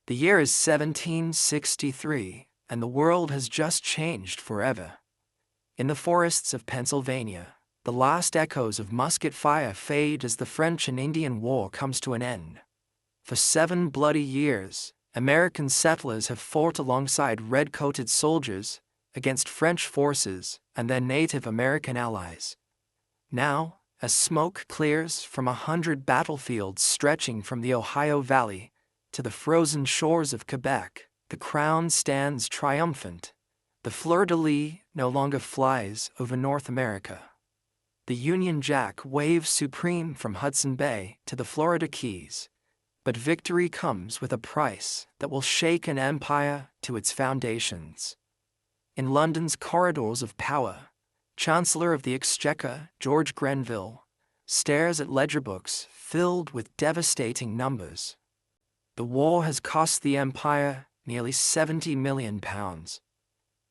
The year is 1763, and the world has just changed forever. In the forests of Pennsylvania, the last echoes of musket fire fade as the French and Indian War comes to an end. For 7 bloody years, American settlers have fought alongside red-coated soldiers against French forces and their Native American allies. Now, as smoke clears from 100 battlefields stretching from the Ohio Valley to the frozen shores of Quebec, the crown stands triumphant. The fleur-de-lis no longer flies over North America. The Union Jack waves supreme from Hudson Bay to the Florida Keys. But victory comes with a price that will shake an empire to its foundations. In London's corridors of power, Chancellor of the Exchequer George Grenville stares at ledger books filled with devastating numbers. The war has cost the empire nearly £70 million,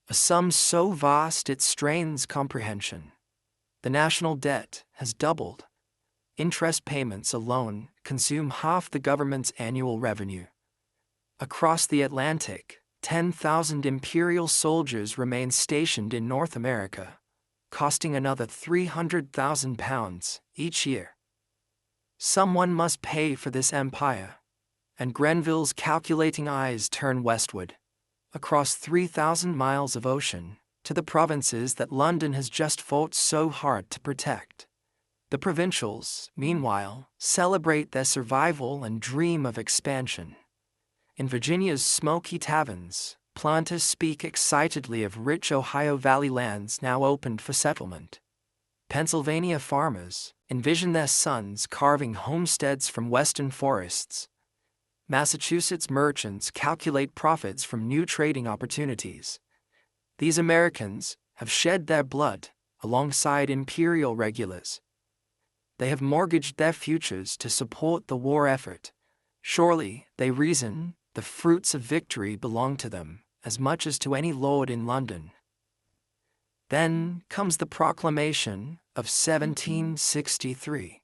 a sum so vast it strains comprehension. The national debt has doubled. Interest payments alone consume half the government's annual revenue. Across the Atlantic, 10,000 imperial soldiers remain stationed in North America, costing another £300,000 each year. Someone must pay for this empire, and Grenville's calculating eyes turn westward, across 3,000 miles of ocean, to the provinces that London has just fought so hard to protect. The provincials, meanwhile, celebrate their survival and dream of expansion. In Virginia's smoky taverns, planters speak excitedly of rich Ohio Valley lands now opened for settlement. Pennsylvania farmers envision their sons carving homesteads from western forests. Massachusetts merchants calculate profits from new trading opportunities. These Americans have shed their blood alongside imperial regulars. They have mortgaged their futures to support the war effort. Surely, they reason, the fruits of victory belong to them as much as to any lord in London. Then comes the proclamation of 1763,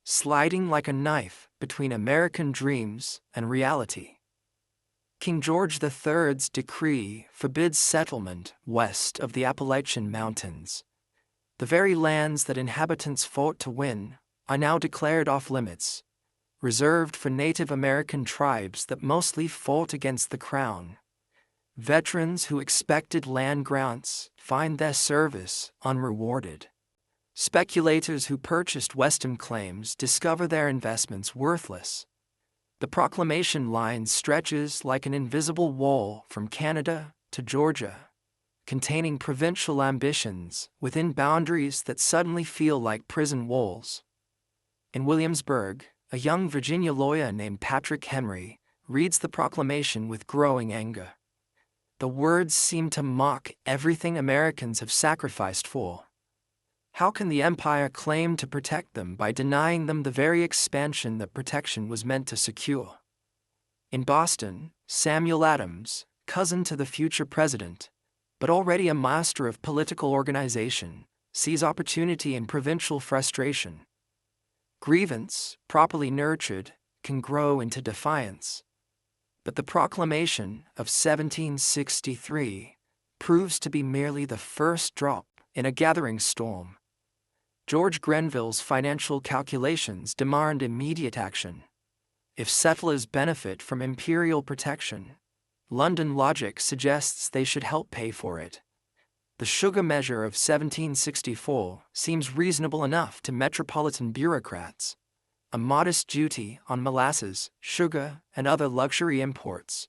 sliding like a knife between American dreams and reality. King George III's decree forbids settlement west of the Appalachian Mountains. The very lands that inhabitants fought to win are now declared off-limits, reserved for Native American tribes that mostly fought against the crown. Veterans who expected land grants find their service unrewarded. Speculators who purchased Western claims discover their investments worthless. The proclamation line stretches like an invisible wall from Canada to Georgia, containing provincial ambitions within boundaries that suddenly feel like prison walls. In Williamsburg, a young Virginia lawyer named Patrick Henry reads the proclamation with growing anger. The words seem to mock everything Americans have sacrificed for. How can the empire claim to protect them by denying them the very expansion that protection was meant to secure? In Boston, Samuel Adams, cousin to the future president, but already a master of political organization, sees opportunity in provincial frustration. Grievance, properly nurtured, can grow into defiance. But the proclamation of 1763 proves to be merely the first drop in a gathering storm. George Grenville's financial calculations demand immediate action. If settlers benefit from imperial protection, London logic suggests they should help pay for it. The sugar measure of 1764 seems reasonable enough to metropolitan bureaucrats, a modest duty on molasses, sugar, and other luxury imports.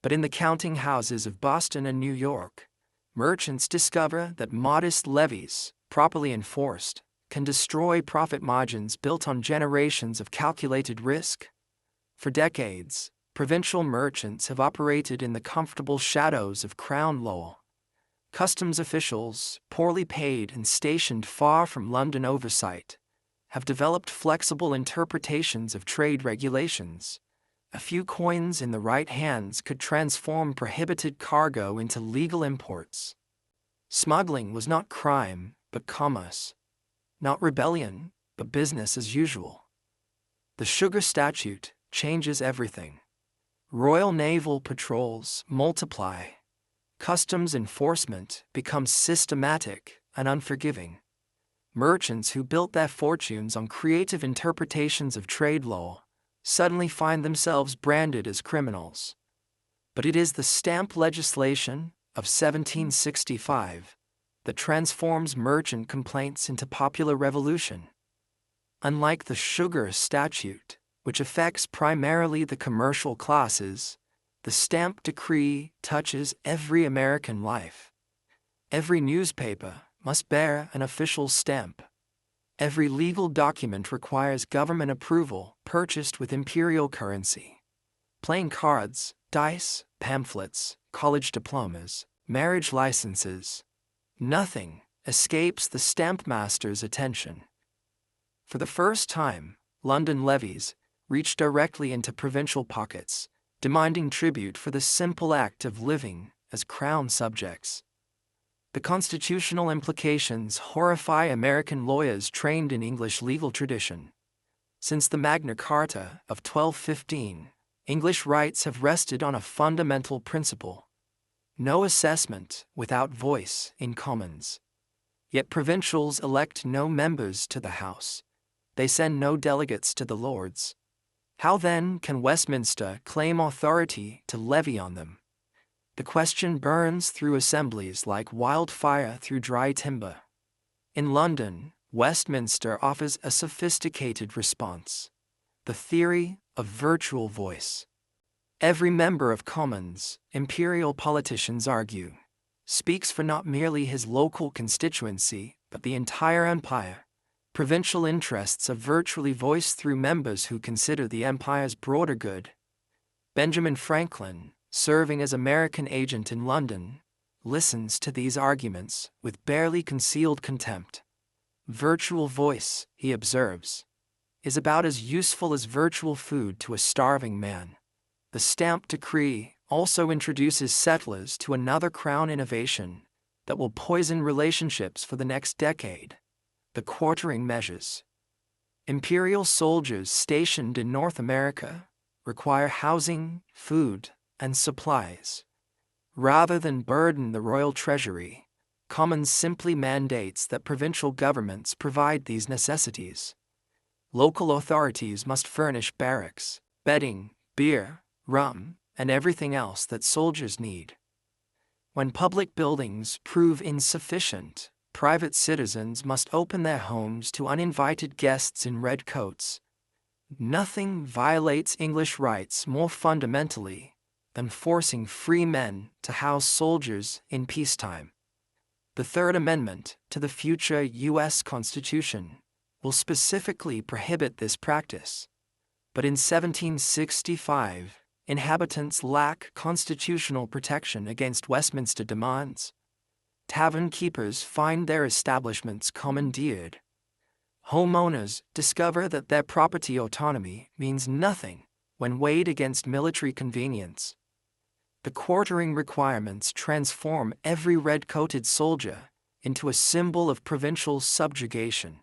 But in the counting houses of Boston and New York, merchants discover that modest levies, properly enforced, can destroy profit margins built on generations of calculated risk. For decades, provincial merchants have operated in the comfortable shadows of crown law. Customs officials, poorly paid and stationed far from London oversight, have developed flexible interpretations of trade regulations. A few coins in the right hands could transform prohibited cargo into legal imports. Smuggling was not crime, but commerce. Not rebellion, but business as usual. The sugar statute changes everything. Royal Naval patrols multiply. Customs enforcement becomes systematic and unforgiving. Merchants who built their fortunes on creative interpretations of trade law suddenly find themselves branded as criminals. But it is the stamp legislation of 1765 that transforms merchant complaints into popular revolution. Unlike the sugar statute, which affects primarily the commercial classes, the stamp decree touches every American life. Every newspaper must bear an official stamp. Every legal document requires government approval purchased with imperial currency. Playing cards, dice, pamphlets, college diplomas, marriage licenses. Nothing escapes the stamp master's attention. For the first time, London levies reach directly into provincial pockets, demanding tribute for the simple act of living as crown subjects. The constitutional implications horrify American lawyers trained in English legal tradition. Since the Magna Carta of 1215, English rights have rested on a fundamental principle: no assessment without voice in Commons. Yet provincials elect no members to the House. They send no delegates to the Lords. How then can Westminster claim authority to levy on them? The question burns through assemblies like wildfire through dry timber. In London, Westminster offers a sophisticated response: the theory of virtual voice. Every member of Commons, imperial politicians argue, speaks for not merely his local constituency, but the entire empire. Provincial interests are virtually voiced through members who consider the empire's broader good. Benjamin Franklin, serving as American agent in London, listens to these arguments with barely concealed contempt. Virtual voice, he observes, is about as useful as virtual food to a starving man. The stamp decree also introduces settlers to another crown innovation that will poison relationships for the next decade: the quartering measures. Imperial soldiers stationed in North America require housing, food, and supplies. Rather than burden the royal treasury, Commons simply mandates that provincial governments provide these necessities. Local authorities must furnish barracks, bedding, beer, rum, and everything else that soldiers need. When public buildings prove insufficient, private citizens must open their homes to uninvited guests in red coats. Nothing violates English rights more fundamentally than forcing free men to house soldiers in peacetime. The Third Amendment to the future U.S. Constitution will specifically prohibit this practice. But in 1765, inhabitants lack constitutional protection against Westminster demands. Tavern keepers find their establishments commandeered. Homeowners discover that their property autonomy means nothing when weighed against military convenience. The quartering requirements transform every red-coated soldier into a symbol of provincial subjugation.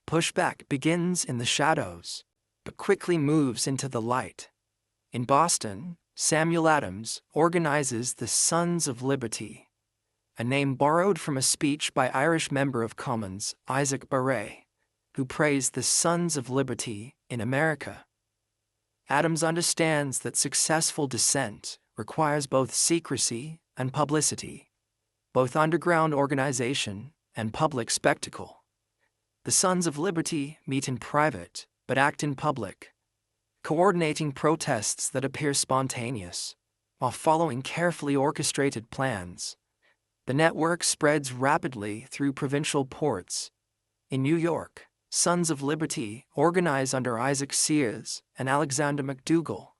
Pushback begins in the shadows, but quickly moves into the light. In Boston, Samuel Adams organizes the Sons of Liberty, a name borrowed from a speech by Irish member of Commons Isaac Barre, who praised the Sons of Liberty in America. Adams understands that successful dissent requires both secrecy and publicity, both underground organization and public spectacle. The Sons of Liberty meet in private but act in public, coordinating protests that appear spontaneous, while following carefully orchestrated plans. The network spreads rapidly through provincial ports. In New York, Sons of Liberty organize under Isaac Sears and Alexander McDougall.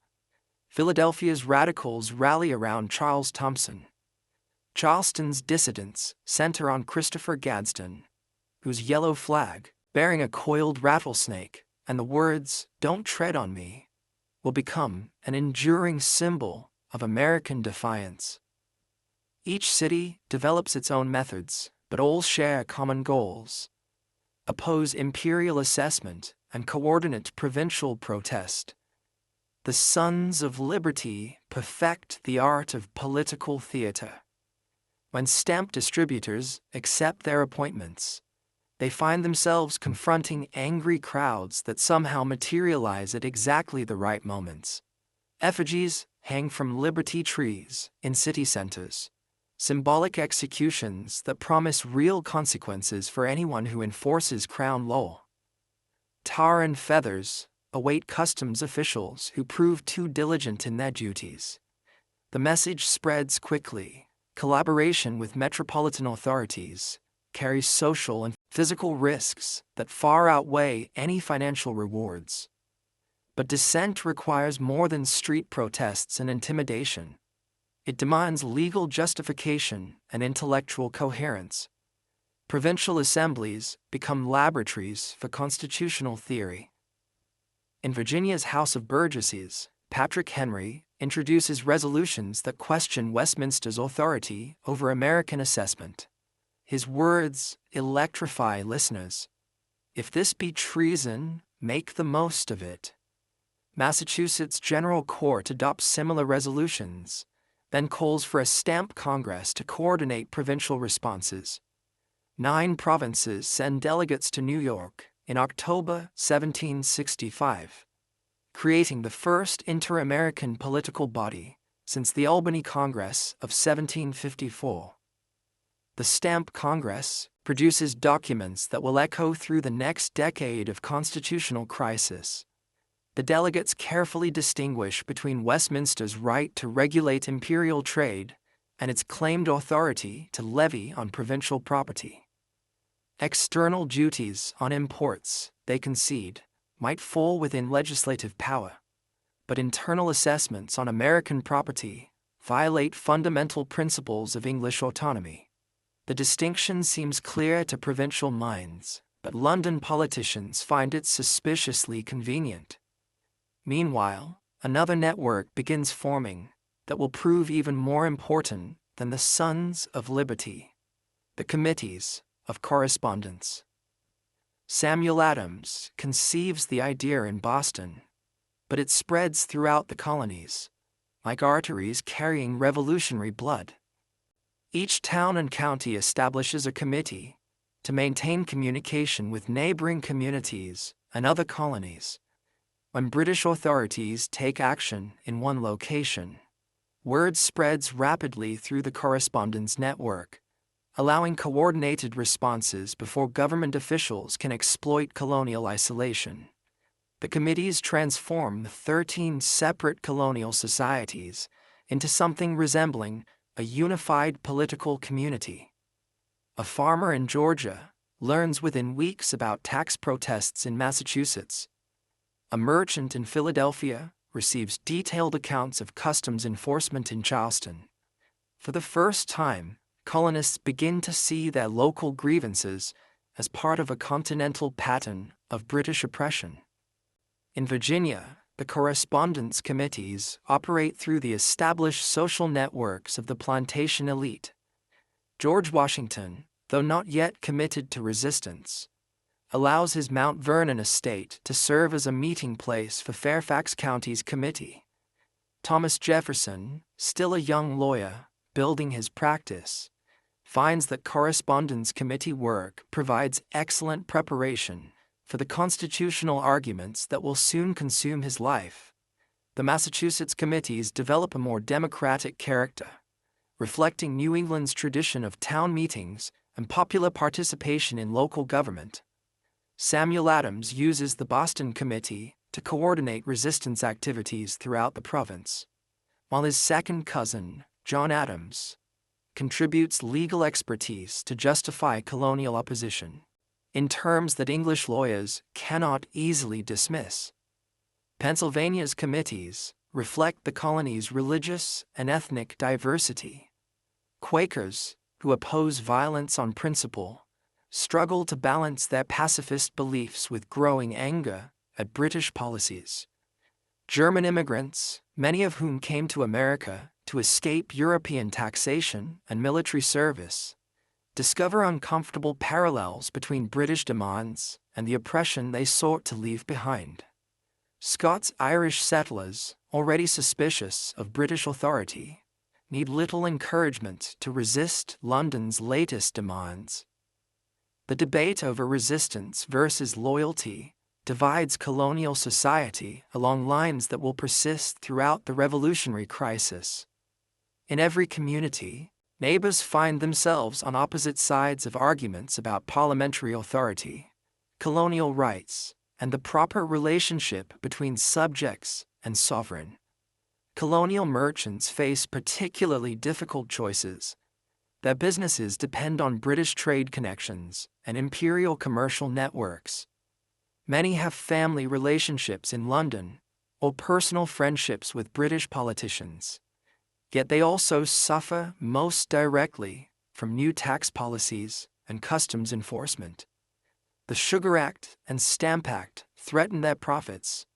Philadelphia's radicals rally around Charles Thompson. Charleston's dissidents center on Christopher Gadsden, whose yellow flag, bearing a coiled rattlesnake and the words, "Don't tread on me," will become an enduring symbol of American defiance. Each city develops its own methods, but all share common goals: oppose imperial assessment and coordinate provincial protest. The Sons of Liberty perfect the art of political theater. When stamp distributors accept their appointments, they find themselves confronting angry crowds that somehow materialize at exactly the right moments. Effigies hang from liberty trees in city centers, symbolic executions that promise real consequences for anyone who enforces crown law. Tar and feathers await customs officials who prove too diligent in their duties. The message spreads quickly. Collaboration with metropolitan authorities carries social and physical risks that far outweigh any financial rewards. But dissent requires more than street protests and intimidation. It demands legal justification and intellectual coherence. Provincial assemblies become laboratories for constitutional theory. In Virginia's House of Burgesses, Patrick Henry introduces resolutions that question Westminster's authority over American assessment. His words electrify listeners. If this be treason, make the most of it. Massachusetts General Court adopts similar resolutions, then calls for a stamp Congress to coordinate provincial responses. 9 provinces send delegates to New York in October 1765, creating the first inter-American political body since the Albany Congress of 1754. The Stamp Congress produces documents that will echo through the next decade of constitutional crisis. The delegates carefully distinguish between Westminster's right to regulate imperial trade and its claimed authority to levy on provincial property. External duties on imports, they concede, might fall within legislative power, but internal assessments on American property violate fundamental principles of English autonomy. The distinction seems clear to provincial minds, but London politicians find it suspiciously convenient. Meanwhile, another network begins forming that will prove even more important than the Sons of Liberty: the Committees of Correspondence. Samuel Adams conceives the idea in Boston, but it spreads throughout the colonies, like arteries carrying revolutionary blood. Each town and county establishes a committee to maintain communication with neighboring communities and other colonies. When British authorities take action in one location, word spreads rapidly through the correspondence network, allowing coordinated responses before government officials can exploit colonial isolation. The committees transform the 13 separate colonial societies into something resembling a unified political community. A farmer in Georgia learns within weeks about tax protests in Massachusetts. A merchant in Philadelphia receives detailed accounts of customs enforcement in Charleston. For the first time, colonists begin to see their local grievances as part of a continental pattern of British oppression. In Virginia, the correspondence committees operate through the established social networks of the plantation elite. George Washington, though not yet committed to resistance, allows his Mount Vernon estate to serve as a meeting place for Fairfax County's committee. Thomas Jefferson, still a young lawyer, building his practice, finds that correspondence committee work provides excellent preparation for the constitutional arguments that will soon consume his life. The Massachusetts committees develop a more democratic character, reflecting New England's tradition of town meetings and popular participation in local government. Samuel Adams uses the Boston Committee to coordinate resistance activities throughout the province, while his second cousin, John Adams, contributes legal expertise to justify colonial opposition in terms that English lawyers cannot easily dismiss. Pennsylvania's committees reflect the colony's religious and ethnic diversity. Quakers, who oppose violence on principle, struggle to balance their pacifist beliefs with growing anger at British policies. German immigrants, many of whom came to America to escape European taxation and military service, discover uncomfortable parallels between British demands and the oppression they sought to leave behind. Scots-Irish settlers, already suspicious of British authority, need little encouragement to resist London's latest demands. The debate over resistance versus loyalty divides colonial society along lines that will persist throughout the revolutionary crisis. In every community, neighbors find themselves on opposite sides of arguments about parliamentary authority, colonial rights, and the proper relationship between subjects and sovereign. Colonial merchants face particularly difficult choices. Their businesses depend on British trade connections and imperial commercial networks. Many have family relationships in London or personal friendships with British politicians. Yet they also suffer most directly from new tax policies and customs enforcement. The Sugar Act and Stamp Act threaten their profits,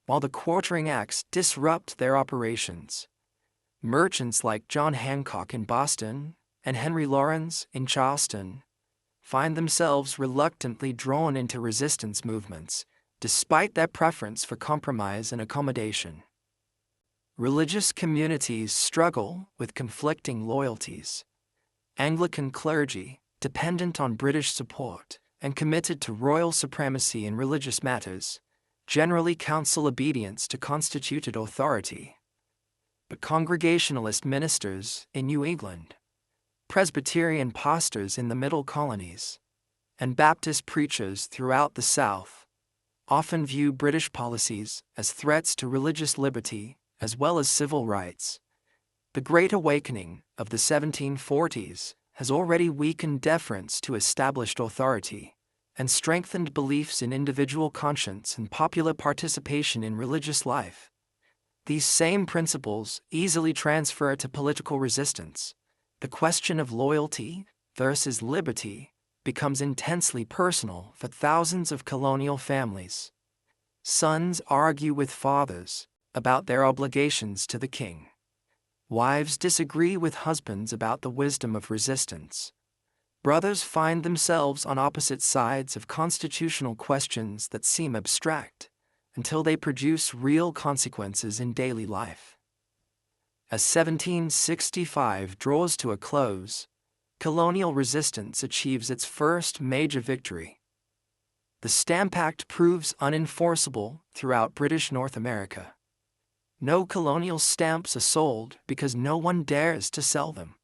while the Quartering Acts disrupt their operations. Merchants like John Hancock in Boston and Henry Lawrence in Charleston find themselves reluctantly drawn into resistance movements, despite their preference for compromise and accommodation. Religious communities struggle with conflicting loyalties. Anglican clergy, dependent on British support and committed to royal supremacy in religious matters, generally counsel obedience to constituted authority. But Congregationalist ministers in New England, Presbyterian pastors in the Middle Colonies, and Baptist preachers throughout the South often view British policies as threats to religious liberty as well as civil rights. The Great Awakening of the 1740s has already weakened deference to established authority and strengthened beliefs in individual conscience and popular participation in religious life. These same principles easily transfer to political resistance. The question of loyalty versus liberty becomes intensely personal for thousands of colonial families. Sons argue with fathers about their obligations to the king. Wives disagree with husbands about the wisdom of resistance. Brothers find themselves on opposite sides of constitutional questions that seem abstract until they produce real consequences in daily life. As 1765 draws to a close, colonial resistance achieves its first major victory. The Stamp Act proves unenforceable throughout British North America. No colonial stamps are sold because no one dares to sell them.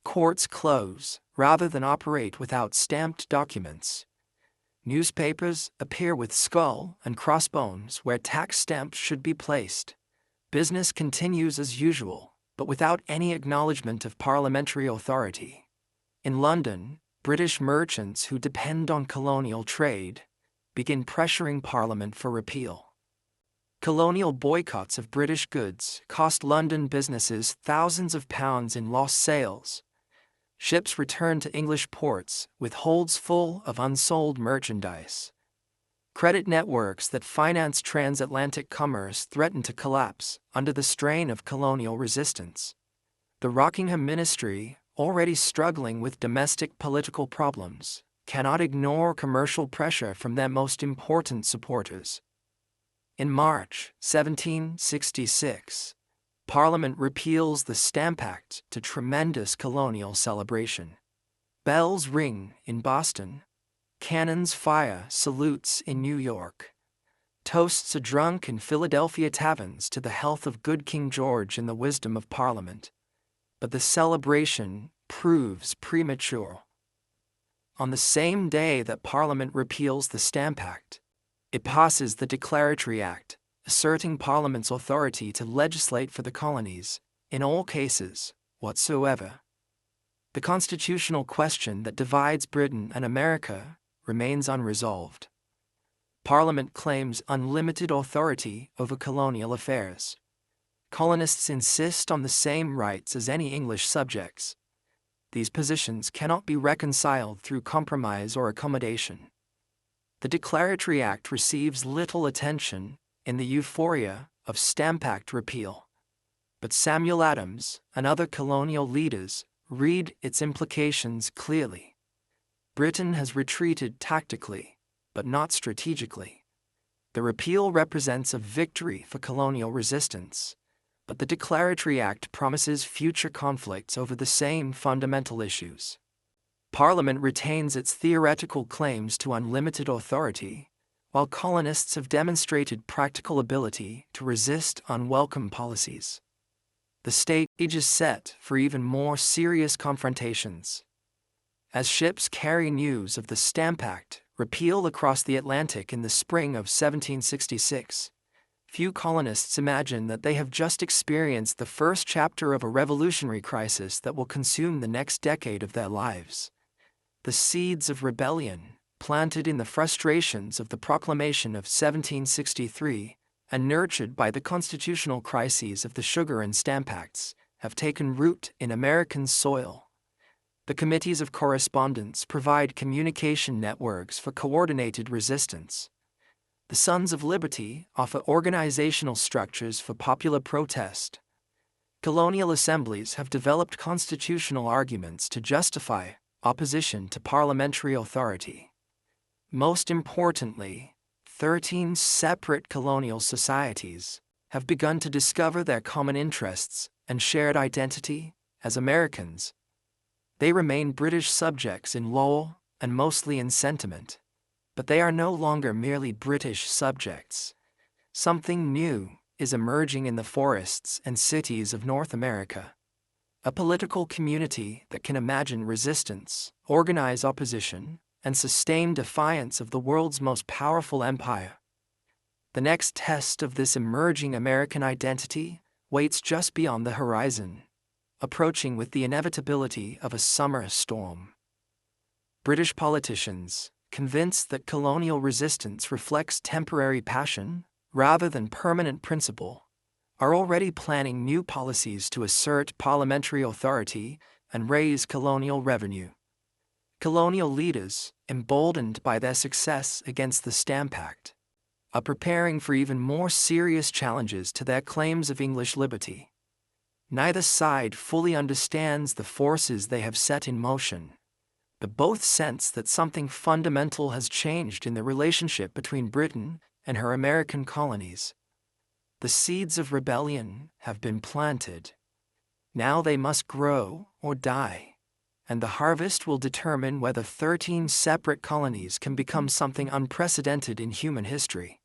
Courts close rather than operate without stamped documents. Newspapers appear with skull and crossbones where tax stamps should be placed. Business continues as usual, but without any acknowledgement of parliamentary authority. In London, British merchants who depend on colonial trade begin pressuring Parliament for repeal. Colonial boycotts of British goods cost London businesses thousands of pounds in lost sales. Ships return to English ports with holds full of unsold merchandise. Credit networks that finance transatlantic commerce threaten to collapse under the strain of colonial resistance. The Rockingham Ministry, already struggling with domestic political problems, cannot ignore commercial pressure from their most important supporters. In March 1766, Parliament repeals the Stamp Act to tremendous colonial celebration. Bells ring in Boston. Cannons fire salutes in New York. Toasts are drunk in Philadelphia taverns to the health of good King George and the wisdom of Parliament. But the celebration proves premature. On the same day that Parliament repeals the Stamp Act, it passes the Declaratory Act, asserting Parliament's authority to legislate for the colonies, in all cases whatsoever. The constitutional question that divides Britain and America remains unresolved. Parliament claims unlimited authority over colonial affairs. Colonists insist on the same rights as any English subjects. These positions cannot be reconciled through compromise or accommodation. The Declaratory Act receives little attention in the euphoria of Stamp Act repeal. But Samuel Adams and other colonial leaders read its implications clearly. Britain has retreated tactically, but not strategically. The repeal represents a victory for colonial resistance, but the Declaratory Act promises future conflicts over the same fundamental issues. Parliament retains its theoretical claims to unlimited authority, while colonists have demonstrated practical ability to resist unwelcome policies. The stage is set for even more serious confrontations. As ships carry news of the Stamp Act repeal across the Atlantic in the spring of 1766, few colonists imagine that they have just experienced the first chapter of a revolutionary crisis that will consume the next decade of their lives. The seeds of rebellion, planted in the frustrations of the Proclamation of 1763 and nurtured by the constitutional crises of the Sugar and Stamp Acts, have taken root in American soil. The committees of correspondence provide communication networks for coordinated resistance. The Sons of Liberty offer organizational structures for popular protest. Colonial assemblies have developed constitutional arguments to justify opposition to parliamentary authority. Most importantly, 13 separate colonial societies have begun to discover their common interests and shared identity as Americans. They remain British subjects in law and mostly in sentiment, but they are no longer merely British subjects. Something new is emerging in the forests and cities of North America. A political community that can imagine resistance, organize opposition, and sustain defiance of the world's most powerful empire. The next test of this emerging American identity waits just beyond the horizon, approaching with the inevitability of a summer storm. British politicians, convinced that colonial resistance reflects temporary passion rather than permanent principle, are already planning new policies to assert parliamentary authority and raise colonial revenue. Colonial leaders, emboldened by their success against the Stamp Act, are preparing for even more serious challenges to their claims of English liberty. Neither side fully understands the forces they have set in motion, but both sense that something fundamental has changed in the relationship between Britain and her American colonies. The seeds of rebellion have been planted. Now they must grow or die, and the harvest will determine whether 13 separate colonies can become something unprecedented in human history.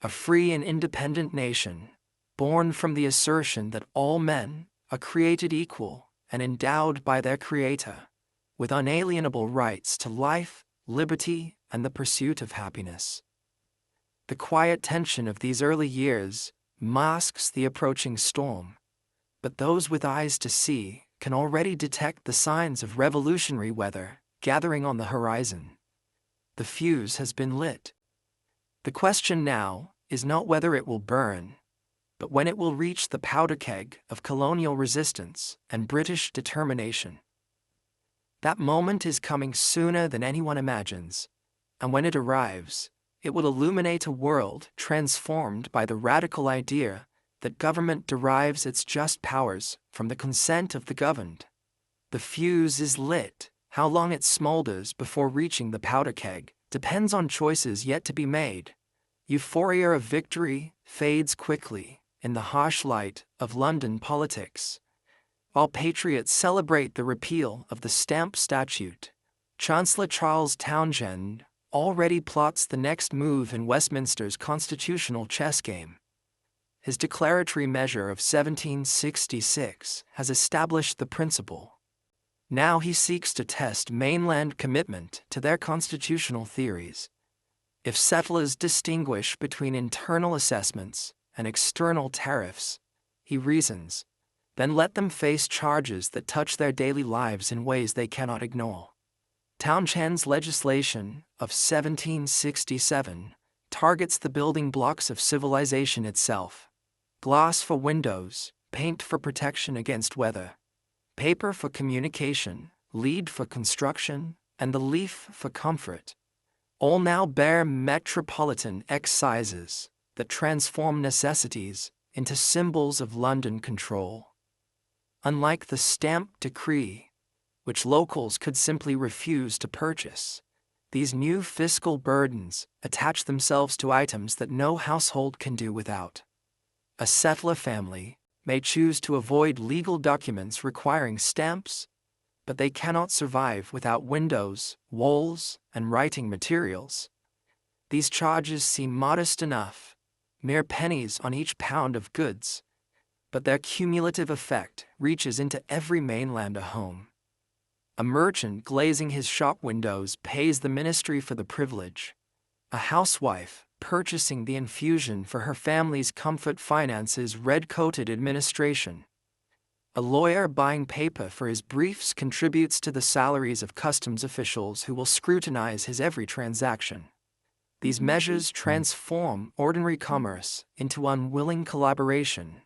A free and independent nation, born from the assertion that all men are created equal and endowed by their Creator with unalienable rights to life, liberty, and the pursuit of happiness. The quiet tension of these early years masks the approaching storm, but those with eyes to see can already detect the signs of revolutionary weather gathering on the horizon. The fuse has been lit. The question now is not whether it will burn, but when it will reach the powder keg of colonial resistance and British determination. That moment is coming sooner than anyone imagines, and when it arrives, it will illuminate a world transformed by the radical idea that government derives its just powers from the consent of the governed. The fuse is lit. How long it smolders before reaching the powder keg depends on choices yet to be made. Euphoria of victory fades quickly in the harsh light of London politics. While patriots celebrate the repeal of the Stamp Statute, Chancellor Charles Townshend already plots the next move in Westminster's constitutional chess game. His declaratory measure of 1766 has established the principle. Now he seeks to test mainland commitment to their constitutional theories. If settlers distinguish between internal assessments and external tariffs, he reasons, then let them face charges that touch their daily lives in ways they cannot ignore. Townshend's legislation of 1767 targets the building blocks of civilization itself: glass for windows, paint for protection against weather, paper for communication, lead for construction, and the leaf for comfort. All now bear metropolitan excises that transform necessities into symbols of London control. Unlike the Stamp Decree, which locals could simply refuse to purchase, These new fiscal burdens attach themselves to items that no household can do without. A settler family may choose to avoid legal documents requiring stamps, but they cannot survive without windows, walls, and writing materials. These charges seem modest enough, mere pennies on each pound of goods, but their cumulative effect reaches into every mainlander home. A merchant glazing his shop windows pays the ministry for the privilege. A housewife purchasing the infusion for her family's comfort finances red-coated administration. A lawyer buying paper for his briefs contributes to the salaries of customs officials who will scrutinize his every transaction. These measures transform ordinary commerce into unwilling collaboration,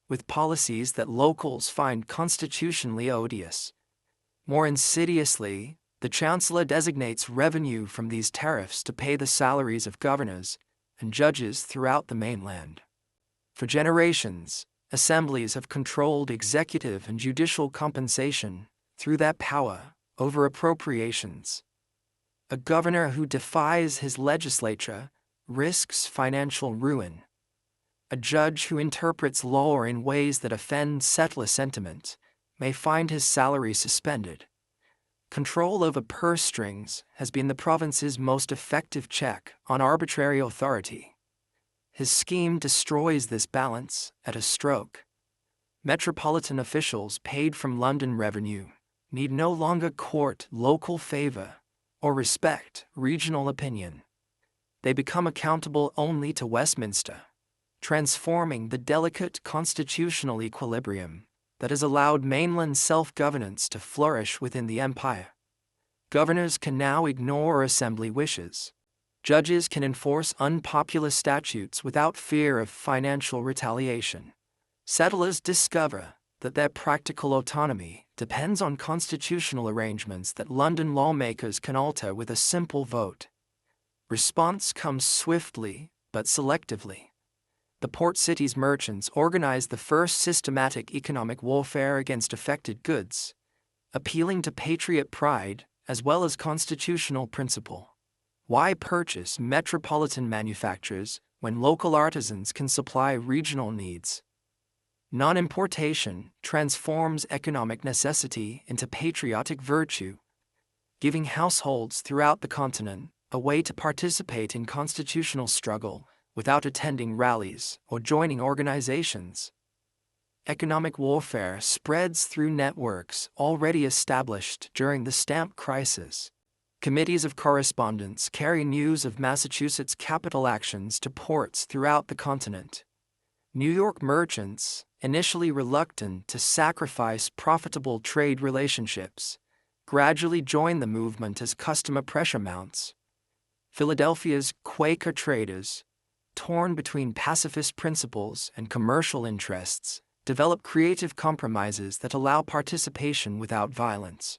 with policies that locals find constitutionally odious. More insidiously, the Chancellor designates revenue from these tariffs to pay the salaries of governors and judges throughout the mainland. For generations, assemblies have controlled executive and judicial compensation through that power over appropriations. A governor who defies his legislature risks financial ruin. A judge who interprets law in ways that offend settler sentiment may find his salary suspended. Control over purse strings has been the province's most effective check on arbitrary authority. His scheme destroys this balance at a stroke. Metropolitan officials paid from London revenue need no longer court local favor or respect regional opinion. They become accountable only to Westminster, transforming the delicate constitutional equilibrium that has allowed mainland self-governance to flourish within the empire. Governors can now ignore assembly wishes. Judges can enforce unpopular statutes without fear of financial retaliation. Settlers discover that their practical autonomy depends on constitutional arrangements that London lawmakers can alter with a simple vote. Response comes swiftly but selectively. The port city's merchants organized the first systematic economic warfare against affected goods, appealing to patriot pride as well as constitutional principle. Why purchase metropolitan manufacturers when local artisans can supply regional needs? Non-importation transforms economic necessity into patriotic virtue, giving households throughout the continent a way to participate in constitutional struggle without attending rallies or joining organizations. Economic warfare spreads through networks already established during the stamp crisis. Committees of correspondence carry news of Massachusetts' capital actions to ports throughout the continent. New York merchants, initially reluctant to sacrifice profitable trade relationships, gradually join the movement as customer pressure mounts. Philadelphia's Quaker traders, torn between pacifist principles and commercial interests, develop creative compromises that allow participation without violence.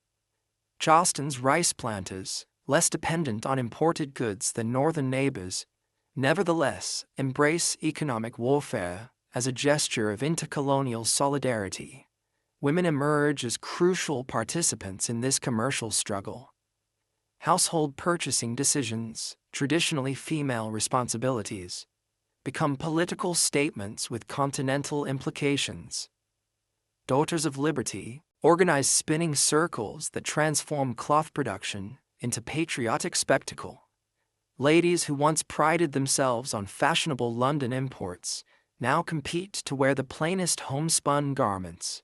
Charleston's rice planters, less dependent on imported goods than northern neighbors, nevertheless embrace economic warfare as a gesture of intercolonial solidarity. Women emerge as crucial participants in this commercial struggle. Household purchasing decisions, traditionally female responsibilities, become political statements with continental implications. Daughters of Liberty organize spinning circles that transform cloth production into patriotic spectacle. Ladies who once prided themselves on fashionable London imports now compete to wear the plainest homespun garments.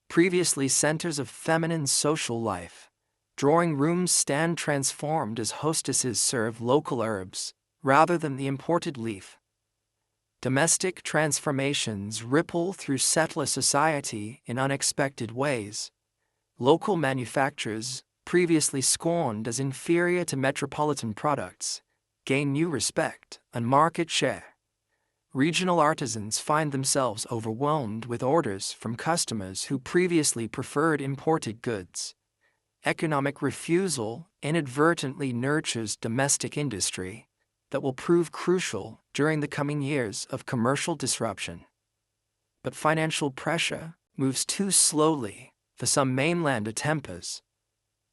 Previously centers of feminine social life, drawing rooms stand transformed as hostesses serve local herbs rather than the imported leaf. Domestic transformations ripple through settler society in unexpected ways. Local manufacturers, previously scorned as inferior to metropolitan products, gain new respect and market share. Regional artisans find themselves overwhelmed with orders from customers who previously preferred imported goods. Economic refusal inadvertently nurtures domestic industry that will prove crucial during the coming years of commercial disruption. But financial pressure moves too slowly for some mainland tempers.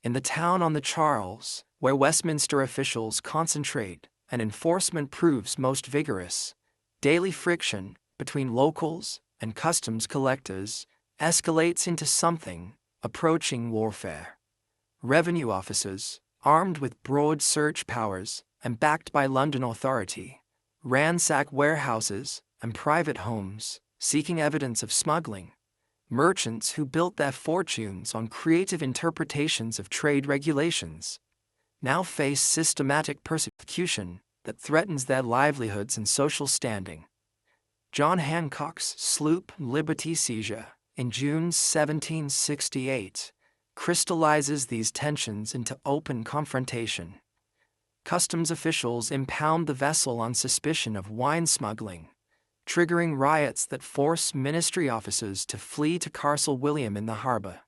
In the town on the Charles, where Westminster officials concentrate and enforcement proves most vigorous, daily friction between locals and customs collectors escalates into something approaching warfare. Revenue officers, armed with broad search powers and backed by London authority, ransack warehouses and private homes, seeking evidence of smuggling. Merchants who built their fortunes on creative interpretations of trade regulations now face systematic persecution that threatens their livelihoods and social standing. John Hancock's sloop Liberty seizure in June 1768 crystallizes these tensions into open confrontation. Customs officials impound the vessel on suspicion of wine smuggling, triggering riots that force ministry officers to flee to Castle William in the harbor.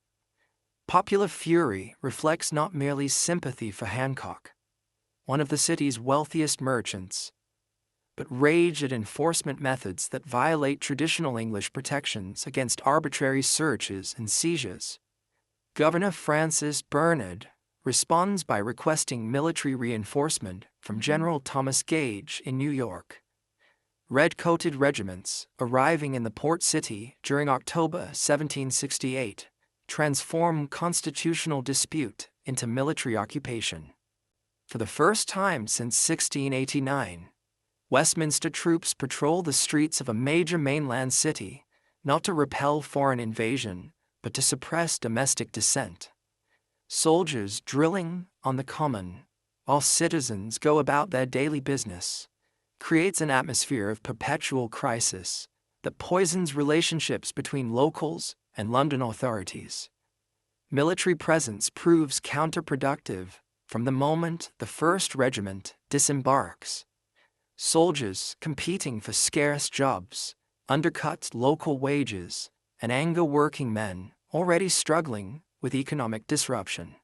Popular fury reflects not merely sympathy for Hancock, one of the city's wealthiest merchants, but rage at enforcement methods that violate traditional English protections against arbitrary searches and seizures. Governor Francis Bernard responds by requesting military reinforcement from General Thomas Gage in New York. Red-coated regiments arriving in the port city during October 1768 transform constitutional dispute into military occupation. For the first time since 1689, Westminster troops patrol the streets of a major mainland city, not to repel foreign invasion, but to suppress domestic dissent. Soldiers drilling on the common, while citizens go about their daily business, creates an atmosphere of perpetual crisis that poisons relationships between locals and London authorities. Military presence proves counterproductive from the moment the 1st Regiment disembarks. Soldiers competing for scarce jobs undercut local wages and anger working men already struggling with economic disruption.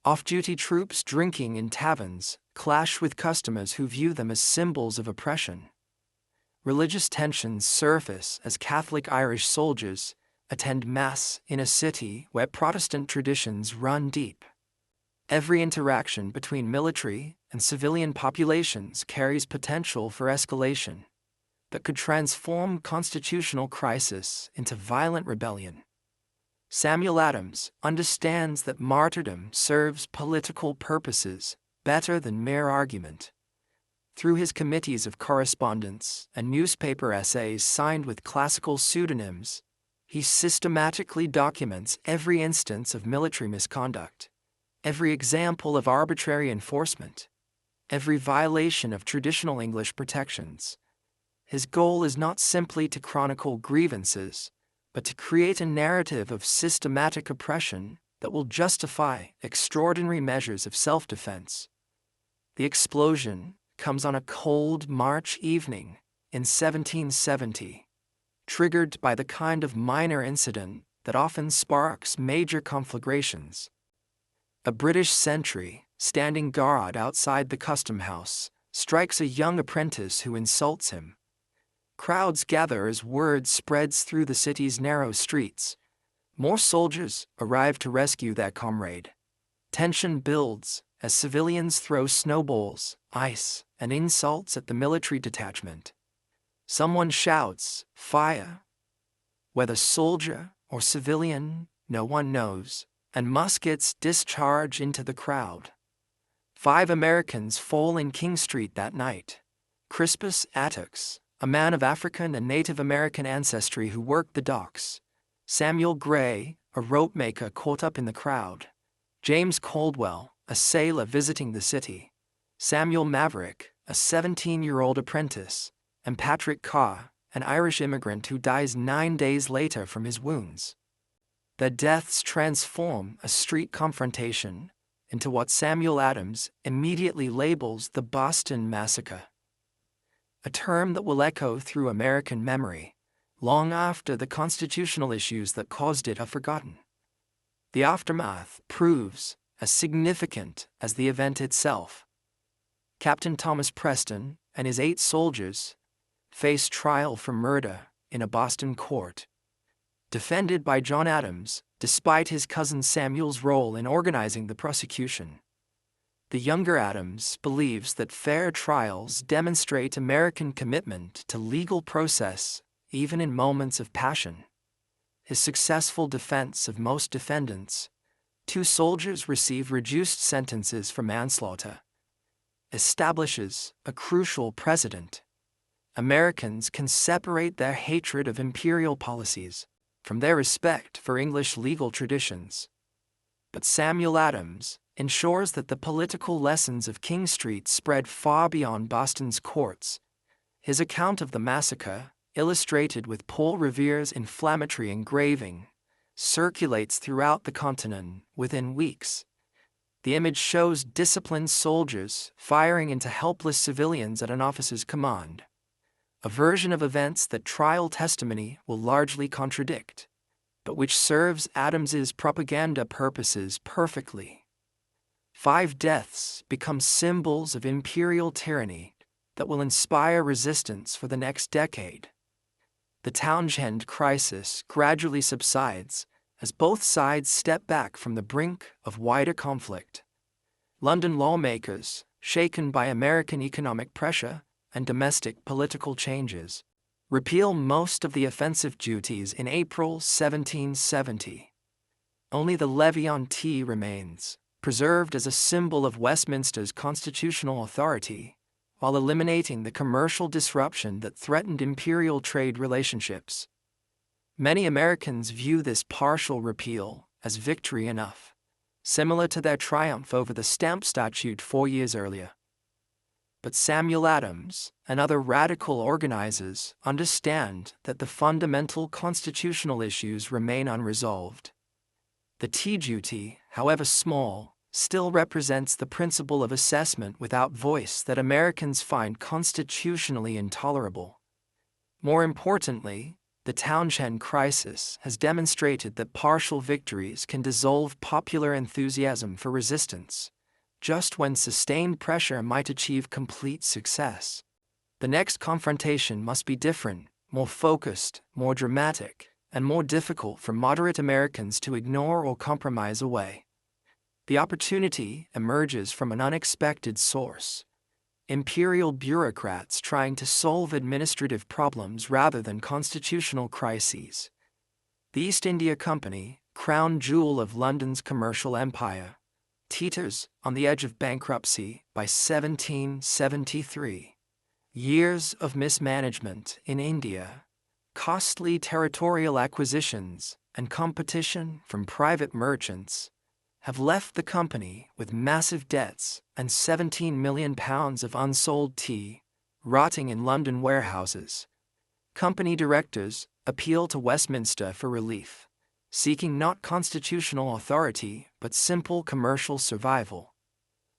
Off-duty troops drinking in taverns clash with customers who view them as symbols of oppression. Religious tensions surface as Catholic Irish soldiers attend Mass in a city where Protestant traditions run deep. Every interaction between military and civilian populations carries potential for escalation that could transform constitutional crisis into violent rebellion. Samuel Adams understands that martyrdom serves political purposes better than mere argument. Through his committees of correspondence and newspaper essays signed with classical pseudonyms, he systematically documents every instance of military misconduct, every example of arbitrary enforcement, every violation of traditional English protections. His goal is not simply to chronicle grievances, but to create a narrative of systematic oppression that will justify extraordinary measures of self-defense. The explosion comes on a cold March evening in 1770, triggered by the kind of minor incident that often sparks major conflagrations. A British sentry, standing guard outside the custom house, strikes a young apprentice who insults him. Crowds gather as word spreads through the city's narrow streets. More soldiers arrive to rescue their comrade. Tension builds as civilians throw snowballs, ice, and insults at the military detachment. Someone shouts, "Fire!" Whether soldier or civilian, no one knows, and muskets discharge into the crowd. 5 Americans fall in King Street that night. Crispus Attucks, a man of African and Native American ancestry who worked the docks. Samuel Gray, a rope maker caught up in the crowd. James Caldwell, a sailor visiting the city. Samuel Maverick, a 17-year-old apprentice. And Patrick Carr, an Irish immigrant who dies 9 days later from his wounds. Their deaths transform a street confrontation into what Samuel Adams immediately labels the Boston Massacre, a term that will echo through American memory long after the constitutional issues that caused it are forgotten. The aftermath proves as significant as the event itself. Captain Thomas Preston and his 8 soldiers face trial for murder in a Boston court, defended by John Adams despite his cousin Samuel's role in organizing the prosecution. The younger Adams believes that fair trials demonstrate American commitment to legal process, even in moments of passion. His successful defense of most defendants, 2 soldiers receive reduced sentences for manslaughter, establishes a crucial precedent. Americans can separate their hatred of imperial policies from their respect for English legal traditions. But Samuel Adams ensures that the political lessons of King Street spread far beyond Boston's courts. His account of the massacre, illustrated with Paul Revere's inflammatory engraving, circulates throughout the continent within weeks. The image shows disciplined soldiers firing into helpless civilians at an officer's command, a version of events that trial testimony will largely contradict, but which serves Adams's propaganda purposes perfectly. 5 deaths become symbols of imperial tyranny that will inspire resistance for the next decade. The Townshend crisis gradually subsides as both sides step back from the brink of wider conflict. London lawmakers, shaken by American economic pressure and domestic political changes, repeal most of the offensive duties in April 1770. Only the levy on tea remains, preserved as a symbol of Westminster's constitutional authority, while eliminating the commercial disruption that threatened imperial trade relationships. Many Americans view this partial repeal as victory enough, similar to their triumph over the stamp statute 4 years earlier. But Samuel Adams and other radical organizers understand that the fundamental constitutional issues remain unresolved. The tea duty, however small, still represents the principle of assessment without voice that Americans find constitutionally intolerable. More importantly, the Townshend crisis has demonstrated that partial victories can dissolve popular enthusiasm for resistance, just when sustained pressure might achieve complete success. The next confrontation must be different, more focused, more dramatic, and more difficult for moderate Americans to ignore or compromise away. The opportunity emerges from an unexpected source: imperial bureaucrats trying to solve administrative problems rather than constitutional crises. The East India Company, crown jewel of London's commercial empire, teeters on the edge of bankruptcy by 1773. Years of mismanagement in India, costly territorial acquisitions, and competition from private merchants have left the company with massive debts and £17 million of unsold tea rotting in London warehouses. Company directors appeal to Westminster for relief, seeking not constitutional authority but simple commercial survival.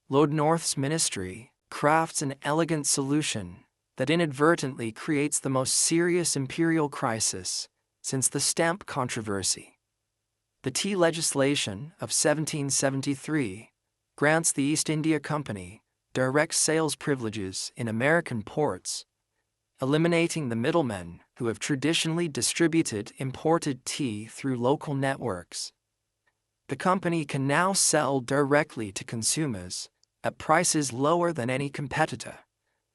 Lord North's ministry crafts an elegant solution that inadvertently creates the most serious imperial crisis since the stamp controversy. The tea legislation of 1773 grants the East India Company direct sales privileges in American ports, eliminating the middlemen who have traditionally distributed imported tea through local networks. The company can now sell directly to consumers at prices lower than any competitor,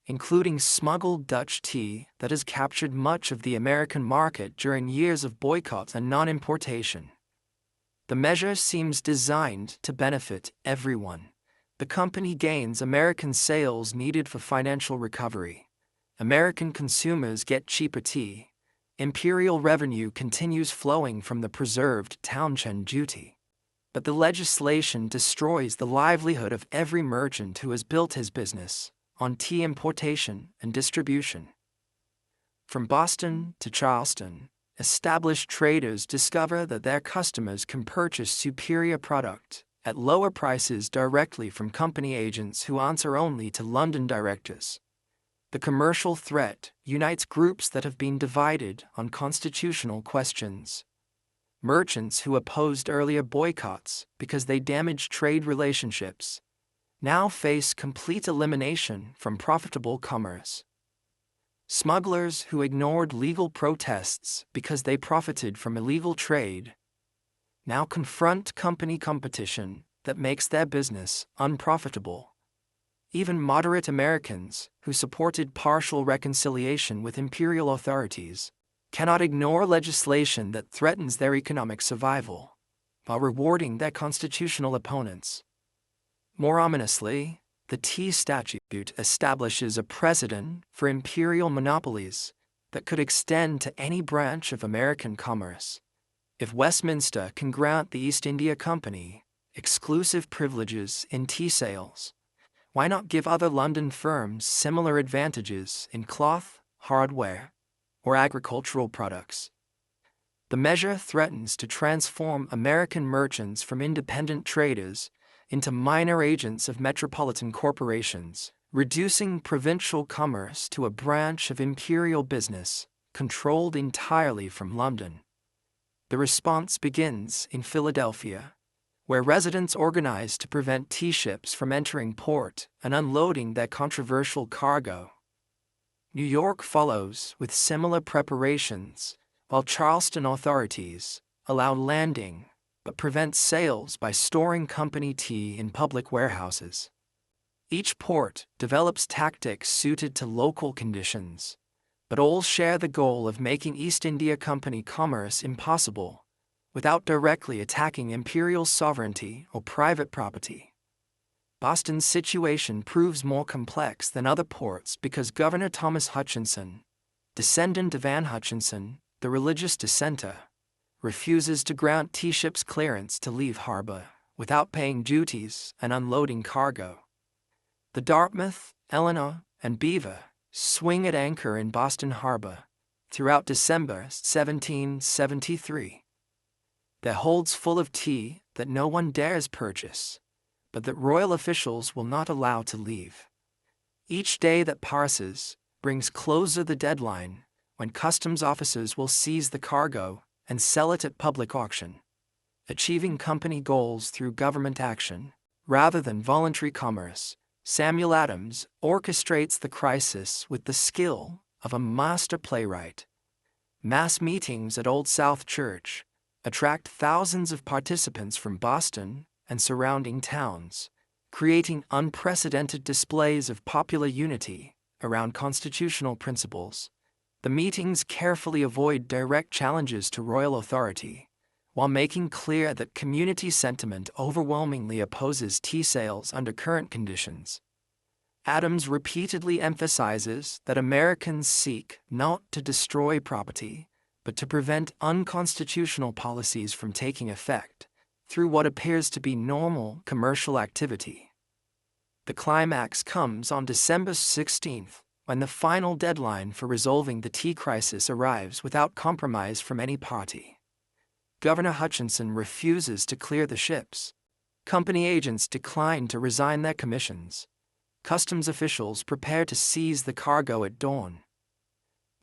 including smuggled Dutch tea that has captured much of the American market during years of boycott and non-importation. The measure seems designed to benefit everyone. The company gains American sales needed for financial recovery. American consumers get cheaper tea. Imperial revenue continues flowing from the preserved Townshend duty. But the legislation destroys the livelihood of every merchant who has built his business on tea importation and distribution. From Boston to Charleston, established traders discover that their customers can purchase superior product at lower prices directly from company agents who answer only to London directors. The commercial threat unites groups that have been divided on constitutional questions. Merchants who opposed earlier boycotts because they damaged trade relationships now face complete elimination from profitable commerce. Smugglers who ignored legal protests because they profited from illegal trade now confront company competition that makes their business unprofitable. Even moderate Americans, who supported partial reconciliation with imperial authorities, cannot ignore legislation that threatens their economic survival, while rewarding their constitutional opponents. More ominously, the Tea Statute establishes a precedent for imperial monopolies that could extend to any branch of American commerce. If Westminster can grant the East India Company exclusive privileges in tea sales, why not give other London firms similar advantages in cloth, hardware, or agricultural products? The measure threatens to transform American merchants from independent traders into minor agents of metropolitan corporations, reducing provincial commerce to a branch of imperial business controlled entirely from London. The response begins in Philadelphia, where residents organized to prevent tea ships from entering port and unloading their controversial cargo. New York follows with similar preparations, while Charleston authorities allow landing but prevent sales by storing company tea in public warehouses. Each port develops tactics suited to local conditions, but all share the goal of making East India Company commerce impossible without directly attacking imperial sovereignty or private property. Boston's situation proves more complex than other ports because Governor Thomas Hutchinson, descendant of Anne Hutchinson, the religious dissenter, refuses to grant tea ships clearance to leave harbor without paying duties and unloading cargo. The Dartmouth, Eleanor, and Beaver swing at anchor in Boston Harbor throughout December 1773. Their holds full of tea that no one dares purchase, but that royal officials will not allow to leave. Each day that passes brings closer the deadline when customs officers will seize the cargo and sell it at public auction, achieving company goals through government action rather than voluntary commerce. Samuel Adams orchestrates the crisis with the skill of a master playwright. Mass meetings at Old South Church attract thousands of participants from Boston and surrounding towns, creating unprecedented displays of popular unity around constitutional principles. The meetings carefully avoid direct challenges to royal authority, while making clear that community sentiment overwhelmingly opposes tea sales under current conditions. Adams repeatedly emphasizes that Americans seek not to destroy property, but to prevent unconstitutional policies from taking effect through what appears to be normal commercial activity. The climax comes on December 16th, when the final deadline for resolving the tea crisis arrives without compromise from any party. Governor Hutchinson refuses to clear the ships. Company agents decline to resign their commissions. Customs officials prepare to seize the cargo at dawn.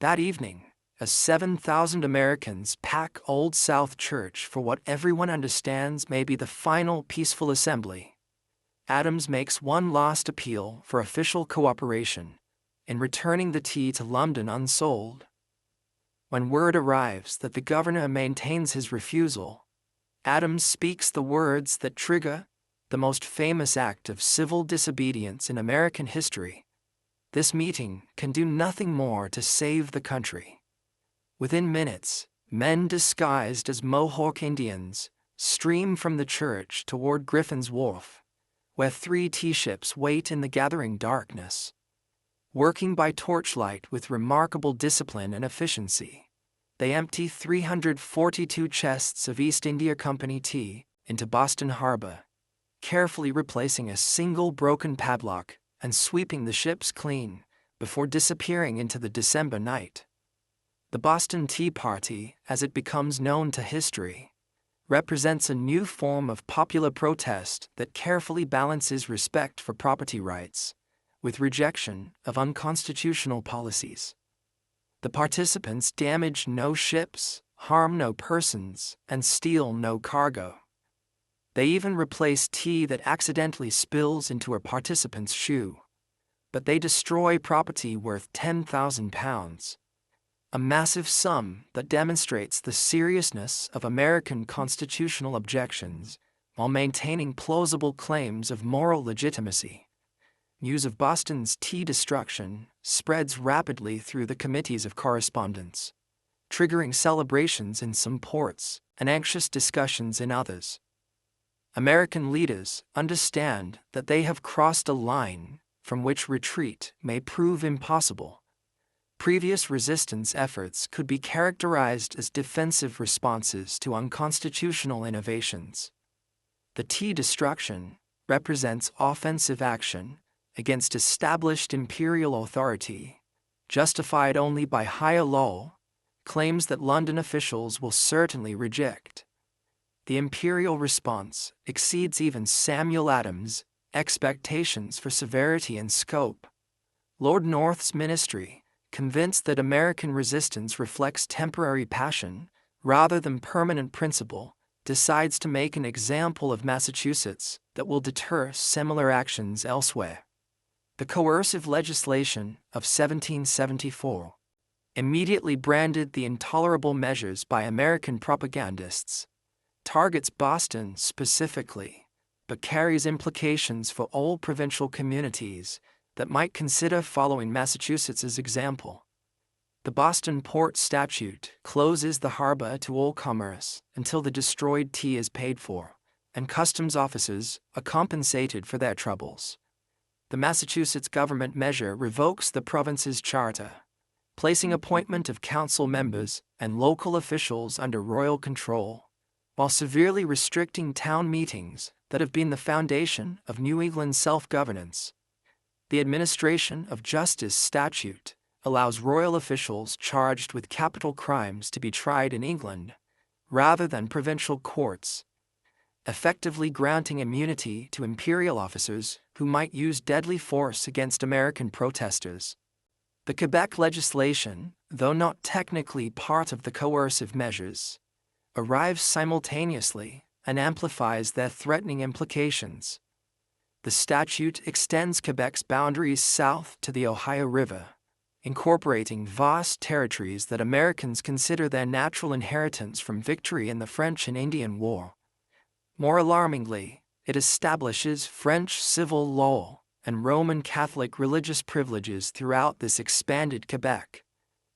That evening, as 7,000 Americans pack Old South Church for what everyone understands may be the final peaceful assembly, Adams makes one last appeal for official cooperation in returning the tea to London unsold. When word arrives that the governor maintains his refusal, Adams speaks the words that trigger the most famous act of civil disobedience in American history. This meeting can do nothing more to save the country. Within minutes, men disguised as Mohawk Indians stream from the church toward Griffin's Wharf, where 3 tea ships wait in the gathering darkness. Working by torchlight with remarkable discipline and efficiency, they empty 342 chests of East India Company tea into Boston Harbor, carefully replacing a single broken padlock and sweeping the ships clean before disappearing into the December night. The Boston Tea Party, as it becomes known to history, represents a new form of popular protest that carefully balances respect for property rights with rejection of unconstitutional policies. The participants damage no ships, harm no persons, and steal no cargo. They even replace tea that accidentally spills into a participant's shoe, but they destroy property worth £10,000, a massive sum that demonstrates the seriousness of American constitutional objections while maintaining plausible claims of moral legitimacy. news of Boston's tea destruction spreads rapidly through the committees of correspondence, triggering celebrations in some ports and anxious discussions in others. American leaders understand that they have crossed a line from which retreat may prove impossible. Previous resistance efforts could be characterized as defensive responses to unconstitutional innovations. The tea destruction represents offensive action against established imperial authority, justified only by higher law, claims that London officials will certainly reject. The imperial response exceeds even Samuel Adams' expectations for severity and scope. Lord North's ministry, convinced that American resistance reflects temporary passion rather than permanent principle, decides to make an example of Massachusetts that will deter similar actions elsewhere. The coercive legislation of 1774 immediately branded the intolerable measures by American propagandists, targets Boston specifically, but carries implications for all provincial communities that might consider following Massachusetts's example. The Boston Port Statute closes the harbor to all commerce until the destroyed tea is paid for, and customs officers are compensated for their troubles. The Massachusetts government measure revokes the province's charter, placing appointment of council members and local officials under royal control, while severely restricting town meetings that have been the foundation of New England's self-governance. The Administration of Justice statute allows royal officials charged with capital crimes to be tried in England, rather than provincial courts, effectively granting immunity to imperial officers who might use deadly force against American protesters. The Quebec legislation, though not technically part of the coercive measures, arrives simultaneously and amplifies their threatening implications. The statute extends Quebec's boundaries south to the Ohio River, incorporating vast territories that Americans consider their natural inheritance from victory in the French and Indian War. More alarmingly, it establishes French civil law and Roman Catholic religious privileges throughout this expanded Quebec,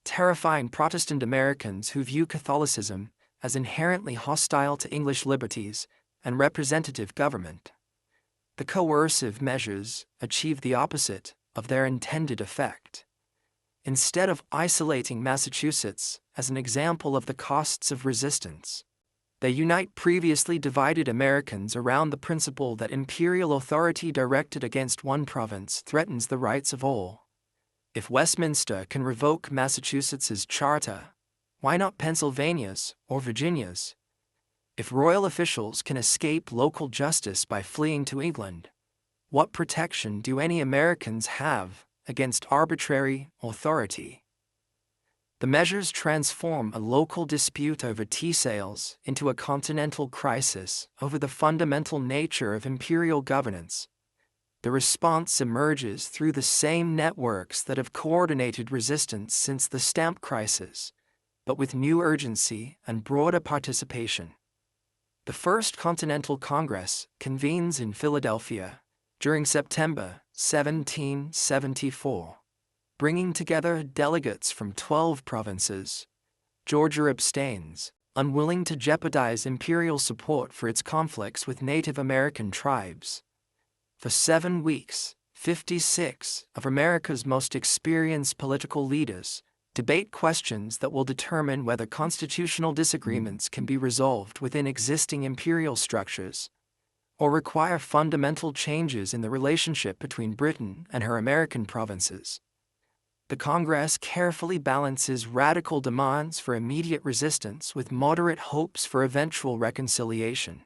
terrifying Protestant Americans who view Catholicism as inherently hostile to English liberties and representative government. The coercive measures achieve the opposite of their intended effect. Instead of isolating Massachusetts as an example of the costs of resistance, they unite previously divided Americans around the principle that imperial authority directed against one province threatens the rights of all. If Westminster can revoke Massachusetts's charter, why not Pennsylvania's or Virginia's? If royal officials can escape local justice by fleeing to England, what protection do any Americans have against arbitrary authority? The measures transform a local dispute over tea sales into a continental crisis over the fundamental nature of imperial governance. The response emerges through the same networks that have coordinated resistance since the stamp crisis, but with new urgency and broader participation. The First Continental Congress convenes in Philadelphia during September 1774, bringing together delegates from 12 provinces. Georgia abstains, unwilling to jeopardize imperial support for its conflicts with Native American tribes. For 7 weeks, 56 of America's most experienced political leaders debate questions that will determine whether constitutional disagreements can be resolved within existing imperial structures, or require fundamental changes in the relationship between Britain and her American provinces. The Congress carefully balances radical demands for immediate resistance with moderate hopes for eventual reconciliation.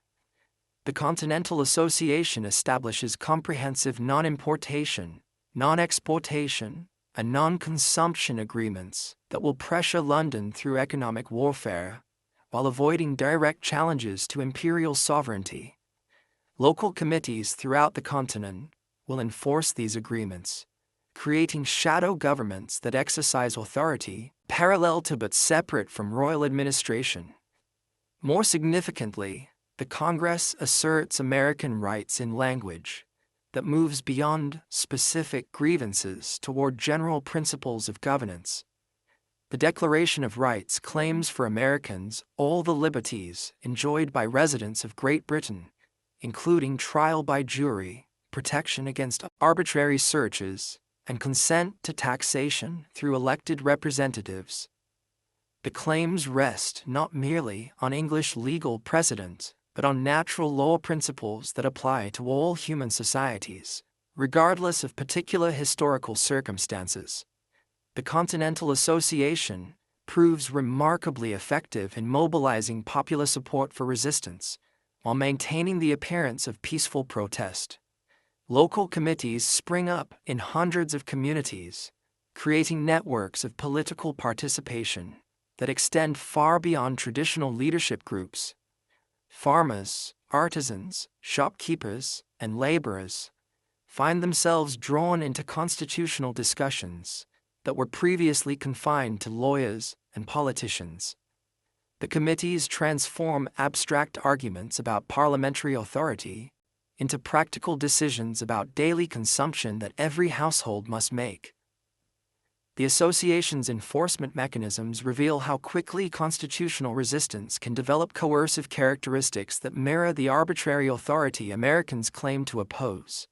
The Continental Association establishes comprehensive non-importation, non-exportation, and non-consumption agreements that will pressure London through economic warfare, while avoiding direct challenges to imperial sovereignty. Local committees throughout the continent will enforce these agreements, creating shadow governments that exercise authority parallel to but separate from royal administration. More significantly, the Congress asserts American rights in language, that moves beyond specific grievances toward general principles of governance. The Declaration of Rights claims for Americans all the liberties enjoyed by residents of Great Britain, including trial by jury, protection against arbitrary searches, and consent to taxation through elected representatives. The claims rest not merely on English legal precedent, but on natural law principles that apply to all human societies, regardless of particular historical circumstances. The Continental Association proves remarkably effective in mobilizing popular support for resistance, while maintaining the appearance of peaceful protest. Local committees spring up in hundreds of communities, creating networks of political participation that extend far beyond traditional leadership groups. Farmers, artisans, shopkeepers, and laborers find themselves drawn into constitutional discussions that were previously confined to lawyers and politicians. The committees transform abstract arguments about parliamentary authority into practical decisions about daily consumption that every household must make. The association's enforcement mechanisms reveal how quickly constitutional resistance can develop coercive characteristics that mirror the arbitrary authority Americans claim to oppose.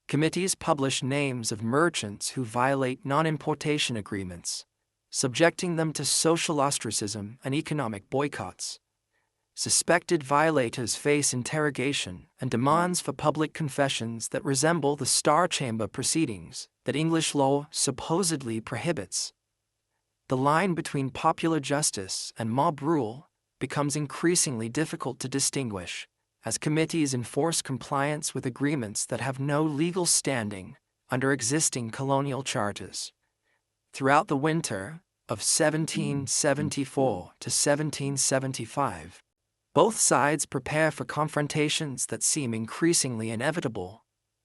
Committees publish names of merchants who violate non-importation agreements, subjecting them to social ostracism and economic boycotts. Suspected violators face interrogation and demands for public confessions that resemble the Star Chamber proceedings that English law supposedly prohibits. The line between popular justice and mob rule becomes increasingly difficult to distinguish, as committees enforce compliance with agreements that have no legal standing under existing colonial charters. Throughout the winter of 1774 to 1775, both sides prepare for confrontations that seem increasingly inevitable,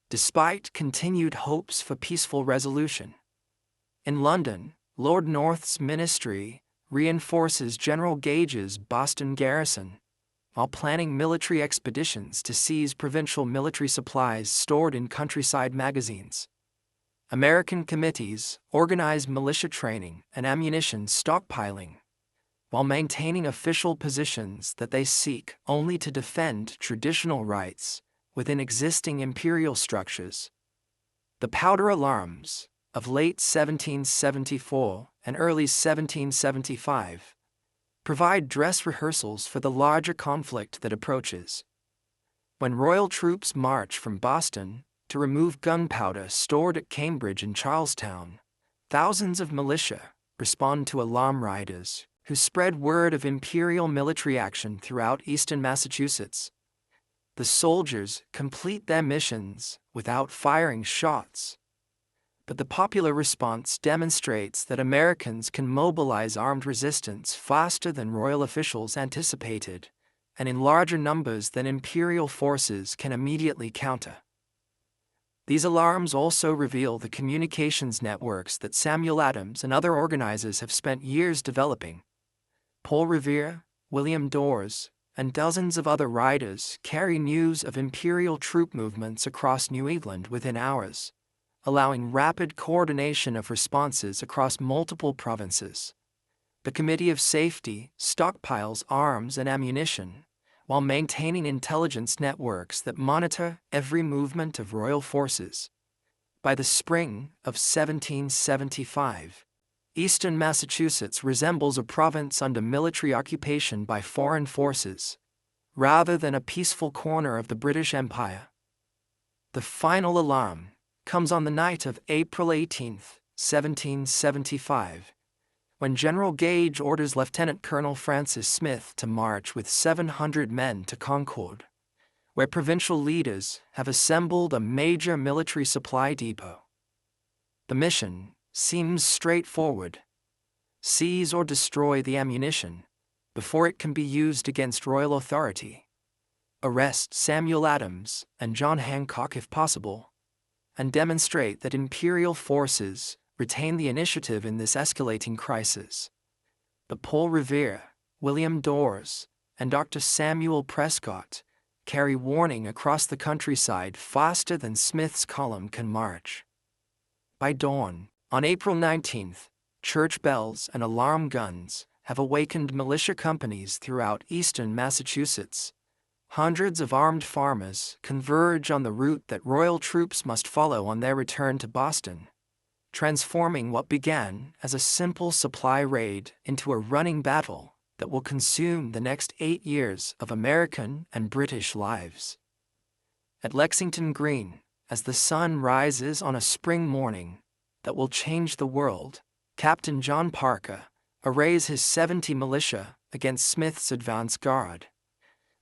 despite continued hopes for peaceful resolution. In London, Lord North's ministry reinforces General Gage's Boston garrison, while planning military expeditions to seize provincial military supplies stored in countryside magazines. American committees organize militia training and ammunition stockpiling, while maintaining official positions that they seek only to defend traditional rights within existing imperial structures. The powder alarms of late 1774 and early 1775 provide dress rehearsals for the larger conflict that approaches. When royal troops march from Boston to remove gunpowder stored at Cambridge and Charlestown, thousands of militia respond to alarm riders who spread word of imperial military action throughout eastern Massachusetts. The soldiers complete their missions without firing shots, but the popular response demonstrates that Americans can mobilize armed resistance faster than royal officials anticipated, and in larger numbers than imperial forces can immediately counter. These alarms also reveal the communications networks that Samuel Adams and other organizers have spent years developing. Paul Revere, William Dawes, and dozens of other riders carry news of imperial troop movements across New England within hours, allowing rapid coordination of responses across multiple provinces. The Committee of Safety stockpiles arms and ammunition, while maintaining intelligence networks that monitor every movement of royal forces. By the spring of 1775, eastern Massachusetts resembles a province under military occupation by foreign forces, rather than a peaceful corner of the British Empire. The final alarm comes on the night of April 18, 1775, when General Gage orders Lieutenant Colonel Francis Smith to march with 700 men to Concord, where provincial leaders have assembled a major military supply depot. The mission seems straightforward: seize or destroy the ammunition before it can be used against royal authority. Arrest Samuel Adams and John Hancock if possible, and demonstrate that imperial forces retain the initiative in this escalating crisis. But Paul Revere, William Dawes, and Dr. Samuel Prescott carry warning across the countryside faster than Smith's column can march. By dawn, on April 19th, church bells and alarm guns have awakened militia companies throughout eastern Massachusetts. Hundreds of armed farmers converge on the route that royal troops must follow on their return to Boston, transforming what began as a simple supply raid into a running battle that will consume the next 8 years of American and British lives. At Lexington Green, as the sun rises on a spring morning that will change the world, Captain John Parker arrays his 70 militia against Smith's advance guard.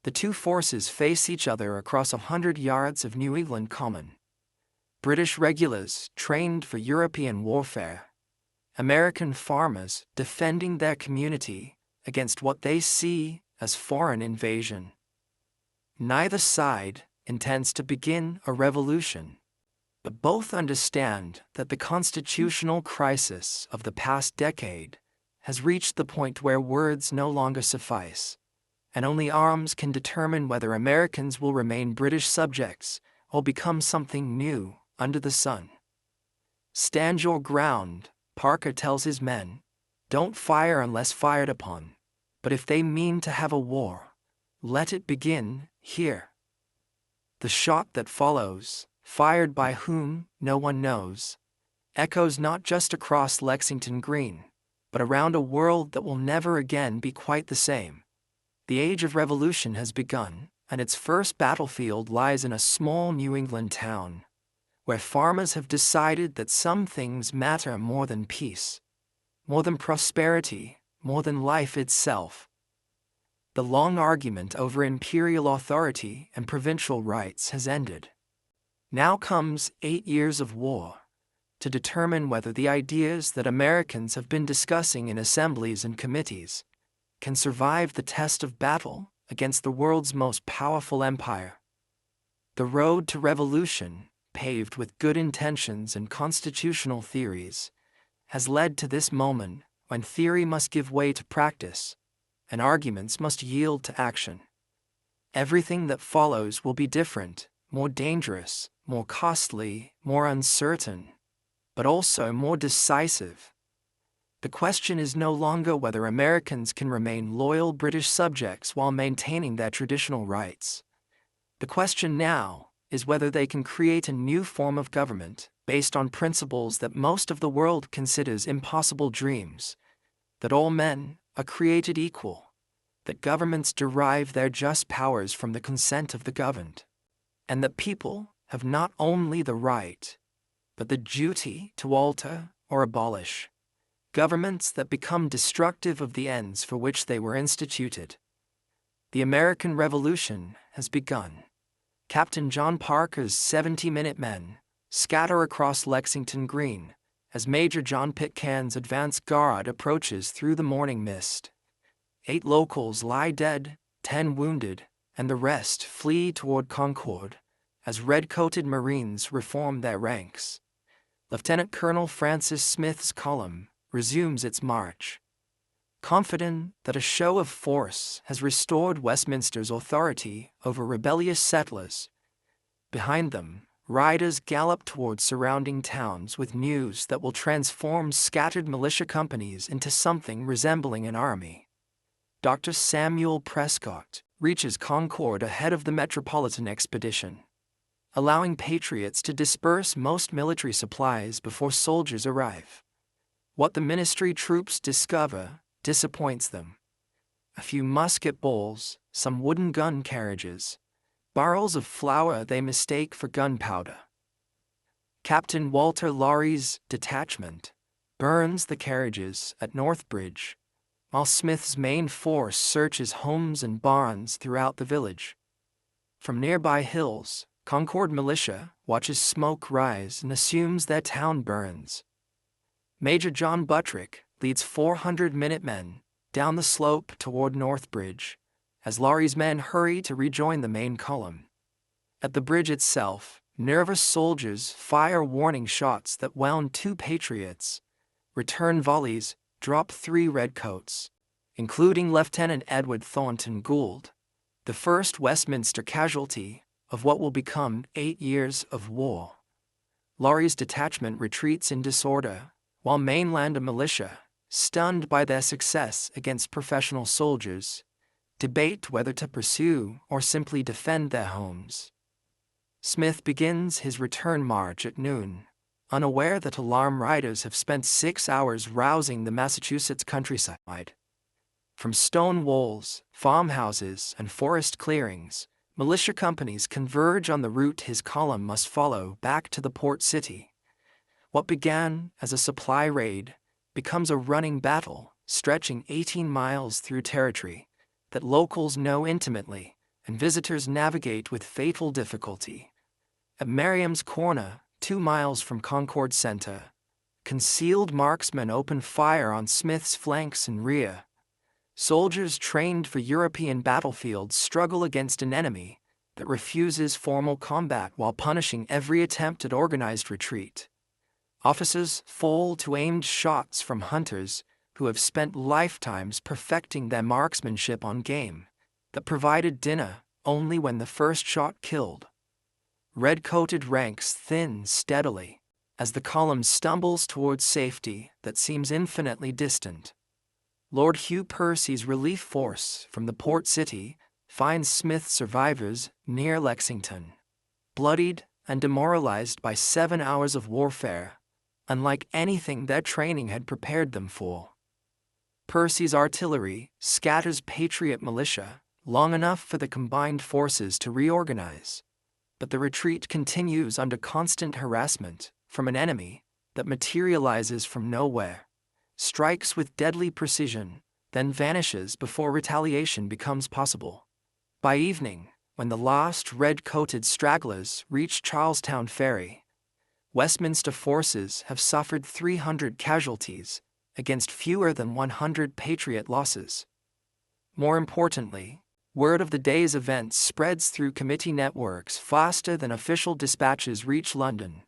The two forces face each other across 100 yards of New England common. British regulars trained for European warfare, American farmers defending their community against what they see as foreign invasion. Neither side intends to begin a revolution, but both understand that the constitutional crisis of the past decade has reached the point where words no longer suffice, and only arms can determine whether Americans will remain British subjects or become something new under the sun. Stand your ground, Parker tells his men. Don't fire unless fired upon, but if they mean to have a war, let it begin here. The shot that follows, fired by whom no one knows, echoes not just across Lexington Green, but around a world that will never again be quite the same. The age of revolution has begun, and its first battlefield lies in a small New England town, where farmers have decided that some things matter more than peace, more than prosperity, more than life itself. The long argument over imperial authority and provincial rights has ended. Now comes 8 years of war, to determine whether the ideas that Americans have been discussing in assemblies and committees can survive the test of battle against the world's most powerful empire. The road to revolution, paved with good intentions and constitutional theories, has led to this moment when theory must give way to practice, and arguments must yield to action. Everything that follows will be different, more dangerous, more costly, more uncertain, but also more decisive. The question is no longer whether Americans can remain loyal British subjects while maintaining their traditional rights. The question now is whether they can create a new form of government based on principles that most of the world considers impossible dreams, that all men are created equal, that governments derive their just powers from the consent of the governed, and that people have not only the right, but the duty to alter or abolish governments that become destructive of the ends for which they were instituted. The American Revolution has begun. Captain John Parker's 70 Minutemen scatter across Lexington Green as Major John Pitcairn's advance guard approaches through the morning mist. 8 locals lie dead, 10 wounded, and the rest flee toward Concord as red-coated Marines reform their ranks. Lieutenant Colonel Francis Smith's column resumes its march, confident that a show of force has restored Westminster's authority over rebellious settlers. Behind them, riders gallop toward surrounding towns with news that will transform scattered militia companies into something resembling an army. Dr. Samuel Prescott reaches Concord ahead of the Metropolitan Expedition, allowing patriots to disperse most military supplies before soldiers arrive. What the ministry troops discover disappoints them. A few musket balls, some wooden gun carriages, barrels of flour they mistake for gunpowder. Captain Walter Laurie's detachment burns the carriages at Northbridge, while Smith's main force searches homes and barns throughout the village. From nearby hills, Concord militia watches smoke rise and assumes their town burns. Major John Buttrick leads 400 Minutemen down the slope toward Northbridge, as Laurie's men hurry to rejoin the main column. At the bridge itself, nervous soldiers fire warning shots that wound 2 patriots. Return volleys drop 3 redcoats, including Lieutenant Edward Thornton Gould, the first Westminster casualty of what will become 8 years of war. Laurie's detachment retreats in disorder, while mainland militia, stunned by their success against professional soldiers, debate whether to pursue or simply defend their homes. Smith begins his return march at noon, unaware that alarm riders have spent 6 hours rousing the Massachusetts countryside. From stone walls, farmhouses, and forest clearings, militia companies converge on the route his column must follow back to the port city. What began as a supply raid becomes a running battle stretching 18 miles through territory that locals know intimately and visitors navigate with fatal difficulty. At Merriam's Corner, 2 miles from Concord Center, concealed marksmen open fire on Smith's flanks and rear. Soldiers trained for European battlefields struggle against an enemy that refuses formal combat while punishing every attempt at organized retreat. Officers fall to aimed shots from hunters who have spent lifetimes perfecting their marksmanship on game that provided dinner only when the first shot killed. Red-coated ranks thin steadily as the column stumbles towards safety that seems infinitely distant. Lord Hugh Percy's relief force from the port city finds Smith's survivors near Lexington, bloodied and demoralized by 7 hours of warfare, unlike anything their training had prepared them for. Percy's artillery scatters Patriot militia long enough for the combined forces to reorganize, but the retreat continues under constant harassment from an enemy that materializes from nowhere, strikes with deadly precision, then vanishes before retaliation becomes possible. By evening, when the last red-coated stragglers reach Charlestown Ferry, Westminster forces have suffered 300 casualties against fewer than 100 Patriot losses. More importantly, word of the day's events spreads through committee networks faster than official dispatches reach London.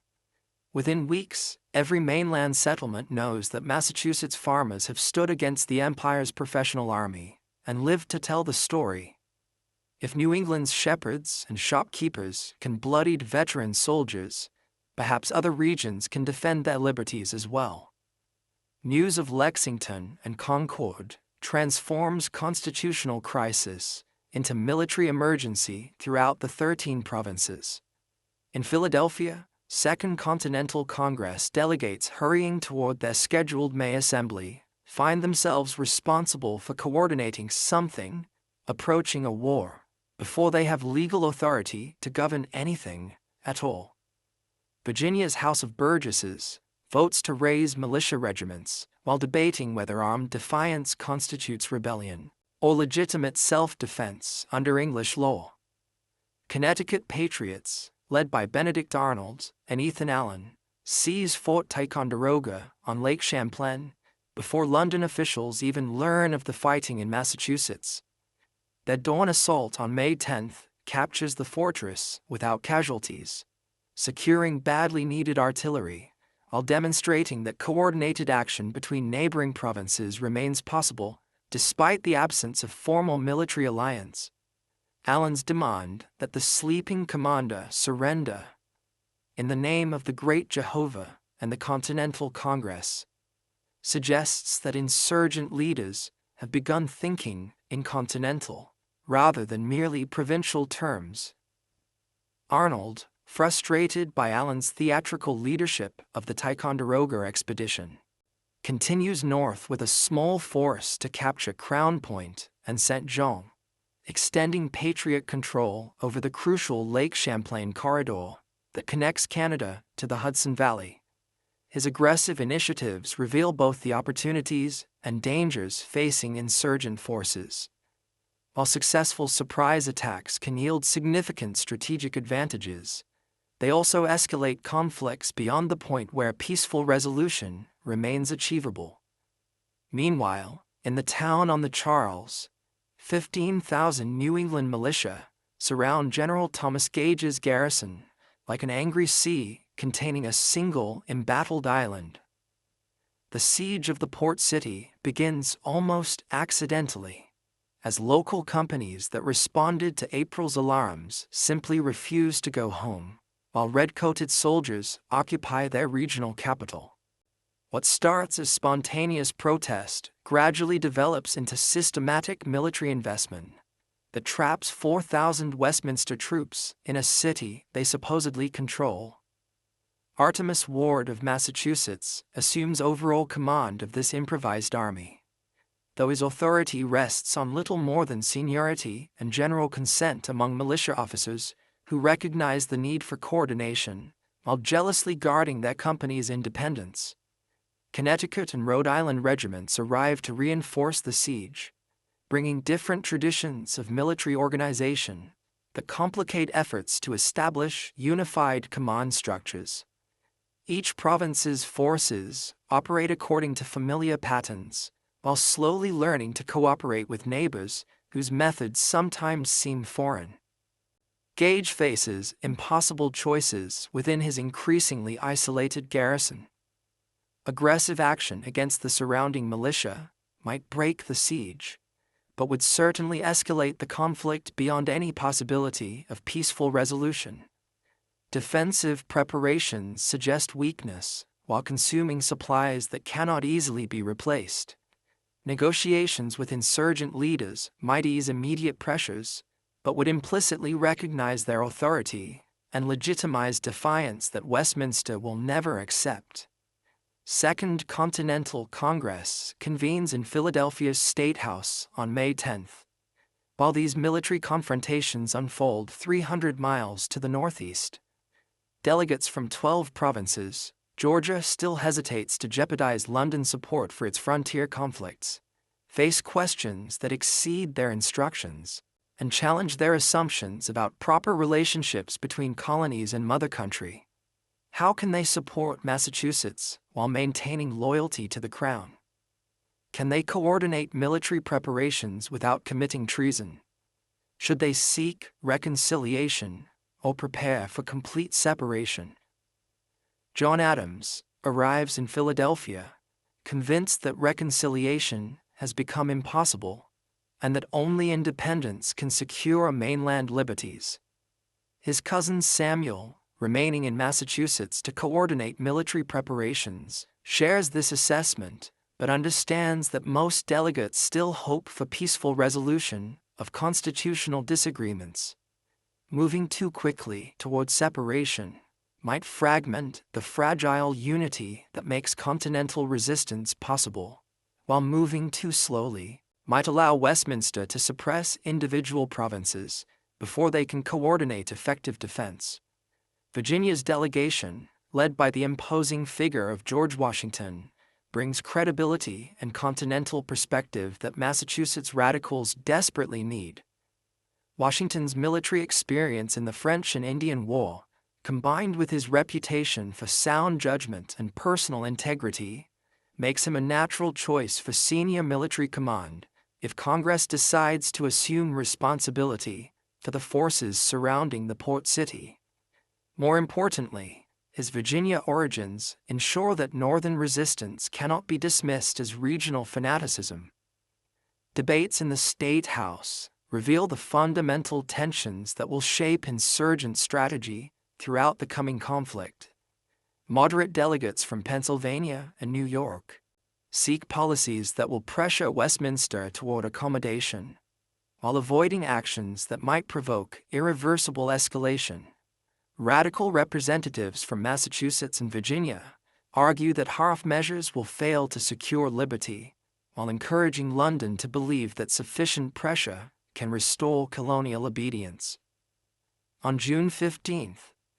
Within weeks, every mainland settlement knows that Massachusetts farmers have stood against the Empire's professional army and lived to tell the story. If New England's shepherds and shopkeepers can bloodied veteran soldiers, perhaps other regions can defend their liberties as well. News of Lexington and Concord transforms constitutional crisis into military emergency throughout the 13 provinces. In Philadelphia, Second Continental Congress delegates hurrying toward their scheduled May assembly find themselves responsible for coordinating something approaching a war before they have legal authority to govern anything at all. Virginia's House of Burgesses votes to raise militia regiments while debating whether armed defiance constitutes rebellion or legitimate self-defense under English law. Connecticut patriots, led by Benedict Arnold and Ethan Allen, seize Fort Ticonderoga on Lake Champlain before London officials even learn of the fighting in Massachusetts. Their dawn assault on May 10th captures the fortress without casualties, securing badly needed artillery, while demonstrating that coordinated action between neighboring provinces remains possible despite the absence of formal military alliance. Allen's demand that the sleeping commander surrender in the name of the great Jehovah and the Continental Congress suggests that insurgent leaders have begun thinking in continental rather than merely provincial terms. Arnold, frustrated by Allen's theatrical leadership of the Ticonderoga expedition, continues north with a small force to capture Crown Point and St. John, extending Patriot control over the crucial Lake Champlain corridor that connects Canada to the Hudson Valley. His aggressive initiatives reveal both the opportunities and dangers facing insurgent forces. While successful surprise attacks can yield significant strategic advantages, they also escalate conflicts beyond the point where peaceful resolution remains achievable. Meanwhile, in the town on the Charles, 15,000 New England militia surround General Thomas Gage's garrison like an angry sea containing a single embattled island. The siege of the port city begins almost accidentally, as local companies that responded to April's alarms simply refused to go home, while red-coated soldiers occupy their regional capital. What starts as spontaneous protest gradually develops into systematic military investment that traps 4,000 Westminster troops in a city they supposedly control. Artemus Ward of Massachusetts assumes overall command of this improvised army, though his authority rests on little more than seniority and general consent among militia officers who recognize the need for coordination while jealously guarding their company's independence. Connecticut and Rhode Island regiments arrive to reinforce the siege, bringing different traditions of military organization that complicate efforts to establish unified command structures. Each province's forces operate according to familiar patterns, while slowly learning to cooperate with neighbors whose methods sometimes seem foreign. Gage faces impossible choices within his increasingly isolated garrison. Aggressive action against the surrounding militia might break the siege, but would certainly escalate the conflict beyond any possibility of peaceful resolution. Defensive preparations suggest weakness while consuming supplies that cannot easily be replaced. Negotiations with insurgent leaders might ease immediate pressures, but would implicitly recognize their authority and legitimize defiance that Westminster will never accept. Second Continental Congress convenes in Philadelphia's State House on May 10. While these military confrontations unfold 300 miles to the northeast, delegates from 12 provinces, Georgia still hesitates to jeopardize London's support for its frontier conflicts, face questions that exceed their instructions, and challenge their assumptions about proper relationships between colonies and mother country. How can they support Massachusetts while maintaining loyalty to the Crown? Can they coordinate military preparations without committing treason? Should they seek reconciliation or prepare for complete separation? John Adams arrives in Philadelphia, convinced that reconciliation has become impossible and that only independence can secure mainland liberties. His cousin Samuel, remaining in Massachusetts to coordinate military preparations, shares this assessment but understands that most delegates still hope for peaceful resolution of constitutional disagreements. Moving too quickly toward separation might fragment the fragile unity that makes continental resistance possible, while moving too slowly might allow Westminster to suppress individual provinces before they can coordinate effective defense. Virginia's delegation, led by the imposing figure of George Washington, brings credibility and continental perspective that Massachusetts radicals desperately need. Washington's military experience in the French and Indian War, combined with his reputation for sound judgment and personal integrity, makes him a natural choice for senior military command if Congress decides to assume responsibility for the forces surrounding the port city. More importantly, his Virginia origins ensure that Northern resistance cannot be dismissed as regional fanaticism. Debates in the State House reveal the fundamental tensions that will shape insurgent strategy throughout the coming conflict. Moderate delegates from Pennsylvania and New York seek policies that will pressure Westminster toward accommodation, while avoiding actions that might provoke irreversible escalation. Radical representatives from Massachusetts and Virginia argue that half measures will fail to secure liberty, while encouraging London to believe that sufficient pressure can restore colonial obedience. On June 15,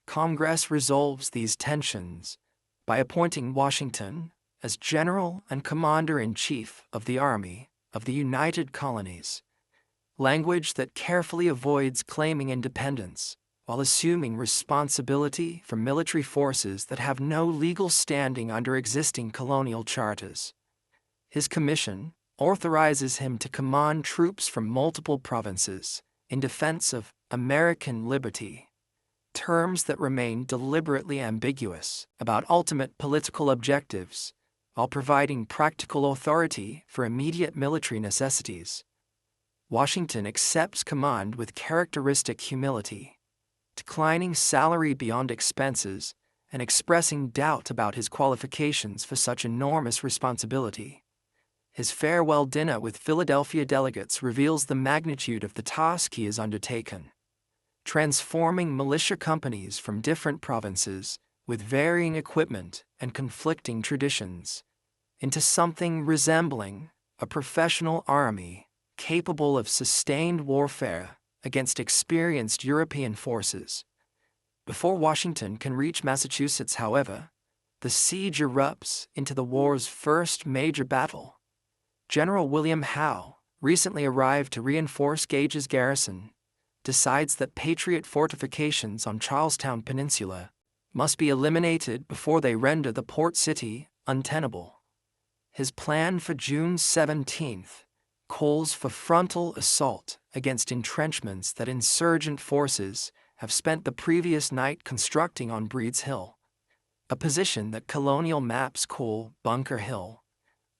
Congress resolves these tensions by appointing Washington as General and Commander-in-Chief of the Army of the United Colonies, language that carefully avoids claiming independence while assuming responsibility for military forces that have no legal standing under existing colonial charters. His commission authorizes him to command troops from multiple provinces in defense of American liberty, terms that remain deliberately ambiguous about ultimate political objectives, while providing practical authority for immediate military necessities. Washington accepts command with characteristic humility, declining salary beyond expenses and expressing doubt about his qualifications for such enormous responsibility. His farewell dinner with Philadelphia delegates reveals the magnitude of the task he has undertaken, transforming militia companies from different provinces with varying equipment and conflicting traditions into something resembling a professional army capable of sustained warfare against experienced European forces. Before Washington can reach Massachusetts, however, the siege erupts into the war's first major battle. General William Howe, recently arrived to reinforce Gage's garrison, decides that Patriot fortifications on Charlestown Peninsula must be eliminated before they render the port city untenable. His plan for June 17th calls for frontal assault against entrenchments that insurgent forces have spent the previous night constructing on Breed's Hill, a position that colonial maps call Bunker Hill,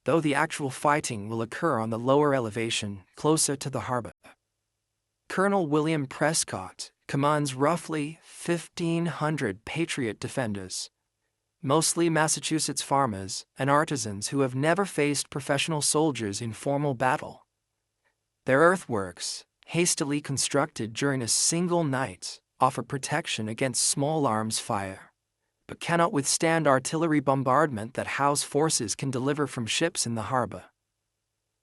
though the actual fighting will occur on the lower elevation closer to the harbor. Colonel William Prescott commands roughly 1,500 Patriot defenders, mostly Massachusetts farmers and artisans who have never faced professional soldiers in formal battle. Their earthworks, hastily constructed during a single night, offer protection against small arms fire, but cannot withstand artillery bombardment that Howe's forces can deliver from ships in the harbor.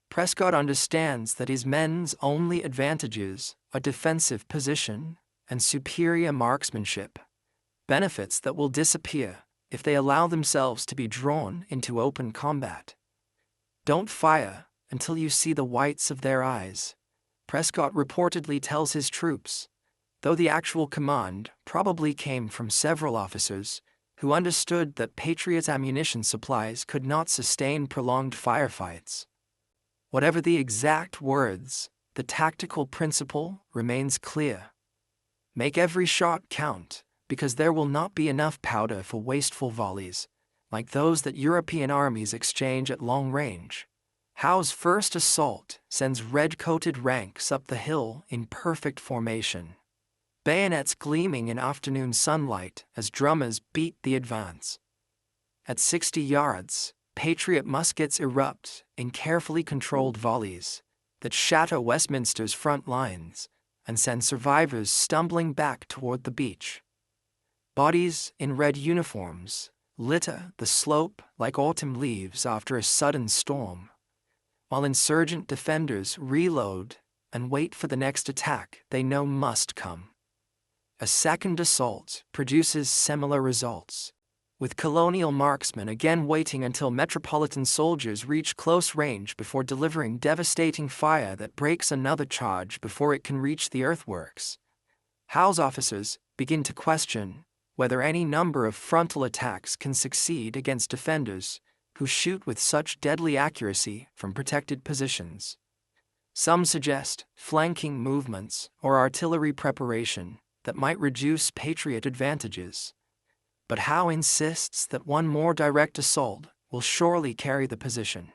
Prescott understands that his men's only advantages are defensive position and superior marksmanship, benefits that will disappear if they allow themselves to be drawn into open combat. "Don't fire until you see the whites of their eyes," Prescott reportedly tells his troops, though the actual command probably came from several officers who understood that Patriots' ammunition supplies could not sustain prolonged firefights. Whatever the exact words, the tactical principle remains clear. Make every shot count, because there will not be enough powder for wasteful volleys, like those that European armies exchange at long range. Howe's first assault sends red-coated ranks up the hill in perfect formation, bayonets gleaming in afternoon sunlight as drummers beat the advance. At 60 yards, Patriot muskets erupt in carefully controlled volleys that shatter Westminster's front lines and send survivors stumbling back toward the beach. Bodies in red uniforms litter the slope like autumn leaves after a sudden storm, while insurgent defenders reload and wait for the next attack they know must come. A second assault produces similar results, with colonial marksmen again waiting until metropolitan soldiers reach close range before delivering devastating fire that breaks another charge before it can reach the earthworks. Howe's officers begin to question whether any number of frontal attacks can succeed against defenders who shoot with such deadly accuracy from protected positions. Some suggest flanking movements or artillery preparation that might reduce Patriot advantages, but Howe insists that one more direct assault will surely carry the position.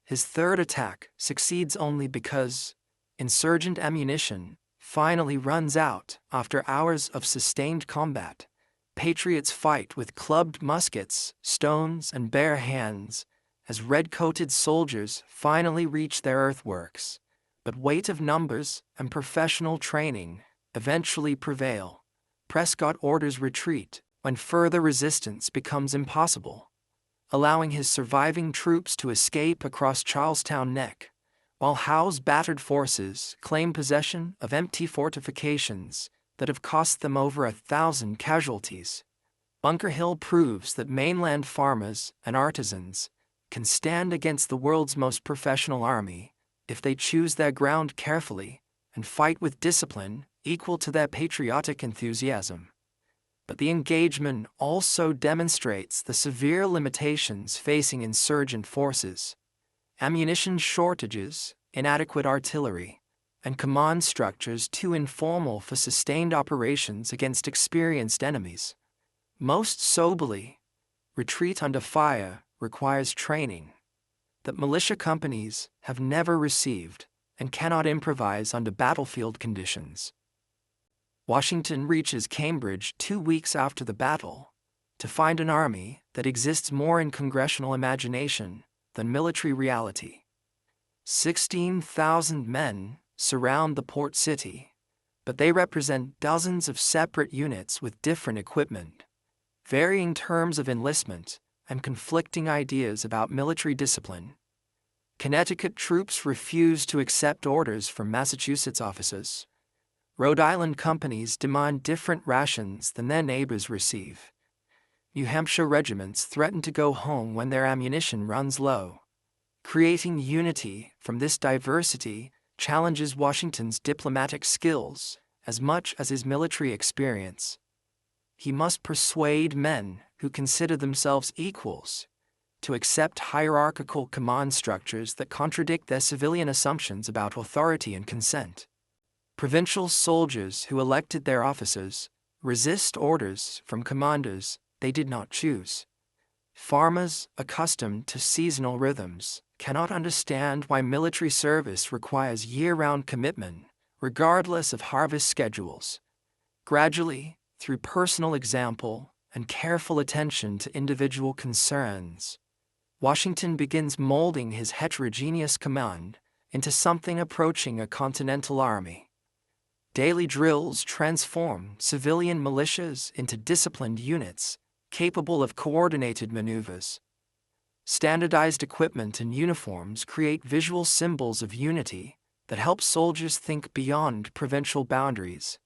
His third attack succeeds only because insurgent ammunition finally runs out after hours of sustained combat. Patriots fight with clubbed muskets, stones, and bare hands as red-coated soldiers finally reach their earthworks, but weight of numbers and professional training eventually prevail. Prescott orders retreat when further resistance becomes impossible, allowing his surviving troops to escape across Charlestown Neck, while Howe's battered forces claim possession of empty fortifications that have cost them over 1,000 casualties. Bunker Hill proves that mainland farmers and artisans can stand against the world's most professional army if they choose their ground carefully and fight with discipline equal to their patriotic enthusiasm. But the engagement also demonstrates the severe limitations facing insurgent forces: ammunition shortages, inadequate artillery, and command structures too informal for sustained operations against experienced enemies. Most soberly, retreat under fire requires training that militia companies have never received, and cannot improvise under battlefield conditions. Washington reaches Cambridge 2 weeks after the battle to find an army that exists more in congressional imagination than military reality. 16,000 men surround the port city, but they represent dozens of separate units with different equipment, varying terms of enlistment, and conflicting ideas about military discipline. Connecticut troops refuse to accept orders from Massachusetts officers. Rhode Island companies demand different rations than their neighbors receive. New Hampshire regiments threaten to go home when their ammunition runs low. Creating unity from this diversity challenges Washington's diplomatic skills as much as his military experience. He must persuade men who consider themselves equals to accept hierarchical command structures that contradict their civilian assumptions about authority and consent. Provincial soldiers who elected their officers resist orders from commanders they did not choose. Farmers accustomed to seasonal rhythms cannot understand why military service requires year-round commitment, regardless of harvest schedules. Gradually, through personal example and careful attention to individual concerns, Washington begins molding his heterogeneous command into something approaching a continental army. Daily drills transform civilian militias into disciplined units capable of coordinated maneuvers. Standardized equipment and uniforms create visual symbols of unity that help soldiers think beyond provincial boundaries.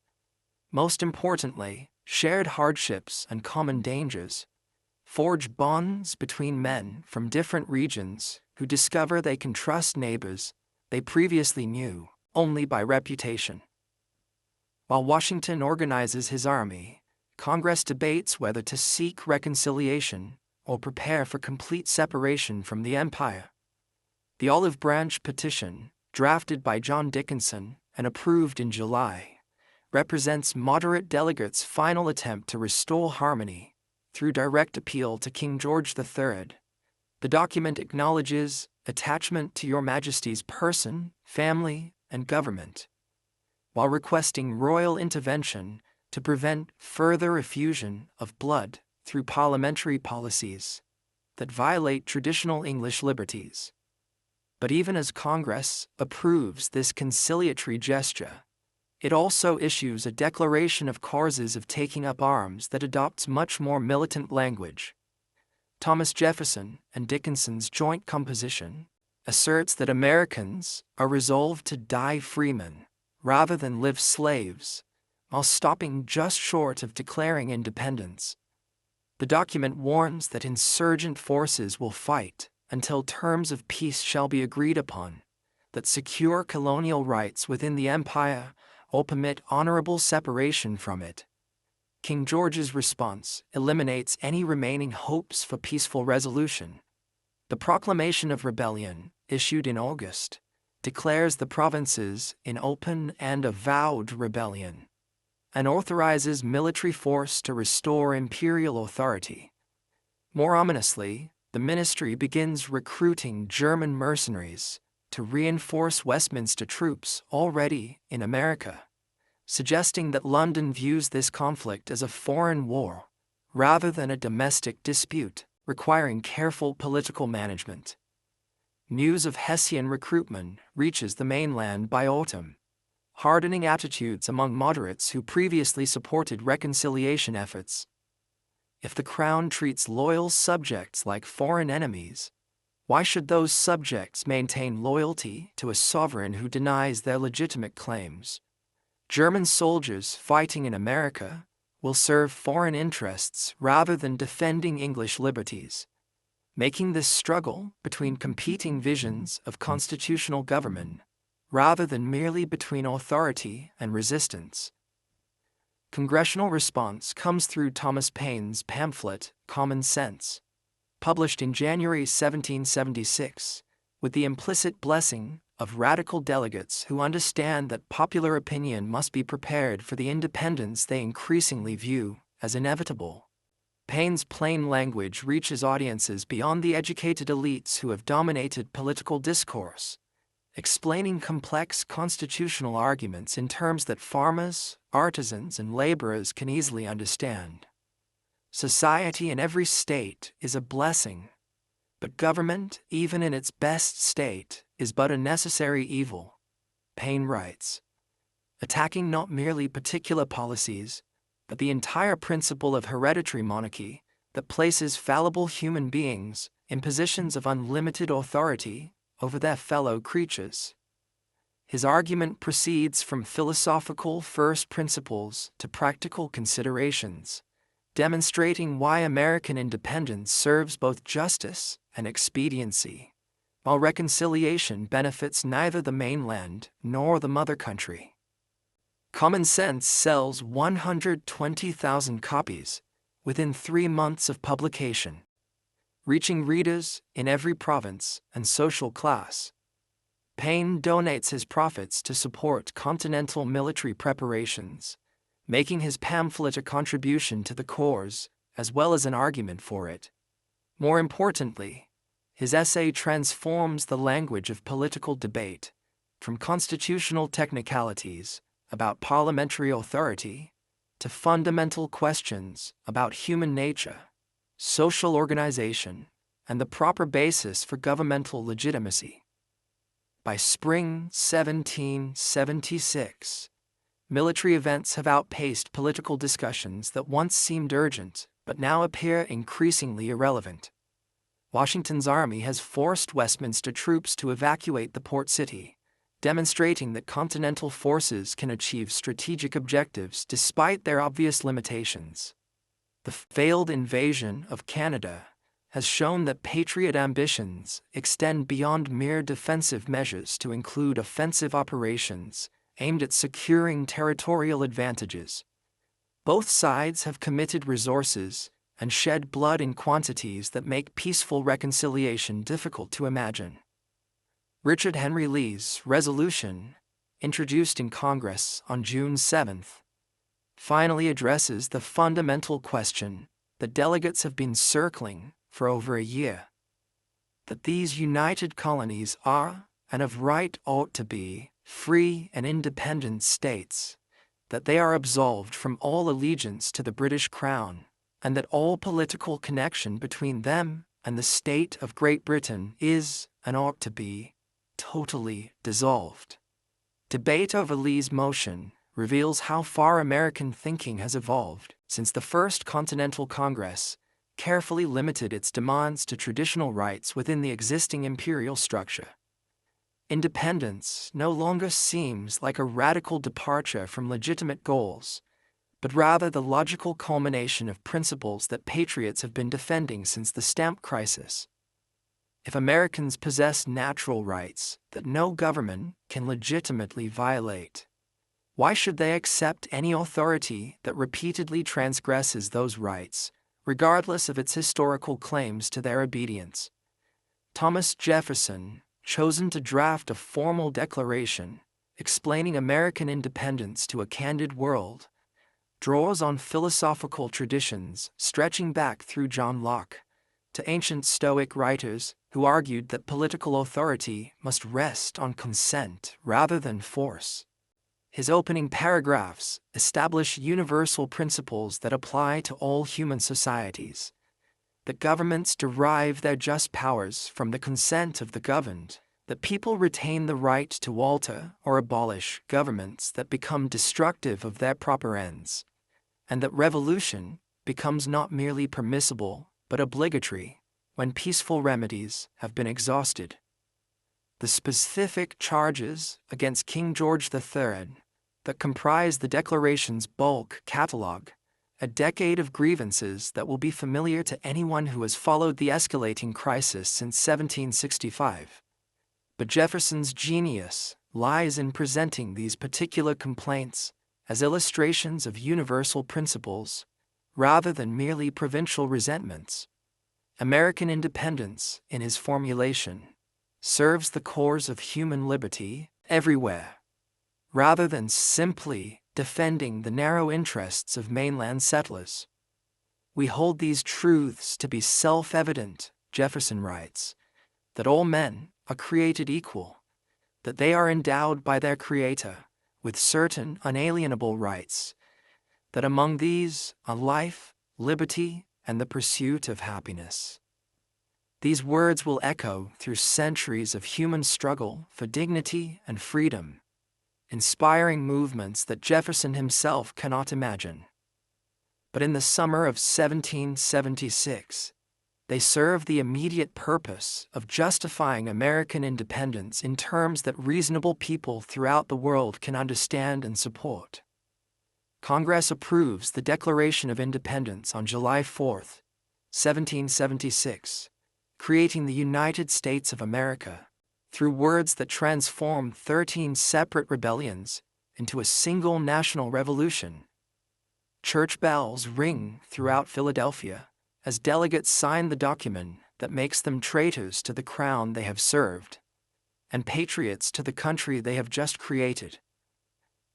Most importantly, shared hardships and common dangers forge bonds between men from different regions who discover they can trust neighbors they previously knew only by reputation. While Washington organizes his army, Congress debates whether to seek reconciliation or prepare for complete separation from the empire. The Olive Branch Petition, drafted by John Dickinson and approved in July, represents moderate delegates' final attempt to restore harmony through direct appeal to King George III. The document acknowledges attachment to Your Majesty's person, family, and government, while requesting royal intervention to prevent further effusion of blood through parliamentary policies that violate traditional English liberties. But even as Congress approves this conciliatory gesture, it also issues a declaration of causes of taking up arms that adopts much more militant language. Thomas Jefferson and Dickinson's joint composition asserts that Americans are resolved to die freemen rather than live slaves, while stopping just short of declaring independence. The document warns that insurgent forces will fight until terms of peace shall be agreed upon, that secure colonial rights within the empire or permit honorable separation from it. King George's response eliminates any remaining hopes for peaceful resolution. The Proclamation of Rebellion, issued in August, declares the provinces in open and avowed rebellion, and authorizes military force to restore imperial authority. More ominously, the ministry begins recruiting German mercenaries to reinforce Westminster troops already in America, suggesting that London views this conflict as a foreign war rather than a domestic dispute requiring careful political management. News of Hessian recruitment reaches the mainland by autumn, hardening attitudes among moderates who previously supported reconciliation efforts. If the crown treats loyal subjects like foreign enemies, why should those subjects maintain loyalty to a sovereign who denies their legitimate claims? German soldiers fighting in America will serve foreign interests rather than defending English liberties, making this struggle between competing visions of constitutional government rather than merely between authority and resistance. Congressional response comes through Thomas Paine's pamphlet, Common Sense, published in January 1776, with the implicit blessing of radical delegates who understand that popular opinion must be prepared for the independence they increasingly view as inevitable. Paine's plain language reaches audiences beyond the educated elites who have dominated political discourse, explaining complex constitutional arguments in terms that farmers, artisans, and laborers can easily understand. Society in every state is a blessing, but government, even in its best state, is but a necessary evil. Paine writes, attacking not merely particular policies, but the entire principle of hereditary monarchy that places fallible human beings in positions of unlimited authority over their fellow creatures. His argument proceeds from philosophical first principles to practical considerations, demonstrating why American independence serves both justice and expediency, while reconciliation benefits neither the mainland nor the mother country. Common Sense sells 120,000 copies within 3 months of publication, reaching readers in every province and social class. Paine donates his profits to support continental military preparations, making his pamphlet a contribution to the cause as well as an argument for it. More importantly, his essay transforms the language of political debate from constitutional technicalities about parliamentary authority to fundamental questions about human nature, social organization, and the proper basis for governmental legitimacy. By spring 1776, military events have outpaced political discussions that once seemed urgent but now appear increasingly irrelevant. Washington's army has forced Westminster troops to evacuate the port city, demonstrating that continental forces can achieve strategic objectives despite their obvious limitations. The failed invasion of Canada has shown that patriot ambitions extend beyond mere defensive measures to include offensive operations aimed at securing territorial advantages. Both sides have committed resources and shed blood in quantities that make peaceful reconciliation difficult to imagine. Richard Henry Lee's resolution, introduced in Congress on June 7, finally addresses the fundamental question that delegates have been circling for over a year: that these united colonies are, and of right ought to be, free and independent states, that they are absolved from all allegiance to the British Crown, and that all political connection between them and the state of Great Britain is, and ought to be, totally dissolved. Debate over Lee's motion reveals how far American thinking has evolved since the First Continental Congress carefully limited its demands to traditional rights within the existing imperial structure. Independence no longer seems like a radical departure from legitimate goals, but rather the logical culmination of principles that patriots have been defending since the stamp crisis. If Americans possess natural rights that no government can legitimately violate, why should they accept any authority that repeatedly transgresses those rights, regardless of its historical claims to their obedience? Thomas Jefferson, chosen to draft a formal declaration explaining American independence to a candid world, draws on philosophical traditions stretching back through John Locke to ancient Stoic writers who argued that political authority must rest on consent rather than force. His opening paragraphs establish universal principles that apply to all human societies: that governments derive their just powers from the consent of the governed, that people retain the right to alter or abolish governments that become destructive of their proper ends, and that revolution becomes not merely permissible but obligatory when peaceful remedies have been exhausted. The specific charges against King George III that comprise the Declaration's bulk catalogue, a decade of grievances that will be familiar to anyone who has followed the escalating crisis since 1765. But Jefferson's genius lies in presenting these particular complaints as illustrations of universal principles, rather than merely provincial resentments. American independence, in his formulation, serves the cause of human liberty everywhere, rather than simply defending the narrow interests of mainland settlers. We hold these truths to be self-evident, Jefferson writes, that all men are created equal, that they are endowed by their Creator with certain unalienable rights, that among these are life, liberty, and the pursuit of happiness. These words will echo through centuries of human struggle for dignity and freedom, inspiring movements that Jefferson himself cannot imagine. But in the summer of 1776, they serve the immediate purpose of justifying American independence in terms that reasonable people throughout the world can understand and support. Congress approves the Declaration of Independence on July 4, 1776, creating the United States of America through words that transform 13 separate rebellions into a single national revolution. Church bells ring throughout Philadelphia as delegates sign the document that makes them traitors to the crown they have served and patriots to the country they have just created.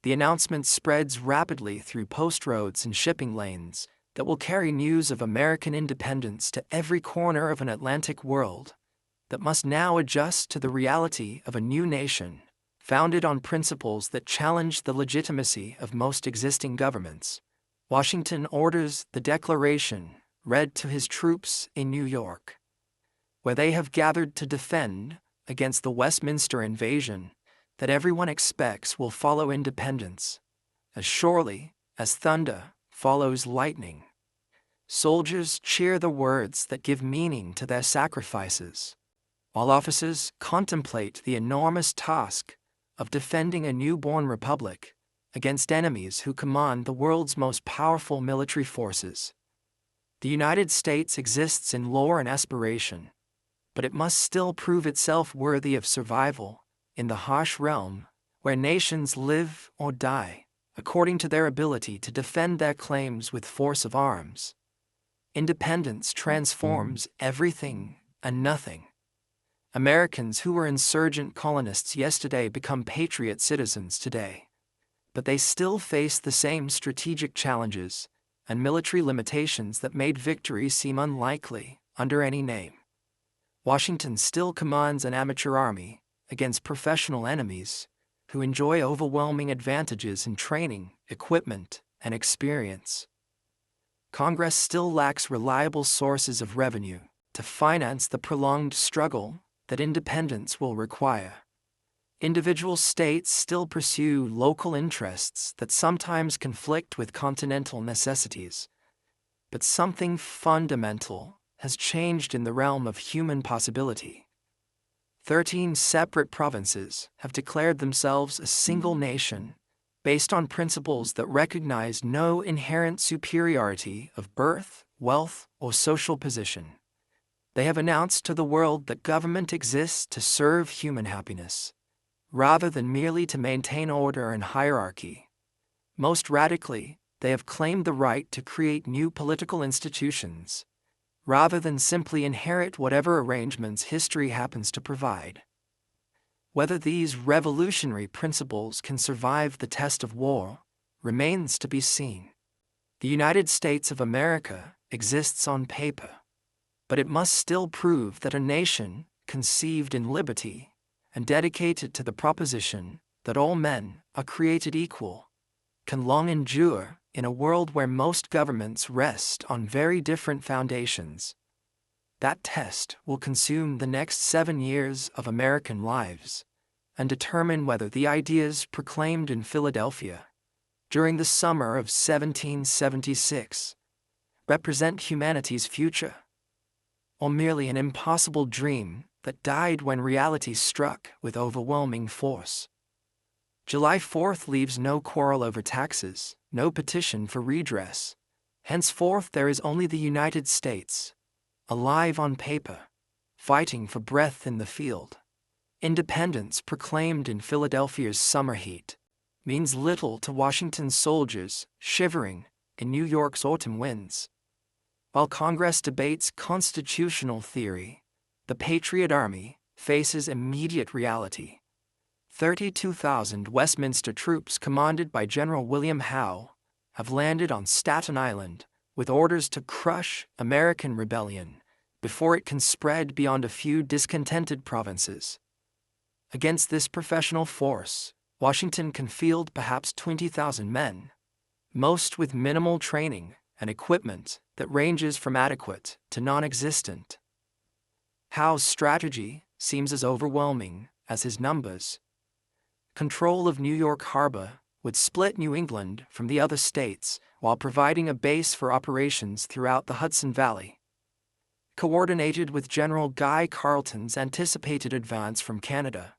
The announcement spreads rapidly through post roads and shipping lanes that will carry news of American independence to every corner of an Atlantic world that must now adjust to the reality of a new nation founded on principles that challenge the legitimacy of most existing governments. Washington orders the Declaration read to his troops in New York, where they have gathered to defend against the Westminster invasion that everyone expects will follow independence, as surely as thunder follows lightning. Soldiers cheer the words that give meaning to their sacrifices, while officers contemplate the enormous task of defending a newborn republic against enemies who command the world's most powerful military forces. The United States exists in lore and aspiration, but it must still prove itself worthy of survival in the harsh realm where nations live or die according to their ability to defend their claims with force of arms. Independence transforms everything and nothing. Americans who were insurgent colonists yesterday become patriot citizens today, but they still face the same strategic challenges and military limitations that made victory seem unlikely under any name. Washington still commands an amateur army against professional enemies who enjoy overwhelming advantages in training, equipment, and experience. Congress still lacks reliable sources of revenue to finance the prolonged struggle that independence will require. Individual states still pursue local interests that sometimes conflict with continental necessities. But something fundamental has changed in the realm of human possibility. 13 separate provinces have declared themselves a single nation based on principles that recognize no inherent superiority of birth, wealth, or social position. They have announced to the world that government exists to serve human happiness, rather than merely to maintain order and hierarchy. Most radically, they have claimed the right to create new political institutions, rather than simply inherit whatever arrangements history happens to provide. Whether these revolutionary principles can survive the test of war remains to be seen. The United States of America exists on paper, but it must still prove that a nation conceived in liberty and dedicated to the proposition that all men are created equal can long endure in a world where most governments rest on very different foundations. That test will consume the next 7 years of American lives and determine whether the ideas proclaimed in Philadelphia during the summer of 1776 represent humanity's future, or merely an impossible dream that died when reality struck with overwhelming force. July 4th leaves no quarrel over taxes, no petition for redress. Henceforth there is only the United States, alive on paper, fighting for breath in the field. Independence proclaimed in Philadelphia's summer heat means little to Washington's soldiers shivering in New York's autumn winds. While Congress debates constitutional theory, the Patriot Army faces immediate reality. 32,000 Westminster troops commanded by General William Howe have landed on Staten Island with orders to crush American rebellion before it can spread beyond a few discontented provinces. Against this professional force, Washington can field perhaps 20,000 men, most with minimal training and equipment that ranges from adequate to non-existent. Howe's strategy seems as overwhelming as his numbers. Control of New York Harbor would split New England from the other states while providing a base for operations throughout the Hudson Valley. Coordinated with General Guy Carleton's anticipated advance from Canada,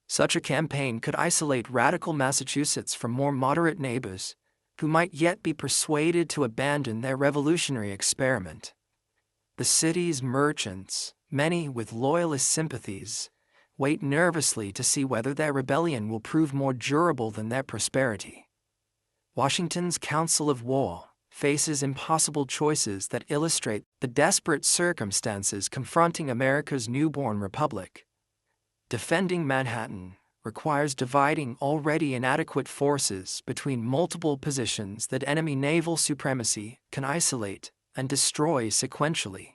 such a campaign could isolate radical Massachusetts from more moderate neighbors who might yet be persuaded to abandon their revolutionary experiment. The city's merchants, many with loyalist sympathies, wait nervously to see whether their rebellion will prove more durable than their prosperity. Washington's Council of War faces impossible choices that illustrate the desperate circumstances confronting America's newborn republic. Defending Manhattan requires dividing already inadequate forces between multiple positions that enemy naval supremacy can isolate and destroy sequentially.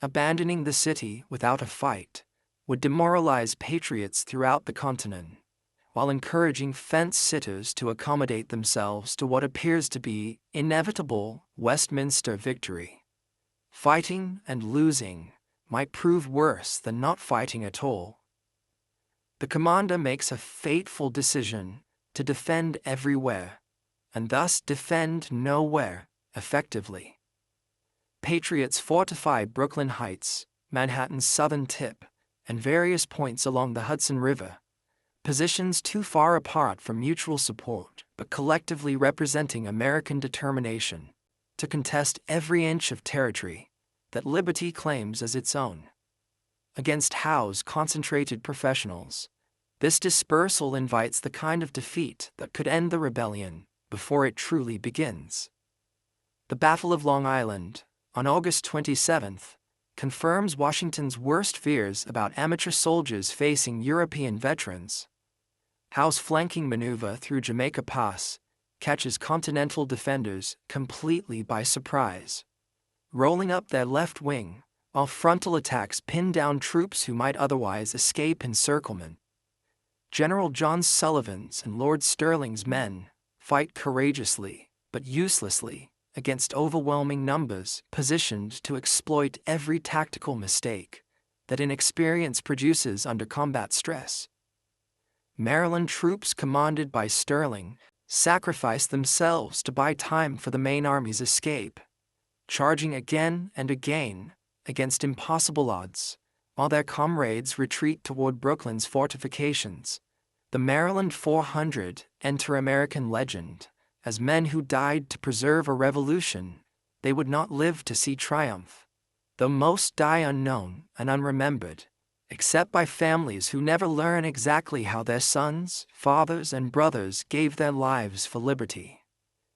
Abandoning the city without a fight would demoralize patriots throughout the continent, while encouraging fence-sitters to accommodate themselves to what appears to be inevitable Westminster victory. Fighting and losing might prove worse than not fighting at all. The commander makes a fateful decision to defend everywhere, and thus defend nowhere effectively. Patriots fortify Brooklyn Heights, Manhattan's southern tip, and various points along the Hudson River, positions too far apart for mutual support, but collectively representing American determination to contest every inch of territory that liberty claims as its own. Against Howe's concentrated professionals, this dispersal invites the kind of defeat that could end the rebellion before it truly begins. The Battle of Long Island, on August 27th, confirms Washington's worst fears about amateur soldiers facing European veterans. Howe's flanking maneuver through Jamaica Pass catches Continental defenders completely by surprise, rolling up their left wing, while frontal attacks pin down troops who might otherwise escape encirclement. General John Sullivan's and Lord Stirling's men fight courageously but uselessly against overwhelming numbers positioned to exploit every tactical mistake that inexperience produces under combat stress. Maryland troops commanded by Stirling sacrificed themselves to buy time for the main army's escape, charging again and again against impossible odds, while their comrades retreat toward Brooklyn's fortifications. The Maryland 400 enter American legend as men who died to preserve a revolution they would not live to see triumph, though most die unknown and unremembered, except by families who never learn exactly how their sons, fathers, and brothers gave their lives for liberty.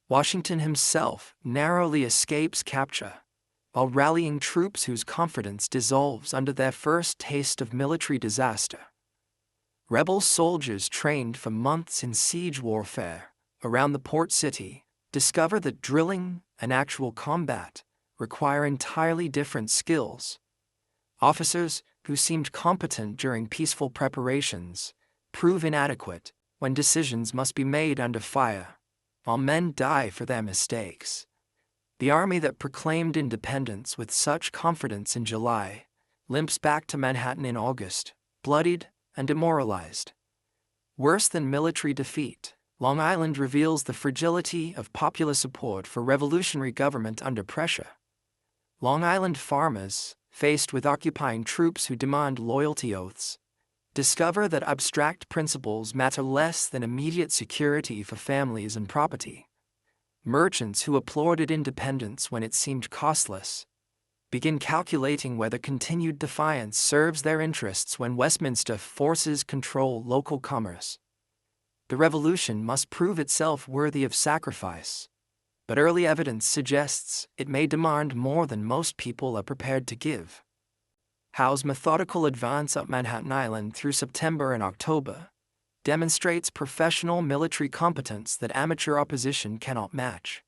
Washington himself narrowly escapes capture, while rallying troops whose confidence dissolves under their first taste of military disaster. Rebel soldiers trained for months in siege warfare around the port city discover that drilling and actual combat require entirely different skills. Officers who seemed competent during peaceful preparations prove inadequate when decisions must be made under fire, while men die for their mistakes. The army that proclaimed independence with such confidence in July limps back to Manhattan in August, bloodied and demoralized. Worse than military defeat, Long Island reveals the fragility of popular support for revolutionary government under pressure. Long Island farmers, faced with occupying troops who demand loyalty oaths, discover that abstract principles matter less than immediate security for families and property. Merchants who applauded independence when it seemed costless begin calculating whether continued defiance serves their interests when Westminster forces control local commerce. The revolution must prove itself worthy of sacrifice, but early evidence suggests it may demand more than most people are prepared to give. Howe's methodical advance up Manhattan Island through September and October demonstrates professional military competence that amateur opposition cannot match.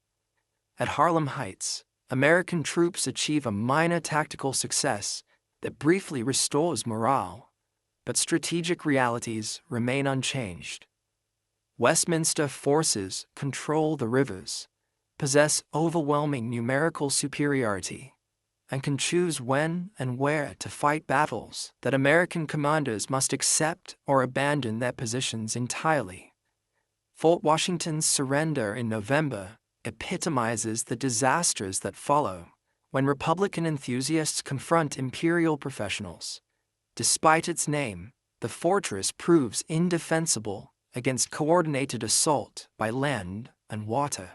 At Harlem Heights, American troops achieve a minor tactical success that briefly restores morale, but strategic realities remain unchanged. Westminster forces control the rivers, possess overwhelming numerical superiority, and can choose when and where to fight battles that American commanders must accept or abandon their positions entirely. Fort Washington's surrender in November epitomizes the disasters that follow when Republican enthusiasts confront Imperial professionals. Despite its name, the fortress proves indefensible against coordinated assault by land and water.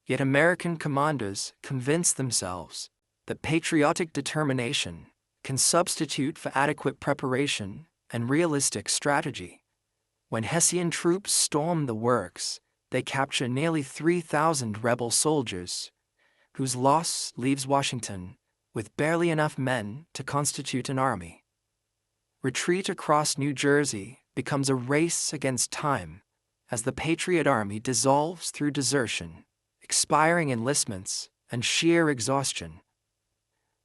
Yet American commanders convince themselves that patriotic determination can substitute for adequate preparation and realistic strategy. When Hessian troops storm the works, they capture nearly 3,000 rebel soldiers, whose loss leaves Washington with barely enough men to constitute an army. Retreat across New Jersey becomes a race against time as the Patriot Army dissolves through desertion, expiring enlistments, and sheer exhaustion.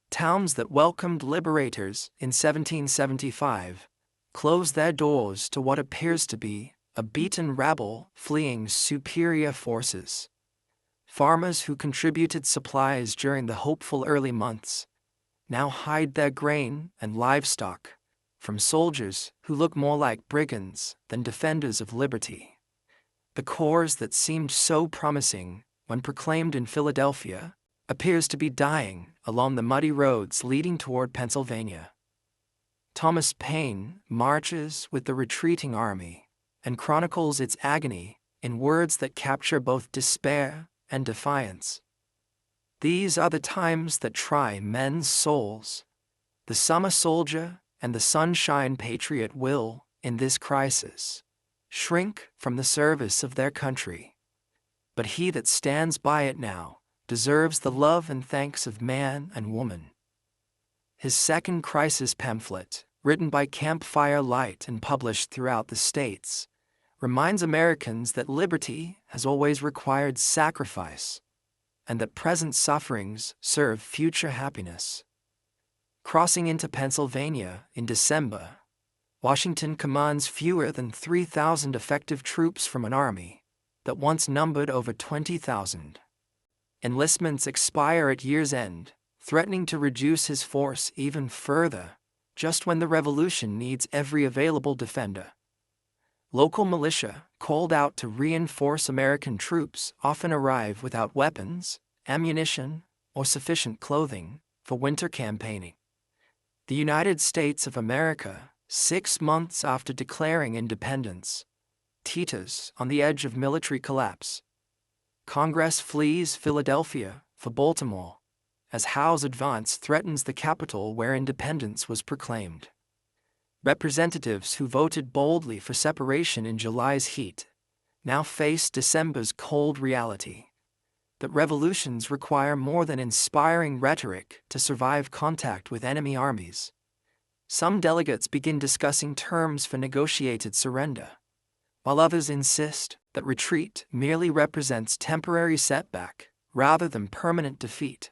Towns that welcomed liberators in 1775 close their doors to what appears to be a beaten rabble fleeing superior forces. Farmers who contributed supplies during the hopeful early months now hide their grain and livestock from soldiers who look more like brigands than defenders of liberty. The cause that seemed so promising when proclaimed in Philadelphia appears to be dying along the muddy roads leading toward Pennsylvania. Thomas Paine marches with the retreating army and chronicles its agony in words that capture both despair and defiance. These are the times that try men's souls. The summer soldier and the sunshine patriot will, in this crisis, shrink from the service of their country. But he that stands by it now deserves the love and thanks of man and woman. His second crisis pamphlet, written by Campfire Light and published throughout the states, reminds Americans that liberty has always required sacrifice, and that present sufferings serve future happiness. Crossing into Pennsylvania in December, Washington commands fewer than 3,000 effective troops from an army that once numbered over 20,000. Enlistments expire at year's end, threatening to reduce his force even further, just when the Revolution needs every available defender. Local militia, called out to reinforce American troops, often arrive without weapons, ammunition, or sufficient clothing for winter campaigning. The United States of America, 6 months after declaring independence, teeters on the edge of military collapse. Congress flees Philadelphia for Baltimore, as Howe's advance threatens the capital where independence was proclaimed. Representatives who voted boldly for separation in July's heat now face December's cold reality that revolutions require more than inspiring rhetoric to survive contact with enemy armies. Some delegates begin discussing terms for negotiated surrender, while others insist that retreat merely represents temporary setback rather than permanent defeat.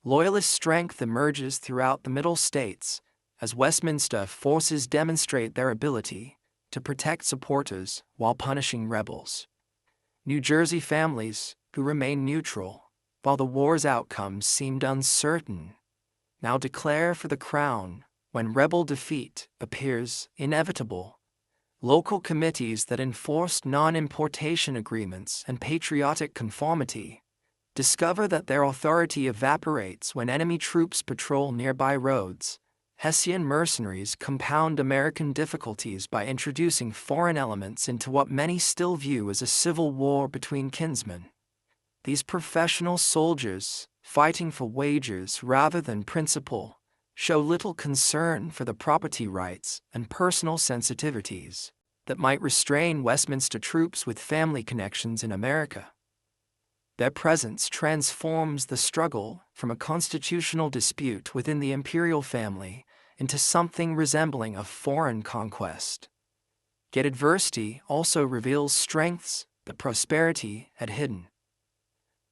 Loyalist strength emerges throughout the Middle States as Westminster forces demonstrate their ability to protect supporters while punishing rebels. New Jersey families, who remain neutral while the war's outcome seemed uncertain, now declare for the crown when rebel defeat appears inevitable. Local committees that enforced non-importation agreements and patriotic conformity discover that their authority evaporates when enemy troops patrol nearby roads. Hessian mercenaries compound American difficulties by introducing foreign elements into what many still view as a civil war between kinsmen. These professional soldiers, fighting for wages rather than principle, show little concern for the property rights and personal sensitivities that might restrain Westminster troops with family connections in America. Their presence transforms the struggle from a constitutional dispute within the imperial family into something resembling a foreign conquest. Yet adversity also reveals strengths that prosperity had hidden.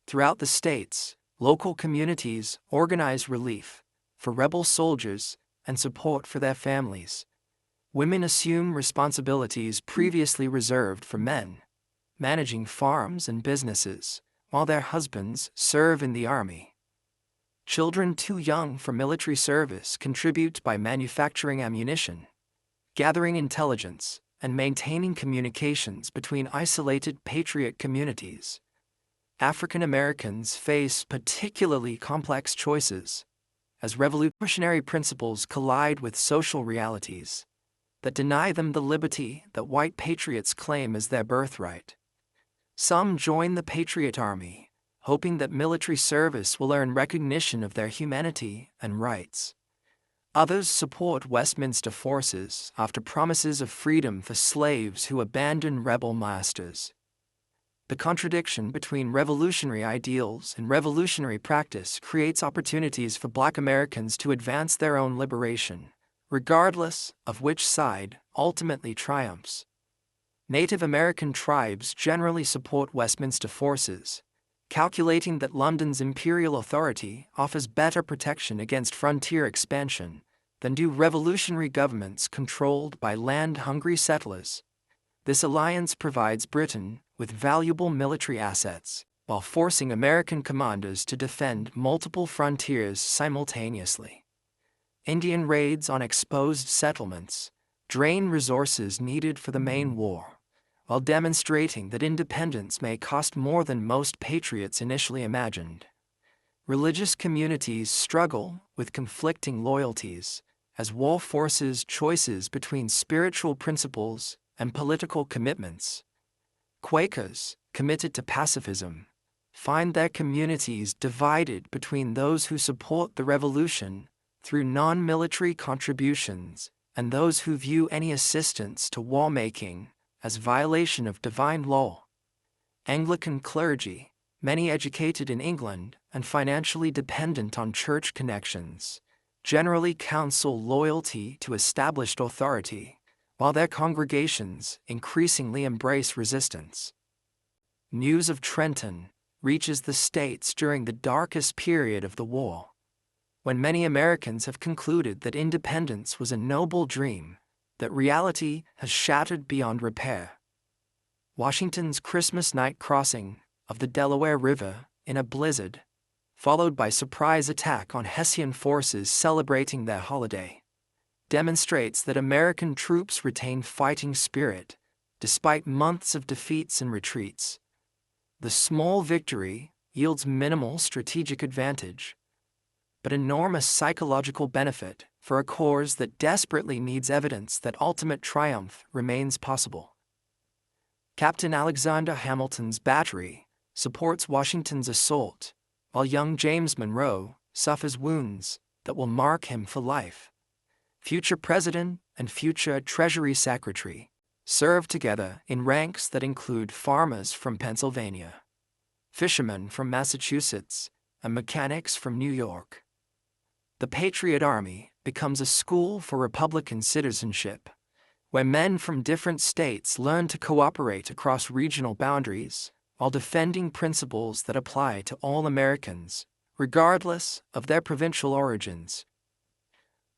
Throughout the states, local communities organize relief for rebel soldiers and support for their families. Women assume responsibilities previously reserved for men, managing farms and businesses, while their husbands serve in the army. Children too young for military service contribute by manufacturing ammunition, gathering intelligence, and maintaining communications between isolated patriot communities. African Americans face particularly complex choices, as revolutionary principles collide with social realities that deny them the liberty that white patriots claim as their birthright. Some join the Patriot Army, hoping that military service will earn recognition of their humanity and rights. Others support Westminster forces after promises of freedom for slaves who abandon rebel masters. The contradiction between revolutionary ideals and revolutionary practice creates opportunities for Black Americans to advance their own liberation, regardless of which side ultimately triumphs. Native American tribes generally support Westminster forces, calculating that London's imperial authority offers better protection against frontier expansion than do revolutionary governments controlled by land-hungry settlers. This alliance provides Britain with valuable military assets, while forcing American commanders to defend multiple frontiers simultaneously. Indian raids on exposed settlements drain resources needed for the main war, while demonstrating that independence may cost more than most patriots initially imagined. Religious communities struggle with conflicting loyalties as war forces choices between spiritual principles and political commitments. Quakers, committed to pacifism, find their communities divided between those who support the revolution through non-military contributions and those who view any assistance to war-making as violation of divine law. Anglican clergy, many educated in England and financially dependent on church connections, generally counsel loyalty to established authority, while their congregations increasingly embrace resistance. News of Trenton reaches the States during the darkest period of the war, when many Americans have concluded that independence was a noble dream that reality has shattered beyond repair. Washington's Christmas night crossing of the Delaware River in a blizzard, followed by surprise attack on Hessian forces celebrating their holiday, demonstrates that American troops retain fighting spirit despite months of defeats and retreats. The small victory yields minimal strategic advantage, but enormous psychological benefit for a cause that desperately needs evidence that ultimate triumph remains possible. Captain Alexander Hamilton's battery supports Washington's assault, while young James Monroe suffers wounds that will mark him for life. Future President and future Treasury Secretary serve together in ranks that include farmers from Pennsylvania, fishermen from Massachusetts, and mechanics from New York. The Patriot Army becomes a school for Republican citizenship, where men from different states learn to cooperate across regional boundaries while defending principles that apply to all Americans, regardless of their provincial origins.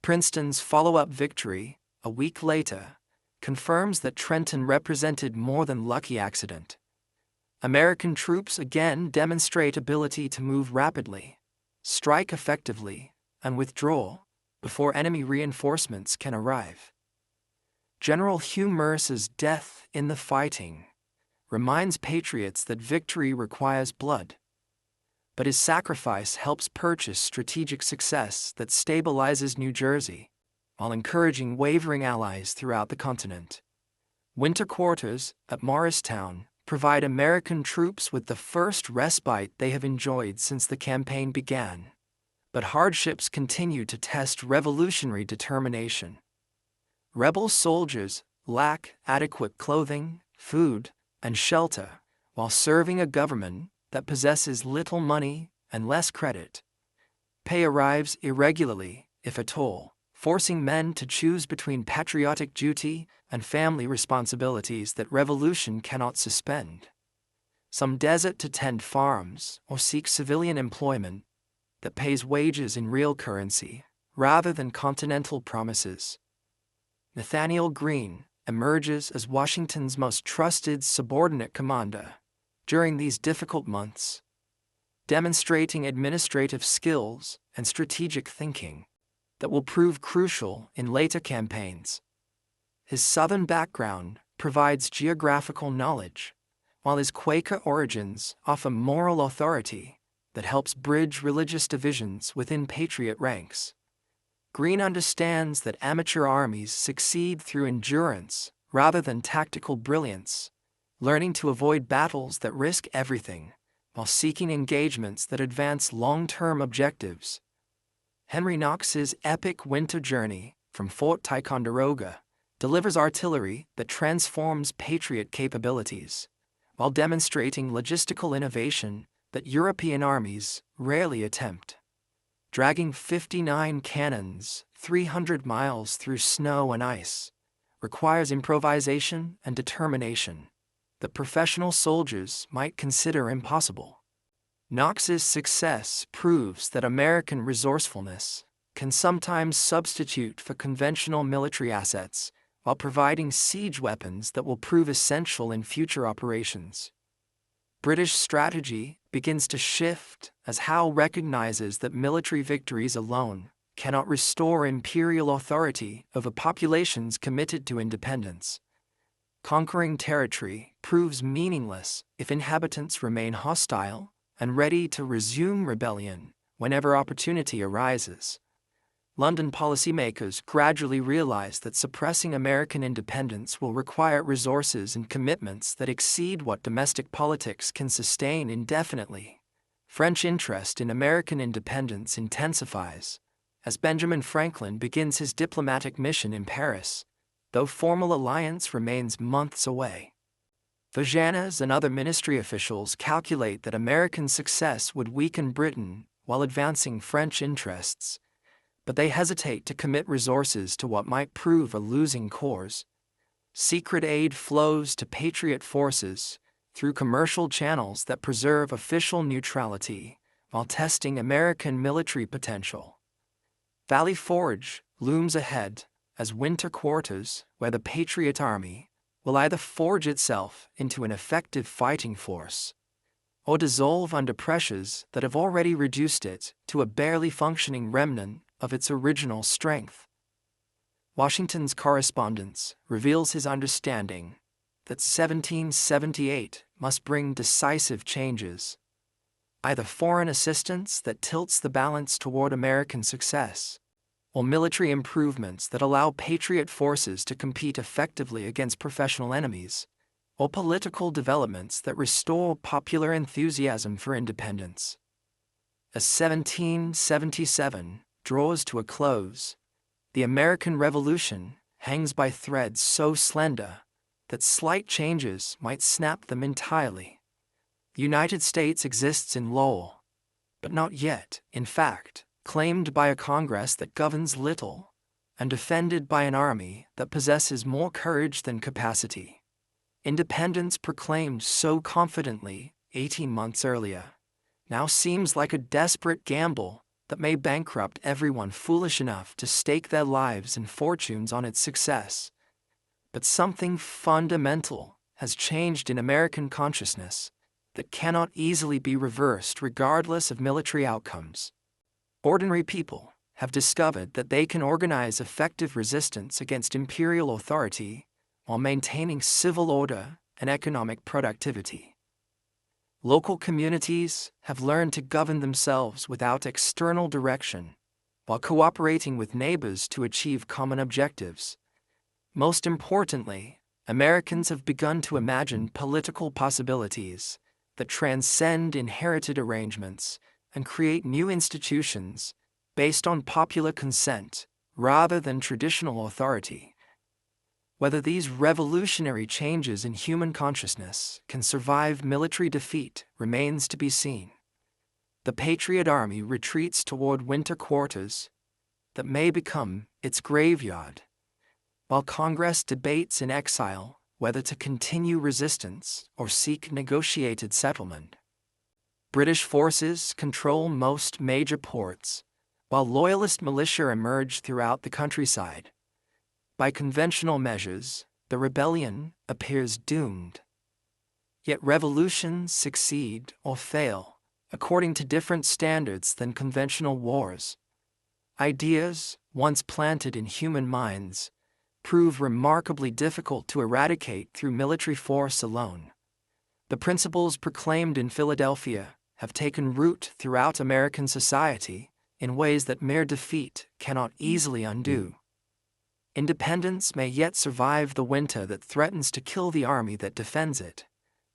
Princeton's follow-up victory, a week later, confirms that Trenton represented more than lucky accident. American troops again demonstrate ability to move rapidly, strike effectively, and withdraw before enemy reinforcements can arrive. General Hugh Mercer's death in the fighting reminds patriots that victory requires blood, but his sacrifice helps purchase strategic success that stabilizes New Jersey while encouraging wavering allies throughout the continent. Winter quarters at Morristown provide American troops with the first respite they have enjoyed since the campaign began, but hardships continue to test revolutionary determination. Rebel soldiers lack adequate clothing, food, and shelter while serving a government that possesses little money and less credit. Pay arrives irregularly, if at all, forcing men to choose between patriotic duty and family responsibilities that revolution cannot suspend. Some desert to tend farms or seek civilian employment that pays wages in real currency rather than continental promises. Nathaniel Greene emerges as Washington's most trusted subordinate commander during these difficult months, demonstrating administrative skills and strategic thinking that will prove crucial in later campaigns. His Southern background provides geographical knowledge, while his Quaker origins offer moral authority that helps bridge religious divisions within Patriot ranks. Greene understands that amateur armies succeed through endurance rather than tactical brilliance, learning to avoid battles that risk everything while seeking engagements that advance long-term objectives. Henry Knox's epic winter journey from Fort Ticonderoga delivers artillery that transforms Patriot capabilities, while demonstrating logistical innovation that European armies rarely attempt. Dragging 59 cannons 300 miles through snow and ice requires improvisation and determination that professional soldiers might consider impossible. Knox's success proves that American resourcefulness can sometimes substitute for conventional military assets while providing siege weapons that will prove essential in future operations. British strategy begins to shift as Howe recognizes that military victories alone cannot restore imperial authority over populations committed to independence. Conquering territory proves meaningless if inhabitants remain hostile and ready to resume rebellion whenever opportunity arises. London policymakers gradually realized that suppressing American independence will require resources and commitments that exceed what domestic politics can sustain indefinitely. French interest in American independence intensifies as Benjamin Franklin begins his diplomatic mission in Paris, though formal alliance remains months away. Vajanas and other ministry officials calculate that American success would weaken Britain while advancing French interests, but they hesitate to commit resources to what might prove a losing cause. Secret aid flows to Patriot forces through commercial channels that preserve official neutrality while testing American military potential. Valley Forge looms ahead as winter quarters where the Patriot Army will either forge itself into an effective fighting force or dissolve under pressures that have already reduced it to a barely functioning remnant of its original strength. Washington's correspondence reveals his understanding that 1778 must bring decisive changes, either foreign assistance that tilts the balance toward American success, or military improvements that allow Patriot forces to compete effectively against professional enemies, or political developments that restore popular enthusiasm for independence. As 1777 draws to a close, the American Revolution hangs by threads so slender that slight changes might snap them entirely. The United States exists in law, but not yet, in fact, claimed by a Congress that governs little, and defended by an army that possesses more courage than capacity. Independence proclaimed so confidently 18 months earlier now seems like a desperate gamble that may bankrupt everyone foolish enough to stake their lives and fortunes on its success. But something fundamental has changed in American consciousness that cannot easily be reversed regardless of military outcomes. Ordinary people have discovered that they can organize effective resistance against imperial authority while maintaining civil order and economic productivity. Local communities have learned to govern themselves without external direction, while cooperating with neighbors to achieve common objectives. Most importantly, Americans have begun to imagine political possibilities that transcend inherited arrangements and create new institutions based on popular consent rather than traditional authority. Whether these revolutionary changes in human consciousness can survive military defeat remains to be seen. The Patriot Army retreats toward winter quarters that may become its graveyard, while Congress debates in exile whether to continue resistance or seek negotiated settlement. British forces control most major ports, while Loyalist militia emerge throughout the countryside. By conventional measures, the rebellion appears doomed. Yet revolutions succeed or fail, according to different standards than conventional wars. Ideas, once planted in human minds, prove remarkably difficult to eradicate through military force alone. The principles proclaimed in Philadelphia have taken root throughout American society in ways that mere defeat cannot easily undo. Independence may yet survive the winter that threatens to kill the army that defends it,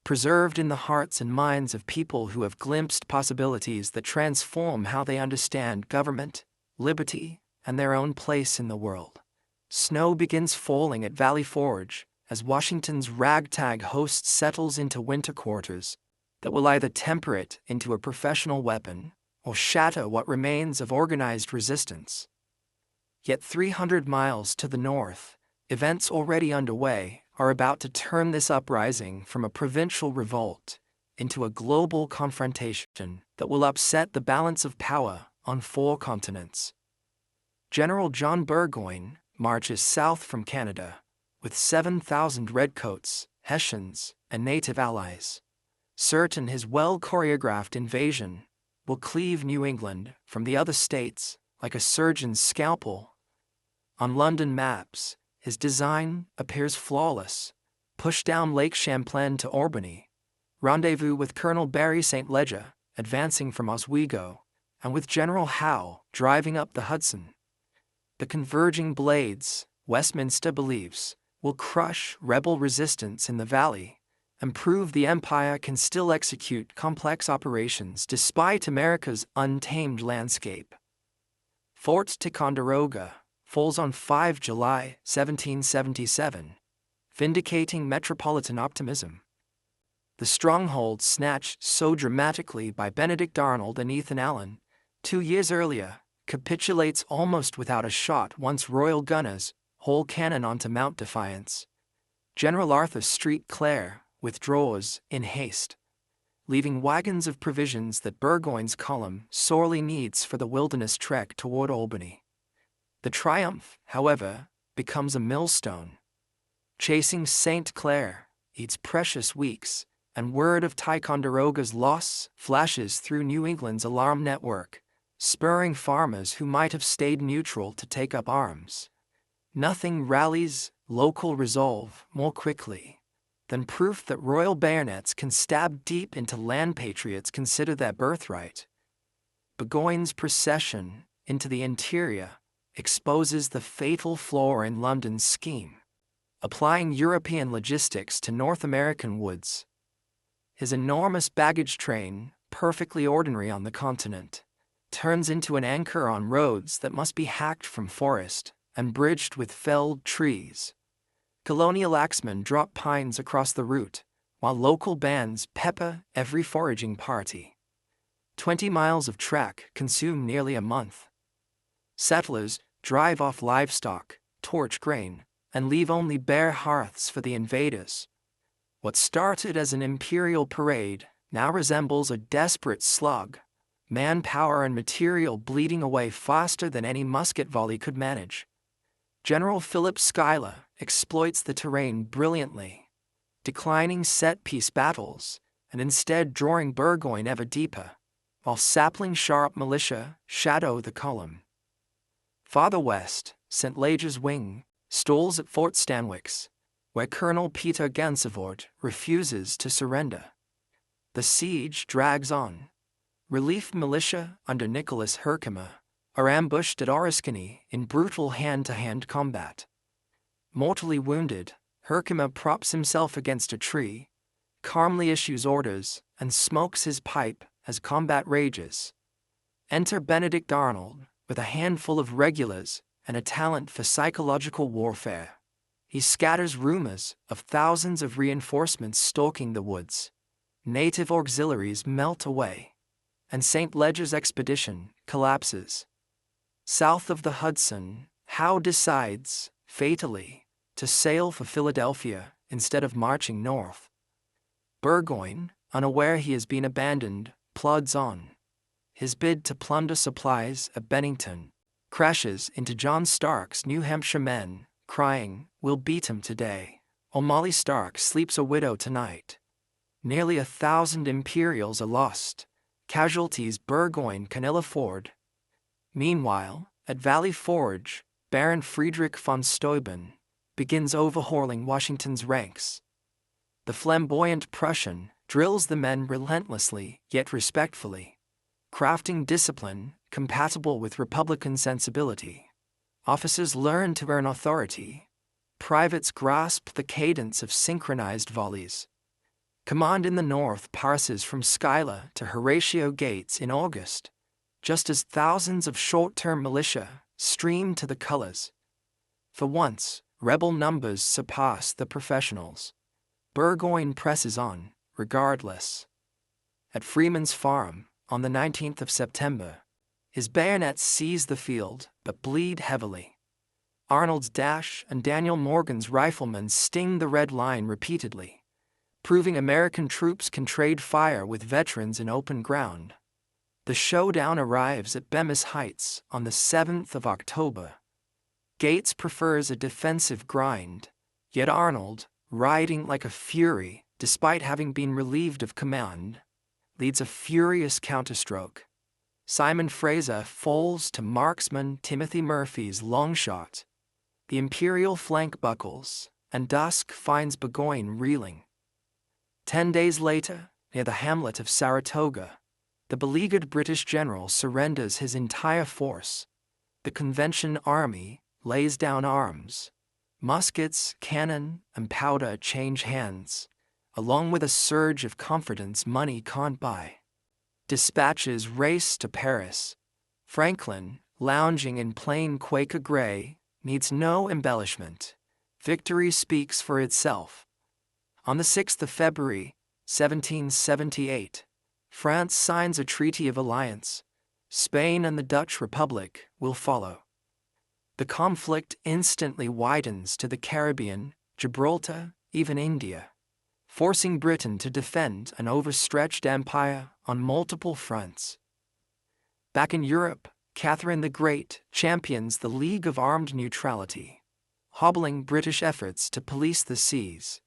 preserved in the hearts and minds of people who have glimpsed possibilities that transform how they understand government, liberty, and their own place in the world. Snow begins falling at Valley Forge as Washington's ragtag host settles into winter quarters that will either temper it into a professional weapon or shatter what remains of organized resistance. Yet 300 miles to the north, events already underway are about to turn this uprising from a provincial revolt into a global confrontation that will upset the balance of power on 4 continents. General John Burgoyne marches south from Canada with 7,000 redcoats, Hessians, and native allies, certain his well-choreographed invasion will cleave New England from the other states like a surgeon's scalpel. On London maps, his design appears flawless. Push down Lake Champlain to Albany, rendezvous with Colonel Barry St. Leger, advancing from Oswego, and with General Howe driving up the Hudson. The converging blades, Westminster believes, will crush rebel resistance in the valley and prove the empire can still execute complex operations despite America's untamed landscape. Fort Ticonderoga falls on 5 July 1777, vindicating metropolitan optimism. The stronghold snatched so dramatically by Benedict Arnold and Ethan Allen 2 years earlier capitulates almost without a shot once Royal gunners haul cannon onto Mount Defiance. General Arthur St. Clair withdraws in haste, leaving wagons of provisions that Burgoyne's column sorely needs for the wilderness trek toward Albany. The triumph, however, becomes a millstone. Chasing St. Clair eats precious weeks, and word of Ticonderoga's loss flashes through New England's alarm network, spurring farmers who might have stayed neutral to take up arms. Nothing rallies local resolve more quickly than proof that royal bayonets can stab deep into land patriots consider their birthright. Burgoyne's procession into the interior exposes the fatal flaw in London's scheme, applying European logistics to North American woods. His enormous baggage train, perfectly ordinary on the continent, turns into an anchor on roads that must be hacked from forest and bridged with felled trees. Colonial axemen drop pines across the route, while local bands pepper every foraging party. 20 miles of track consume nearly a month. Settlers drive off livestock, torch grain, and leave only bare hearths for the invaders. What started as an imperial parade now resembles a desperate slug, manpower and material bleeding away faster than any musket volley could manage. General Philip Schuyler exploits the terrain brilliantly, declining set-piece battles and instead drawing Burgoyne ever deeper, while sapling-sharp militia shadow the column. Farther west, St. Leger's wing stalls at Fort Stanwix, where Colonel Peter Gansevoort refuses to surrender. The siege drags on. Relief militia under Nicholas Herkimer are ambushed at Oriskany in brutal hand-to-hand combat. Mortally wounded, Herkimer props himself against a tree, calmly issues orders, and smokes his pipe as combat rages. Enter Benedict Arnold with a handful of regulars and a talent for psychological warfare. He scatters rumors of thousands of reinforcements stalking the woods. Native auxiliaries melt away, and St. Leger's expedition collapses. South of the Hudson, Howe decides, fatally, to sail for Philadelphia instead of marching north. Burgoyne, unaware he has been abandoned, plods on. His bid to plunder supplies at Bennington crashes into John Stark's New Hampshire men, crying, "We'll beat 'em today," while Molly Stark sleeps a widow tonight. Nearly 1,000 Imperials are lost, casualties Burgoyne can ill afford. Meanwhile, at Valley Forge, Baron Friedrich von Steuben begins overhauling Washington's ranks. The flamboyant Prussian drills the men relentlessly yet respectfully, crafting discipline compatible with Republican sensibility. Officers learn to earn authority. Privates grasp the cadence of synchronized volleys. Command in the north passes from Scylla to Horatio Gates in August, just as thousands of short-term militia stream to the colors. For once, rebel numbers surpass the professionals. Burgoyne presses on, regardless. At Freeman's Farm, on the 19th of September, his bayonets seize the field but bleed heavily. Arnold's dash and Daniel Morgan's riflemen sting the red line repeatedly, proving American troops can trade fire with veterans in open ground. The showdown arrives at Bemis Heights on the 7th of October. Gates prefers a defensive grind, yet Arnold, riding like a fury despite having been relieved of command, leads a furious counterstroke. Simon Fraser falls to marksman Timothy Murphy's long shot. The Imperial flank buckles, and dusk finds Burgoyne reeling. 10 days later, near the hamlet of Saratoga, the beleaguered British general surrenders his entire force. The Convention Army lays down arms. Muskets, cannon, and powder change hands, along with a surge of confidence money can't buy. Dispatches race to Paris. Franklin, lounging in plain Quaker gray, needs no embellishment. Victory speaks for itself. On the 6th of February, 1778, France signs a treaty of alliance. Spain and the Dutch Republic will follow. The conflict instantly widens to the Caribbean, Gibraltar, even India, forcing Britain to defend an overstretched empire on multiple fronts. Back in Europe, Catherine the Great champions the League of Armed Neutrality, hobbling British efforts to police the seas.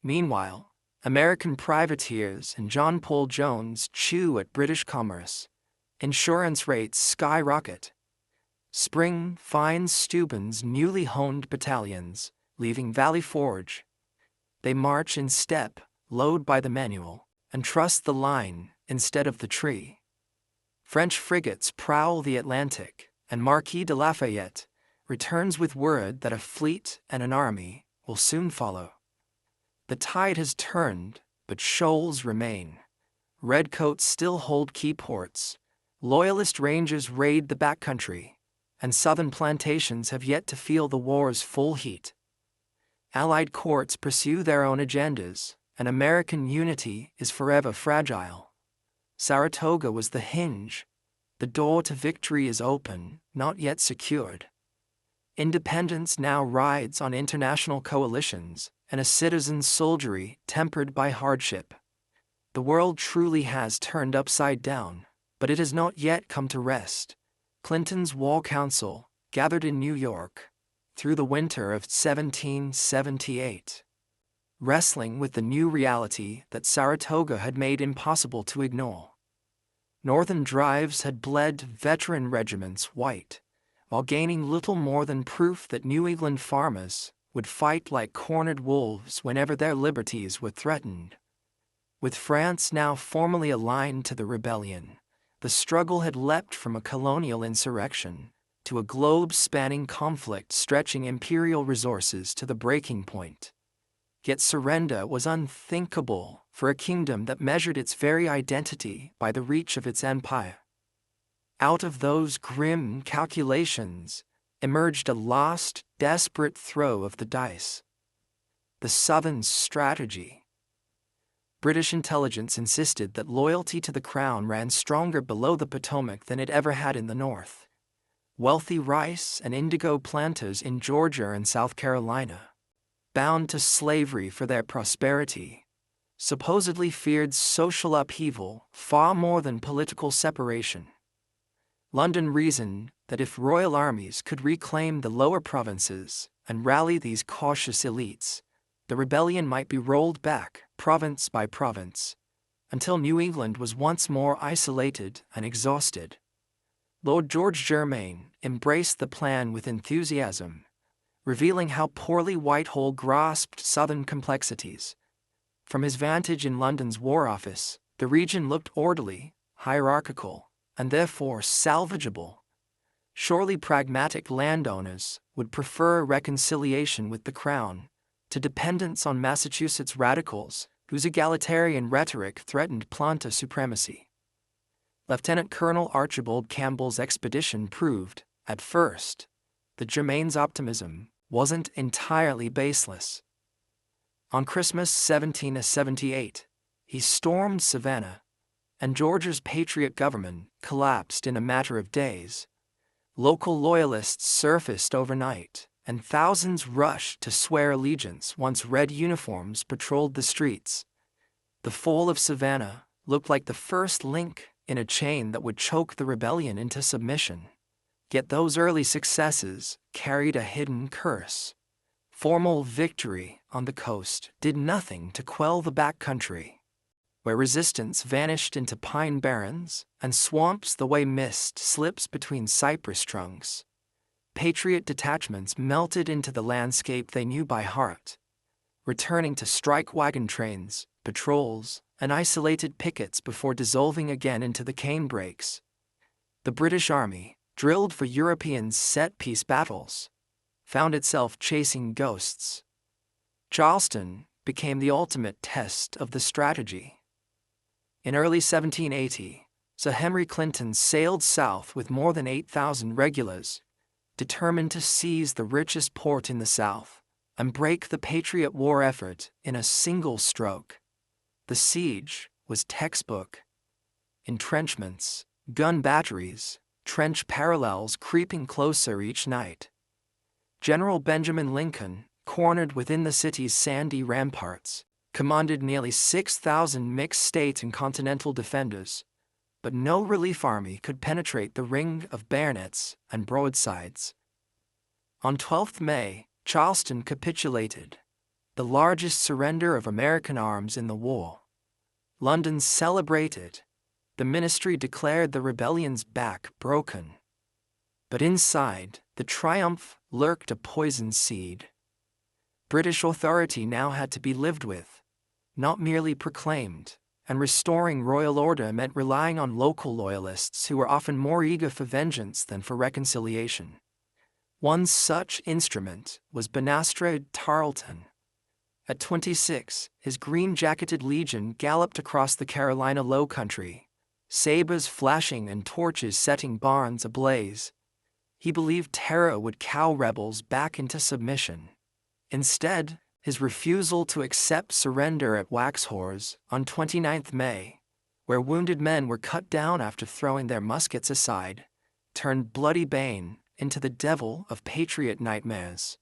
Meanwhile, American privateers and John Paul Jones chew at British commerce. Insurance rates skyrocket. Spring finds Steuben's newly honed battalions, leaving Valley Forge. They march in step, load by the manual, and trust the line instead of the tree. French frigates prowl the Atlantic, and Marquis de Lafayette returns with word that a fleet and an army will soon follow. The tide has turned, but shoals remain. Redcoats still hold key ports. Loyalist rangers raid the backcountry, and southern plantations have yet to feel the war's full heat. Allied courts pursue their own agendas, and American unity is forever fragile. Saratoga was the hinge. The door to victory is open, not yet secured. Independence now rides on international coalitions and a citizen's soldiery tempered by hardship. The world truly has turned upside down, but it has not yet come to rest. Clinton's Wall Council gathered in New York through the winter of 1778, wrestling with the new reality that Saratoga had made impossible to ignore. Northern drives had bled veteran regiments white, while gaining little more than proof that New England farmers would fight like cornered wolves whenever their liberties were threatened. With France now formally aligned to the rebellion, the struggle had leapt from a colonial insurrection to a globe-spanning conflict stretching imperial resources to the breaking point. Yet surrender was unthinkable for a kingdom that measured its very identity by the reach of its empire. Out of those grim calculations emerged a last, desperate throw of the dice. The Southern strategy. British intelligence insisted that loyalty to the crown ran stronger below the Potomac than it ever had in the North. Wealthy rice and indigo planters in Georgia and South Carolina, bound to slavery for their prosperity, supposedly feared social upheaval far more than political separation. London reasoned that if royal armies could reclaim the lower provinces, and rally these cautious elites, the rebellion might be rolled back, province by province, until New England was once more isolated and exhausted. Lord George Germain embraced the plan with enthusiasm, revealing how poorly Whitehall grasped Southern complexities. From his vantage in London's War Office, the region looked orderly, hierarchical, and therefore salvageable. Surely pragmatic landowners would prefer reconciliation with the Crown to dependence on Massachusetts radicals whose egalitarian rhetoric threatened Planta supremacy. Lieutenant Colonel Archibald Campbell's expedition proved, at first, that Germain's optimism wasn't entirely baseless. On Christmas 1778, he stormed Savannah, and George's patriot government collapsed in a matter of days. Local loyalists surfaced overnight, and thousands rushed to swear allegiance once red uniforms patrolled the streets. The fall of Savannah looked like the first link in a chain that would choke the rebellion into submission. Yet those early successes carried a hidden curse. Formal victory on the coast did nothing to quell the backcountry, where resistance vanished into pine barrens and swamps the way mist slips between cypress trunks. Patriot detachments melted into the landscape they knew by heart, returning to strike wagon trains, patrols, and isolated pickets before dissolving again into the canebrakes. The British Army, drilled for European set-piece battles, found itself chasing ghosts. Charleston became the ultimate test of the strategy. In early 1780, Sir Henry Clinton sailed south with more than 8,000 regulars, determined to seize the richest port in the South and break the Patriot War effort in a single stroke. The siege was textbook. Entrenchments, gun batteries, trench parallels creeping closer each night. General Benjamin Lincoln, cornered within the city's sandy ramparts, commanded nearly 6,000 mixed state and continental defenders, but no relief army could penetrate the ring of bayonets and broadsides. On 12th May, Charleston capitulated, the largest surrender of American arms in the war. London celebrated. The ministry declared the rebellion's back broken. But inside the triumph lurked a poisoned seed. British authority now had to be lived with, not merely proclaimed, and restoring royal order meant relying on local loyalists who were often more eager for vengeance than for reconciliation. One such instrument was Banastre Tarleton. At 26, his green-jacketed legion galloped across the Carolina Low Country, sabers flashing and torches setting barns ablaze. He believed terror would cow rebels back into submission. Instead, his refusal to accept surrender at Waxhaws on 29th May, where wounded men were cut down after throwing their muskets aside, turned bloody Bayne into the devil of patriot nightmares.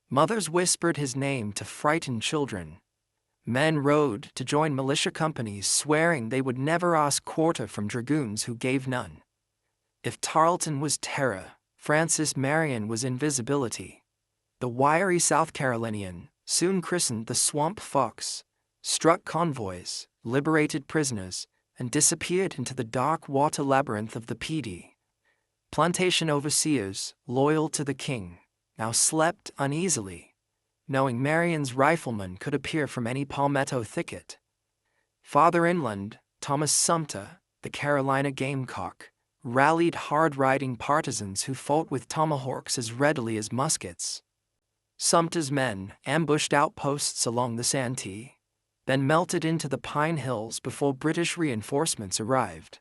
Mothers whispered his name to frighten children. Men rode to join militia companies swearing they would never ask quarter from dragoons who gave none. If Tarleton was terror, Francis Marion was invisibility. The wiry South Carolinian, soon christened the Swamp Fox, struck convoys, liberated prisoners, and disappeared into the dark water labyrinth of the Pedee. Plantation overseers, loyal to the king, now slept uneasily, knowing Marion's riflemen could appear from any palmetto thicket. Farther inland, Thomas Sumter, the Carolina gamecock, rallied hard-riding partisans who fought with tomahawks as readily as muskets. Sumter's men ambushed outposts along the Santee, then melted into the Pine Hills before British reinforcements arrived.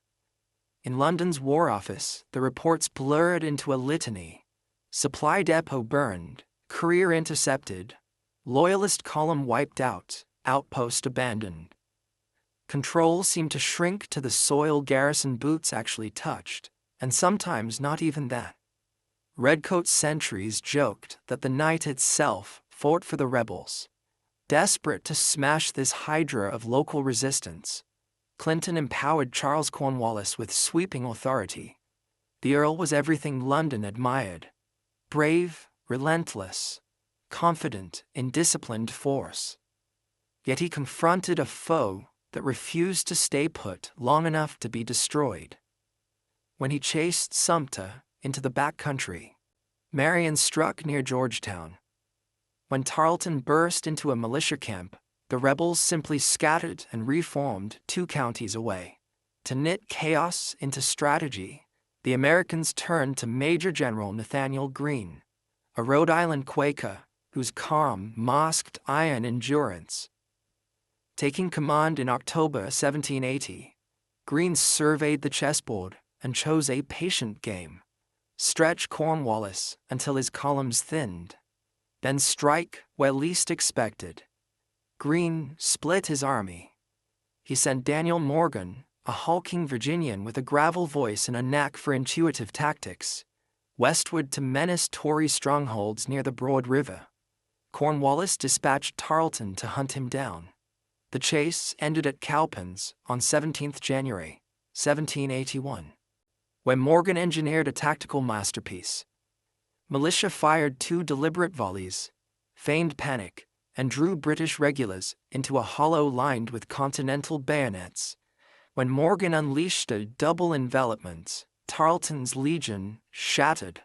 In London's War Office, the reports blurred into a litany. Supply depot burned, courier intercepted, Loyalist column wiped out, outpost abandoned. Control seemed to shrink to the soil garrison boots actually touched, and sometimes not even that. Redcoat sentries joked that the night itself fought for the rebels. Desperate to smash this hydra of local resistance, Clinton empowered Charles Cornwallis with sweeping authority. The Earl was everything London admired. Brave, relentless, confident in disciplined force. Yet he confronted a foe that refused to stay put long enough to be destroyed. When he chased Sumter into the back country, Marion struck near Georgetown. When Tarleton burst into a militia camp, the rebels simply scattered and reformed 2 counties away. To knit chaos into strategy, the Americans turned to Major General Nathaniel Greene, a Rhode Island Quaker whose calm masked iron endurance. Taking command in October 1780, Greene surveyed the chessboard and chose a patient game: stretch Cornwallis until his columns thinned, then strike where least expected. Greene split his army. He sent Daniel Morgan, a hulking Virginian with a gravel voice and a knack for intuitive tactics, westward to menace Tory strongholds near the Broad River. Cornwallis dispatched Tarleton to hunt him down. The chase ended at Cowpens on 17th January, 1781, where Morgan engineered a tactical masterpiece. Militia fired 2 deliberate volleys, feigned panic, and drew British regulars into a hollow lined with Continental bayonets. When Morgan unleashed a double envelopment, Tarleton's legion shattered.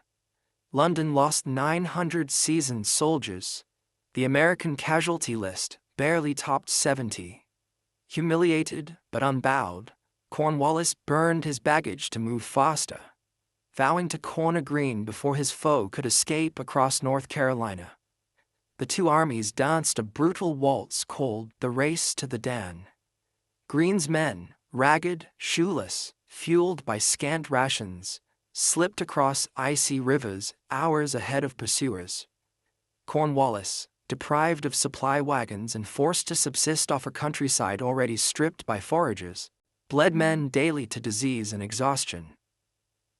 London lost 900 seasoned soldiers. The American casualty list barely topped 70. Humiliated but unbowed, Cornwallis burned his baggage to move faster, vowing to corner Greene before his foe could escape across North Carolina. The 2 armies danced a brutal waltz called the Race to the Dan. Greene's men, ragged, shoeless, fueled by scant rations, slipped across icy rivers hours ahead of pursuers. Cornwallis, deprived of supply wagons and forced to subsist off a countryside already stripped by foragers, bled men daily to disease and exhaustion.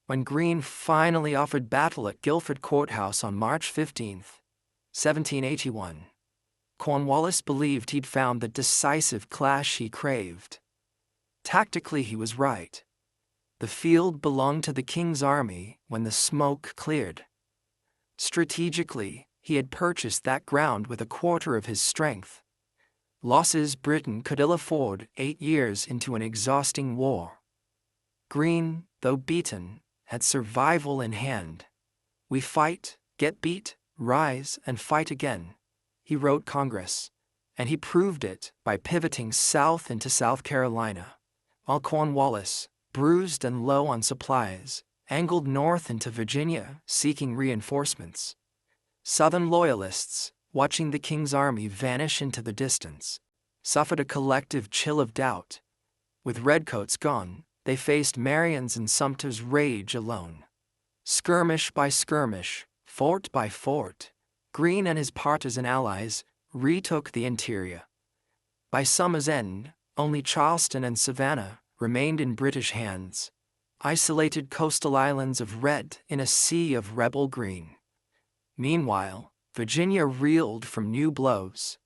When Greene finally offered battle at Guilford Courthouse on March 15, 1781, Cornwallis believed he'd found the decisive clash he craved. Tactically, he was right. The field belonged to the king's army when the smoke cleared. Strategically, he had purchased that ground with a quarter of his strength. Losses Britain could ill afford 8 years into an exhausting war. Greene, though beaten, had survival in hand. "We fight, get beat, rise, and fight again," he wrote Congress, and he proved it by pivoting south into South Carolina, while Cornwallis, bruised and low on supplies, angled north into Virginia seeking reinforcements. Southern Loyalists, watching the king's army vanish into the distance, suffered a collective chill of doubt. With redcoats gone, they faced Marion's and Sumter's rage alone. Skirmish by skirmish, fort by fort, Greene and his partisan allies retook the interior. By summer's end, only Charleston and Savannah remained in British hands, isolated coastal islands of red in a sea of rebel green. Meanwhile, Virginia reeled from new blows.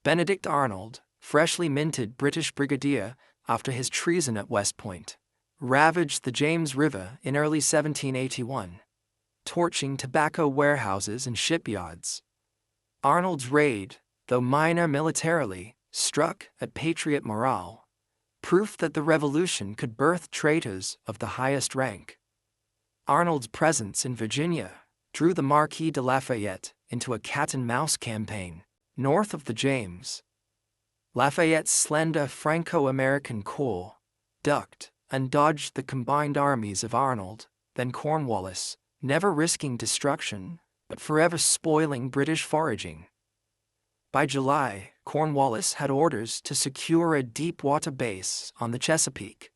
Benedict Arnold, freshly minted British brigadier after his treason at West Point, ravaged the James River in early 1781, torching tobacco warehouses and shipyards. Arnold's raid, though minor militarily, struck at patriot morale, proof that the Revolution could birth traitors of the highest rank. Arnold's presence in Virginia drew the Marquis de Lafayette into a cat-and-mouse campaign north of the James. Lafayette's slender Franco-American corps ducked and dodged the combined armies of Arnold, then Cornwallis, never risking destruction, but forever spoiling British foraging. By July, Cornwallis had orders to secure a deep-water base on the Chesapeake.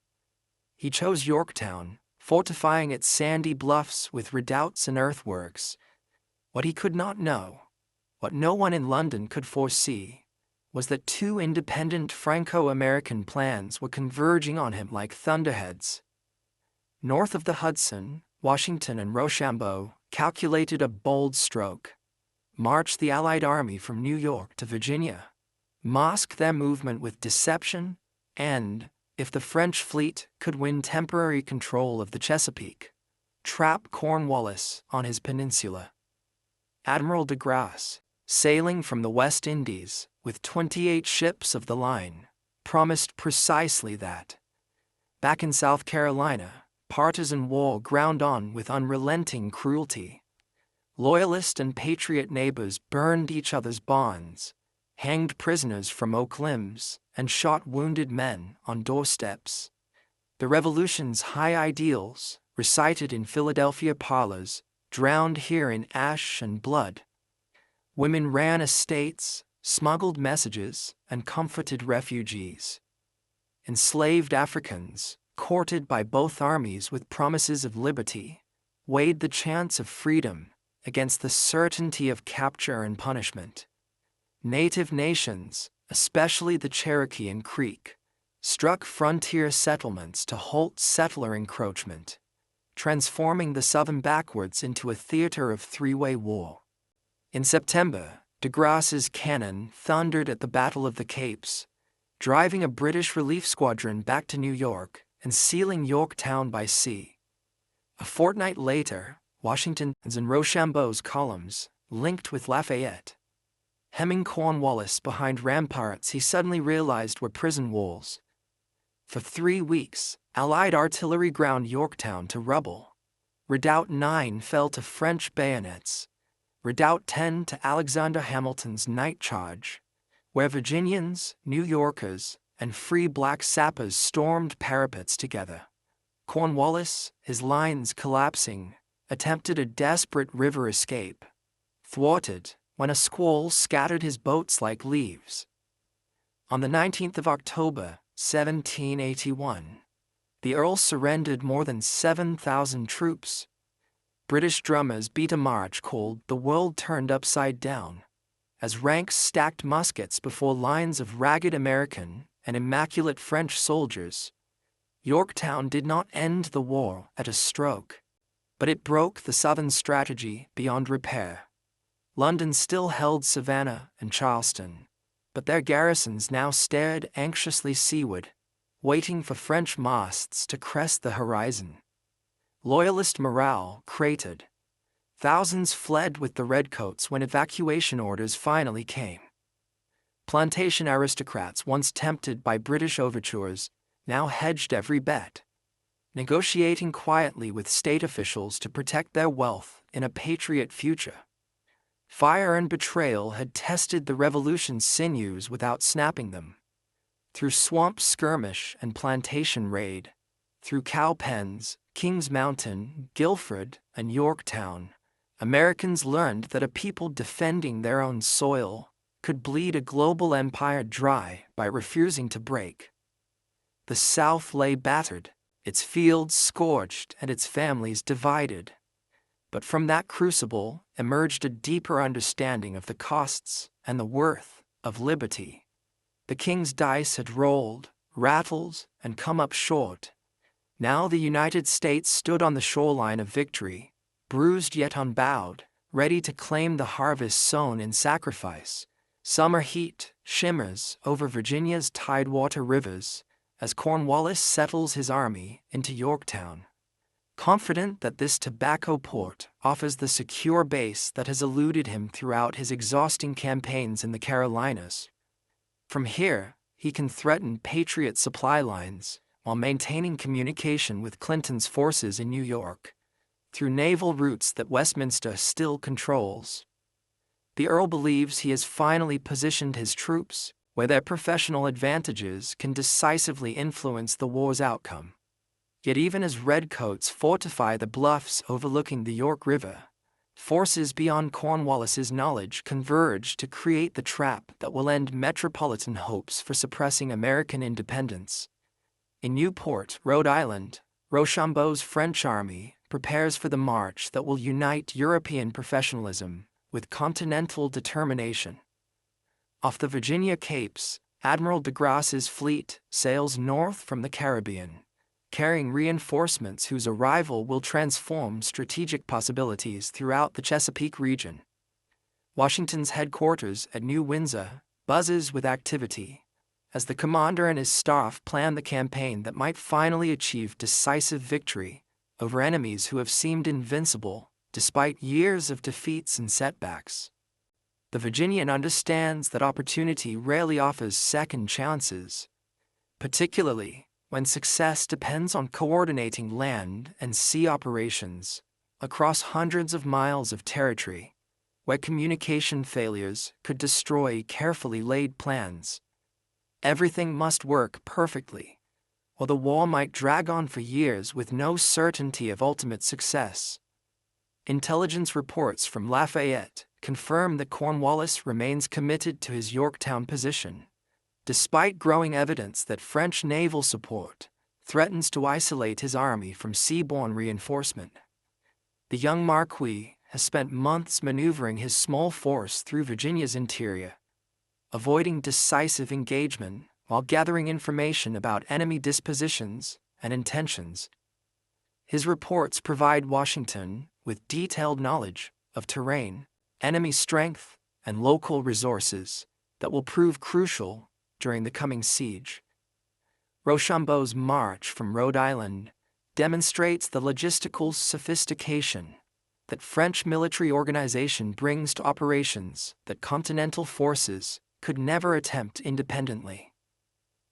He chose Yorktown, fortifying its sandy bluffs with redoubts and earthworks. What he could not know, what no one in London could foresee, was that 2 independent Franco-American plans were converging on him like thunderheads. North of the Hudson, Washington and Rochambeau calculated a bold stroke: march the Allied army from New York to Virginia, mask their movement with deception, and, if the French fleet could win temporary control of the Chesapeake, trap Cornwallis on his peninsula. Admiral de Grasse, sailing from the West Indies with 28 ships of the line, promised precisely that. Back in South Carolina, partisan war ground on with unrelenting cruelty. Loyalist and patriot neighbors burned each other's barns, hanged prisoners from oak limbs, and shot wounded men on doorsteps. The Revolution's high ideals, recited in Philadelphia parlors, drowned here in ash and blood. Women ran estates, smuggled messages, and comforted refugees. Enslaved Africans, courted by both armies with promises of liberty, weighed the chance of freedom against the certainty of capture and punishment. Native nations, especially the Cherokee and Creek, struck frontier settlements to halt settler encroachment, transforming the Southern backwoods into a theater of three-way war. In September, de Grasse's cannon thundered at the Battle of the Capes, driving a British relief squadron back to New York and sealing Yorktown by sea. A fortnight later, Washington's and Rochambeau's columns linked with Lafayette. Hemming Cornwallis behind ramparts he suddenly realized were prison walls. For 3 weeks, Allied artillery ground Yorktown to rubble. Redoubt 9 fell to French bayonets. Redoubt 10 to Alexander Hamilton's night charge, where Virginians, New Yorkers, and free black sappers stormed parapets together. Cornwallis, his lines collapsing, attempted a desperate river escape, thwarted when a squall scattered his boats like leaves. On the 19th of October, 1781, the Earl surrendered more than 7,000 troops. British drummers beat a march called "The World Turned Upside Down," as ranks stacked muskets before lines of ragged American and immaculate French soldiers. Yorktown did not end the war at a stroke, but it broke the Southern strategy beyond repair. London still held Savannah and Charleston, but their garrisons now stared anxiously seaward, waiting for French masts to crest the horizon. Loyalist morale cratered. Thousands fled with the redcoats when evacuation orders finally came. Plantation aristocrats, once tempted by British overtures, now hedged every bet, negotiating quietly with state officials to protect their wealth in a patriot future. Fire and betrayal had tested the Revolution's sinews without snapping them. Through swamp skirmish and plantation raid, through cow pens, Kings Mountain, Guilford, and Yorktown, Americans learned that a people defending their own soil could bleed a global empire dry by refusing to break. The South lay battered, its fields scorched and its families divided. But from that crucible emerged a deeper understanding of the costs and the worth of liberty. The king's dice had rolled, rattled, and come up short. Now the United States stood on the shoreline of victory, bruised yet unbowed, ready to claim the harvest sown in sacrifice. Summer heat shimmers over Virginia's tidewater rivers as Cornwallis settles his army into Yorktown, confident that this tobacco port offers the secure base that has eluded him throughout his exhausting campaigns in the Carolinas. From here, he can threaten Patriot supply lines while maintaining communication with Clinton's forces in New York, through naval routes that Westminster still controls. The Earl believes he has finally positioned his troops where their professional advantages can decisively influence the war's outcome. Yet even as redcoats fortify the bluffs overlooking the York River, forces beyond Cornwallis's knowledge converge to create the trap that will end metropolitan hopes for suppressing American independence. In Newport, Rhode Island, Rochambeau's French army prepares for the march that will unite European professionalism with continental determination. Off the Virginia Capes, Admiral de Grasse's fleet sails north from the Caribbean, carrying reinforcements whose arrival will transform strategic possibilities throughout the Chesapeake region. Washington's headquarters at New Windsor buzzes with activity, as the commander and his staff plan the campaign that might finally achieve decisive victory over enemies who have seemed invincible despite years of defeats and setbacks. The Virginian understands that opportunity rarely offers second chances, particularly when success depends on coordinating land and sea operations across hundreds of miles of territory, where communication failures could destroy carefully laid plans. Everything must work perfectly, or the war might drag on for years with no certainty of ultimate success. Intelligence reports from Lafayette confirm that Cornwallis remains committed to his Yorktown position, despite growing evidence that French naval support threatens to isolate his army from seaborne reinforcement. The young Marquis has spent months maneuvering his small force through Virginia's interior, avoiding decisive engagement while gathering information about enemy dispositions and intentions. His reports provide Washington with detailed knowledge of terrain, enemy strength, and local resources that will prove crucial during the coming siege. Rochambeau's march from Rhode Island demonstrates the logistical sophistication that French military organization brings to operations that Continental forces could never attempt independently.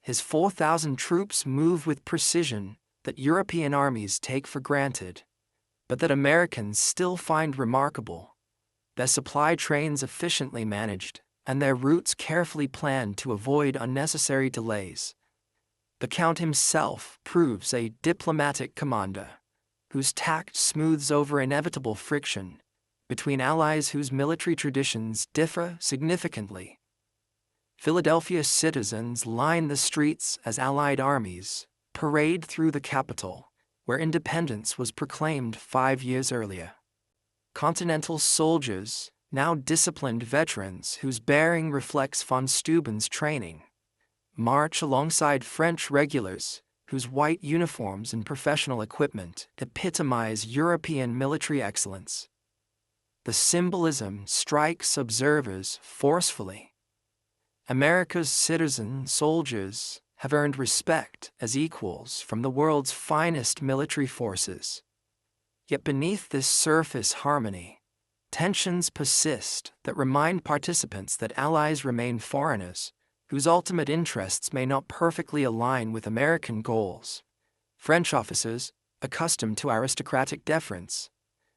His 4,000 troops move with precision that European armies take for granted, but that Americans still find remarkable. Their supply trains efficiently managed, and their routes carefully planned to avoid unnecessary delays. The Count himself proves a diplomatic commander, whose tact smooths over inevitable friction between allies whose military traditions differ significantly. Philadelphia citizens line the streets as Allied armies parade through the capital, where independence was proclaimed 5 years earlier. Continental soldiers, now disciplined veterans whose bearing reflects von Steuben's training, march alongside French regulars whose white uniforms and professional equipment epitomize European military excellence. The symbolism strikes observers forcefully. America's citizen soldiers have earned respect as equals from the world's finest military forces. Yet beneath this surface harmony, tensions persist that remind participants that allies remain foreigners, whose ultimate interests may not perfectly align with American goals. French officers, accustomed to aristocratic deference,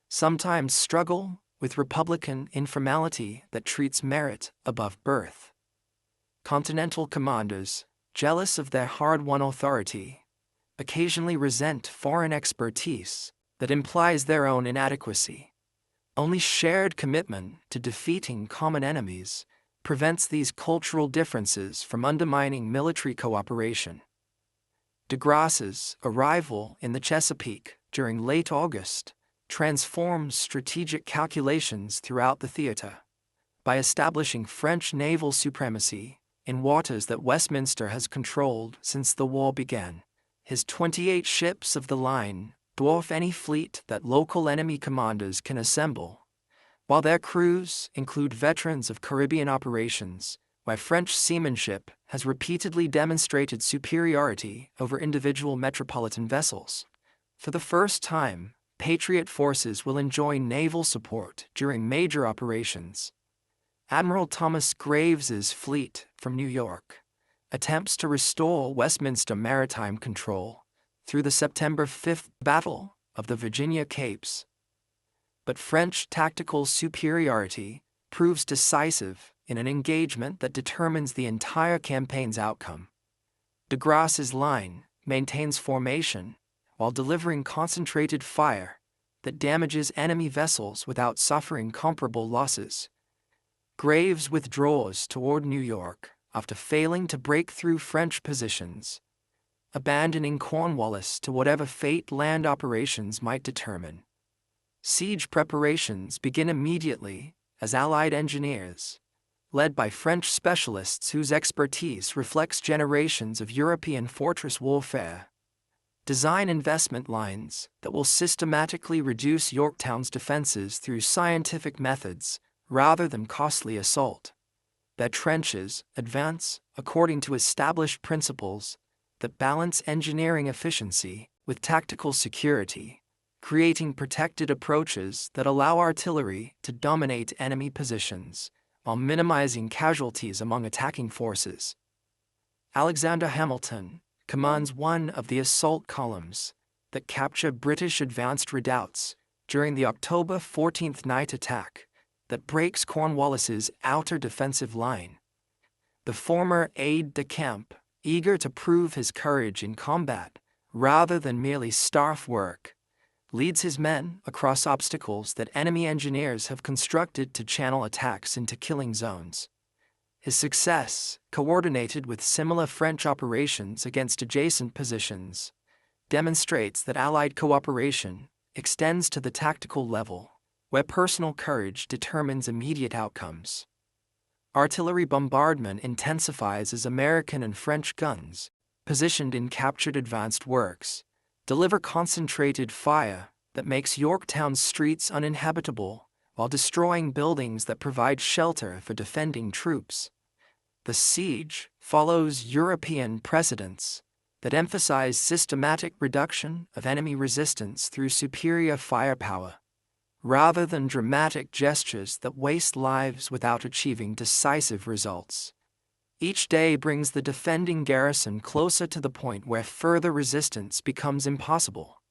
sometimes struggle with republican informality that treats merit above birth. Continental commanders, jealous of their hard-won authority, occasionally resent foreign expertise that implies their own inadequacy. Only shared commitment to defeating common enemies prevents these cultural differences from undermining military cooperation. De Grasse's arrival in the Chesapeake during late August transforms strategic calculations throughout the theater. By establishing French naval supremacy in waters that Westminster has controlled since the war began, his 28 ships of the line dwarf any fleet that local enemy commanders can assemble, while their crews include veterans of Caribbean operations, where French seamanship has repeatedly demonstrated superiority over individual metropolitan vessels. For the first time, Patriot forces will enjoy naval support during major operations. Admiral Thomas Graves's fleet from New York attempts to restore Westminster maritime control through the September 5th Battle of the Virginia Capes. But French tactical superiority proves decisive in an engagement that determines the entire campaign's outcome. De Grasse's line maintains formation while delivering concentrated fire that damages enemy vessels without suffering comparable losses. Graves withdraws toward New York after failing to break through French positions, abandoning Cornwallis to whatever fate land operations might determine. Siege preparations begin immediately as Allied engineers, led by French specialists whose expertise reflects generations of European fortress warfare, design investment lines that will systematically reduce Yorktown's defenses through scientific methods rather than costly assault. Their trenches advance according to established principles that balance engineering efficiency with tactical security, creating protected approaches that allow artillery to dominate enemy positions, while minimizing casualties among attacking forces. Alexander Hamilton commands one of the assault columns that capture British advanced redoubts during the October 14th night attack that breaks Cornwallis's outer defensive line. The former aide-de-camp, eager to prove his courage in combat rather than merely staff work, leads his men across obstacles that enemy engineers have constructed to channel attacks into killing zones. His success, coordinated with similar French operations against adjacent positions, demonstrates that Allied cooperation extends to the tactical level, where personal courage determines immediate outcomes. Artillery bombardment intensifies as American and French guns, positioned in captured advanced works, deliver concentrated fire that makes Yorktown's streets uninhabitable while destroying buildings that provide shelter for defending troops. The siege follows European precedents that emphasize systematic reduction of enemy resistance through superior firepower, rather than dramatic gestures that waste lives without achieving decisive results. Each day brings the defending garrison closer to the point where further resistance becomes impossible.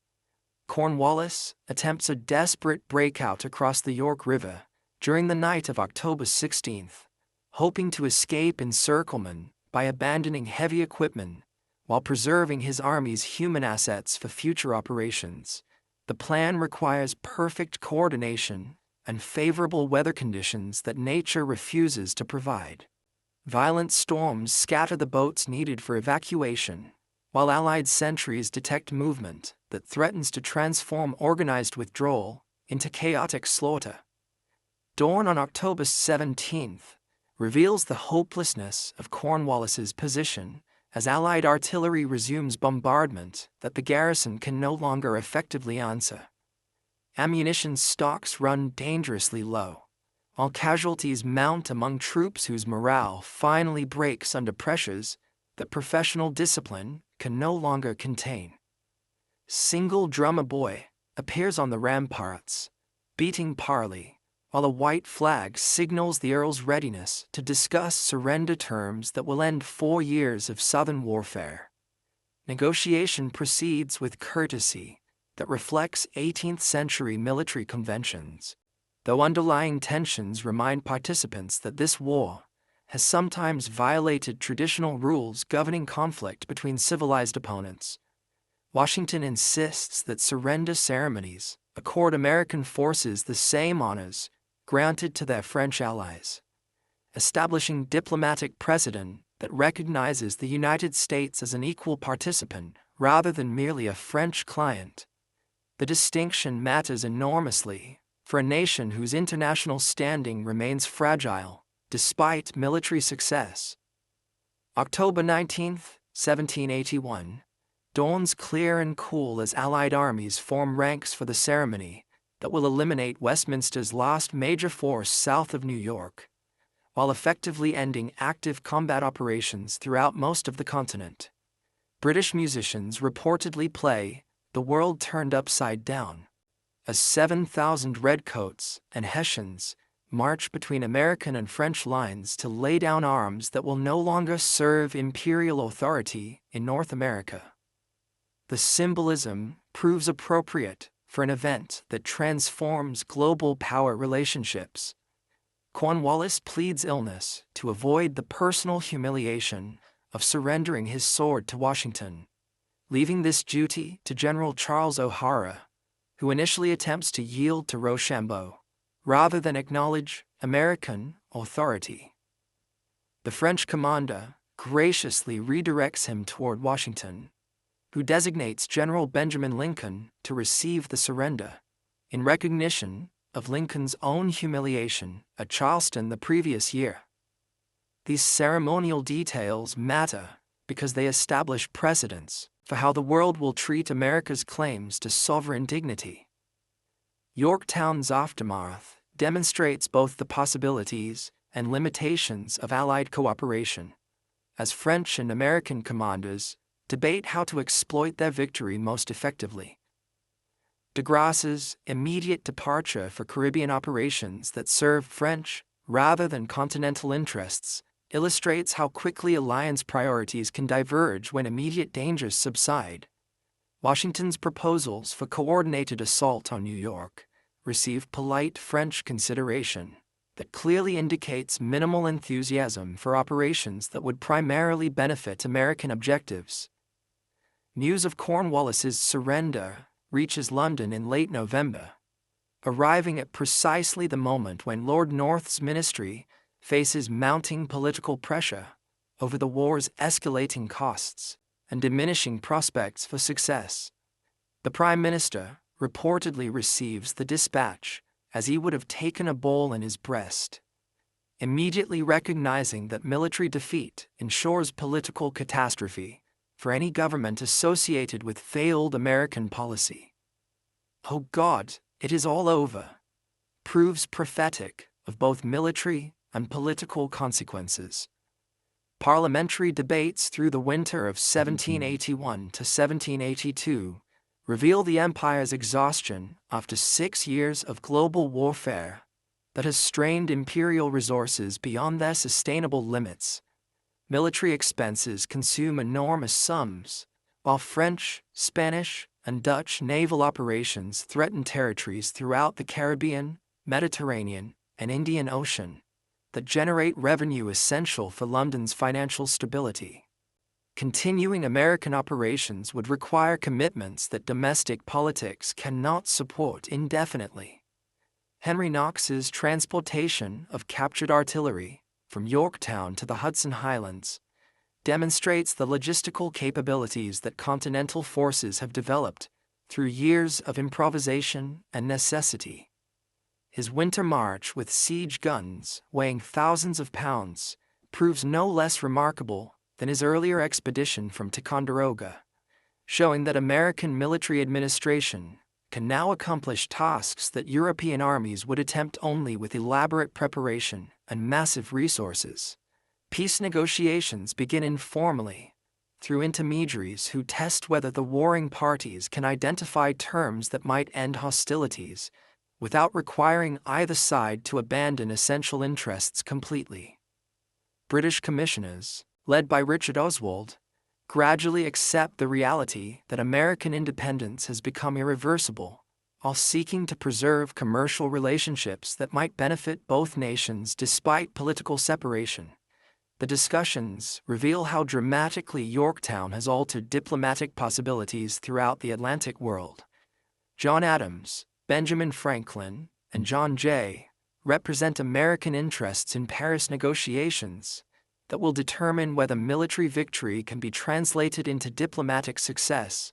Cornwallis attempts a desperate breakout across the York River during the night of October 16th, hoping to escape encirclement by abandoning heavy equipment while preserving his army's human assets for future operations. The plan requires perfect coordination and favorable weather conditions that nature refuses to provide. Violent storms scatter the boats needed for evacuation, while Allied sentries detect movement that threatens to transform organized withdrawal into chaotic slaughter. Dawn on October 17th reveals the hopelessness of Cornwallis's position as Allied artillery resumes bombardment that the garrison can no longer effectively answer. Ammunition stocks run dangerously low, while casualties mount among troops whose morale finally breaks under pressures that professional discipline can no longer contain. Single Drummer Boy appears on the ramparts, beating parley, while a white flag signals the Earl's readiness to discuss surrender terms that will end 4 years of Southern warfare. Negotiation proceeds with courtesy that reflects 18th century military conventions, though underlying tensions remind participants that this war has sometimes violated traditional rules governing conflict between civilized opponents. Washington insists that surrender ceremonies accord American forces the same honors granted to their French allies, establishing diplomatic precedent that recognizes the United States as an equal participant rather than merely a French client. The distinction matters enormously for a nation whose international standing remains fragile despite military success. October 19, 1781, dawns clear and cool as Allied armies form ranks for the ceremony that will eliminate Westminster's last major force south of New York, while effectively ending active combat operations throughout most of the continent. British musicians reportedly play "The World Turned Upside Down" as 7,000 redcoats and Hessians march between American and French lines to lay down arms that will no longer serve imperial authority in North America. The symbolism proves appropriate for an event that transforms global power relationships. Cornwallis pleads illness to avoid the personal humiliation of surrendering his sword to Washington, leaving this duty to General Charles O'Hara, who initially attempts to yield to Rochambeau rather than acknowledge American authority. The French commander graciously redirects him toward Washington, who designates General Benjamin Lincoln to receive the surrender, in recognition of Lincoln's own humiliation at Charleston the previous year. These ceremonial details matter because they establish precedents for how the world will treat America's claims to sovereign dignity. Yorktown's aftermath demonstrates both the possibilities and limitations of Allied cooperation, as French and American commanders debate how to exploit their victory most effectively. De Grasse's immediate departure for Caribbean operations that served French rather than continental interests, illustrates how quickly alliance priorities can diverge when immediate dangers subside. Washington's proposals for coordinated assault on New York received polite French consideration that clearly indicates minimal enthusiasm for operations that would primarily benefit American objectives. News of Cornwallis's surrender reaches London in late November, arriving at precisely the moment when Lord North's ministry faces mounting political pressure over the war's escalating costs and diminishing prospects for success. The Prime Minister reportedly receives the dispatch as he would have taken a ball in his breast, immediately recognizing that military defeat ensures political catastrophe for any government associated with failed American policy. "Oh God, it is all over," proves prophetic of both military and political consequences. Parliamentary debates through the winter of 1781 to 1782 reveal the empire's exhaustion after 6 years of global warfare that has strained imperial resources beyond their sustainable limits. Military expenses consume enormous sums, while French, Spanish, and Dutch naval operations threaten territories throughout the Caribbean, Mediterranean, and Indian Ocean that generate revenue essential for London's financial stability. Continuing American operations would require commitments that domestic politics cannot support indefinitely. Henry Knox's transportation of captured artillery from Yorktown to the Hudson Highlands demonstrates the logistical capabilities that continental forces have developed through years of improvisation and necessity. His winter march with siege guns weighing thousands of pounds proves no less remarkable than his earlier expedition from Ticonderoga, showing that American military administration can now accomplish tasks that European armies would attempt only with elaborate preparation and massive resources. Peace negotiations begin informally, through intermediaries who test whether the warring parties can identify terms that might end hostilities without requiring either side to abandon essential interests completely. British commissioners, led by Richard Oswald, gradually accept the reality that American independence has become irreversible, while seeking to preserve commercial relationships that might benefit both nations despite political separation. The discussions reveal how dramatically Yorktown has altered diplomatic possibilities throughout the Atlantic world. John Adams, Benjamin Franklin, and John Jay represent American interests in Paris negotiations that will determine whether military victory can be translated into diplomatic success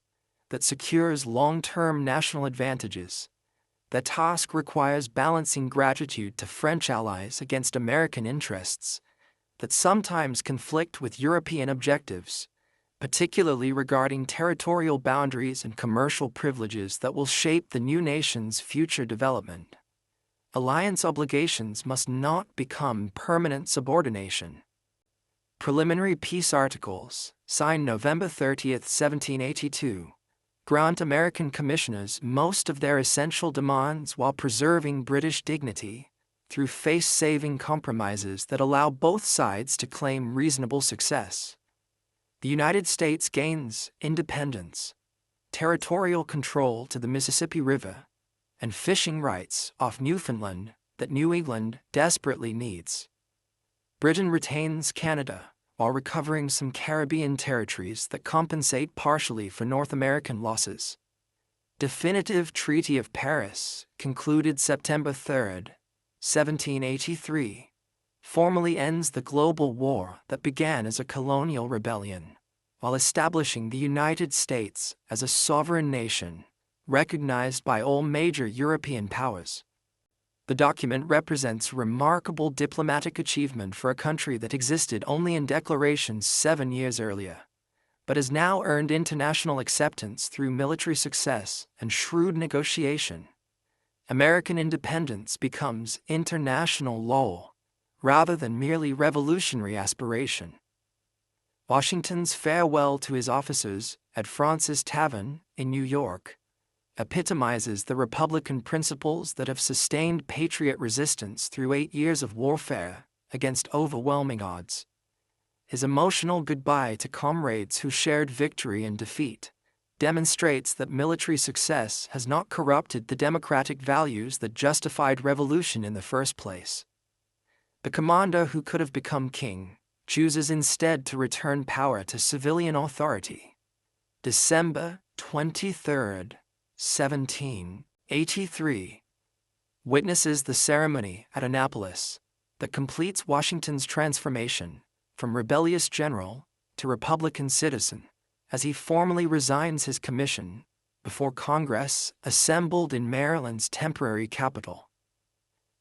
that secures long-term national advantages. The task requires balancing gratitude to French allies against American interests that sometimes conflict with European objectives, particularly regarding territorial boundaries and commercial privileges that will shape the new nation's future development. Alliance obligations must not become permanent subordination. Preliminary peace articles, signed November 30, 1782, grant American commissioners most of their essential demands while preserving British dignity through face-saving compromises that allow both sides to claim reasonable success. The United States gains independence, territorial control to the Mississippi River, and fishing rights off Newfoundland that New England desperately needs. Britain retains Canada while recovering some Caribbean territories that compensate partially for North American losses. Definitive Treaty of Paris, concluded September 3, 1783, formally ends the global war that began as a colonial rebellion, while establishing the United States as a sovereign nation, recognized by all major European powers. The document represents remarkable diplomatic achievement for a country that existed only in declarations 7 years earlier, but has now earned international acceptance through military success and shrewd negotiation. American independence becomes international law, rather than merely revolutionary aspiration. Washington's farewell to his officers at Fraunces Tavern in New York epitomizes the Republican principles that have sustained patriot resistance through 8 years of warfare against overwhelming odds. His emotional goodbye to comrades who shared victory and defeat demonstrates that military success has not corrupted the democratic values that justified revolution in the first place. The commander who could have become king chooses instead to return power to civilian authority. December 23, 1783, witnesses the ceremony at Annapolis that completes Washington's transformation from rebellious general to Republican citizen, as he formally resigns his commission before Congress assembled in Maryland's temporary capital.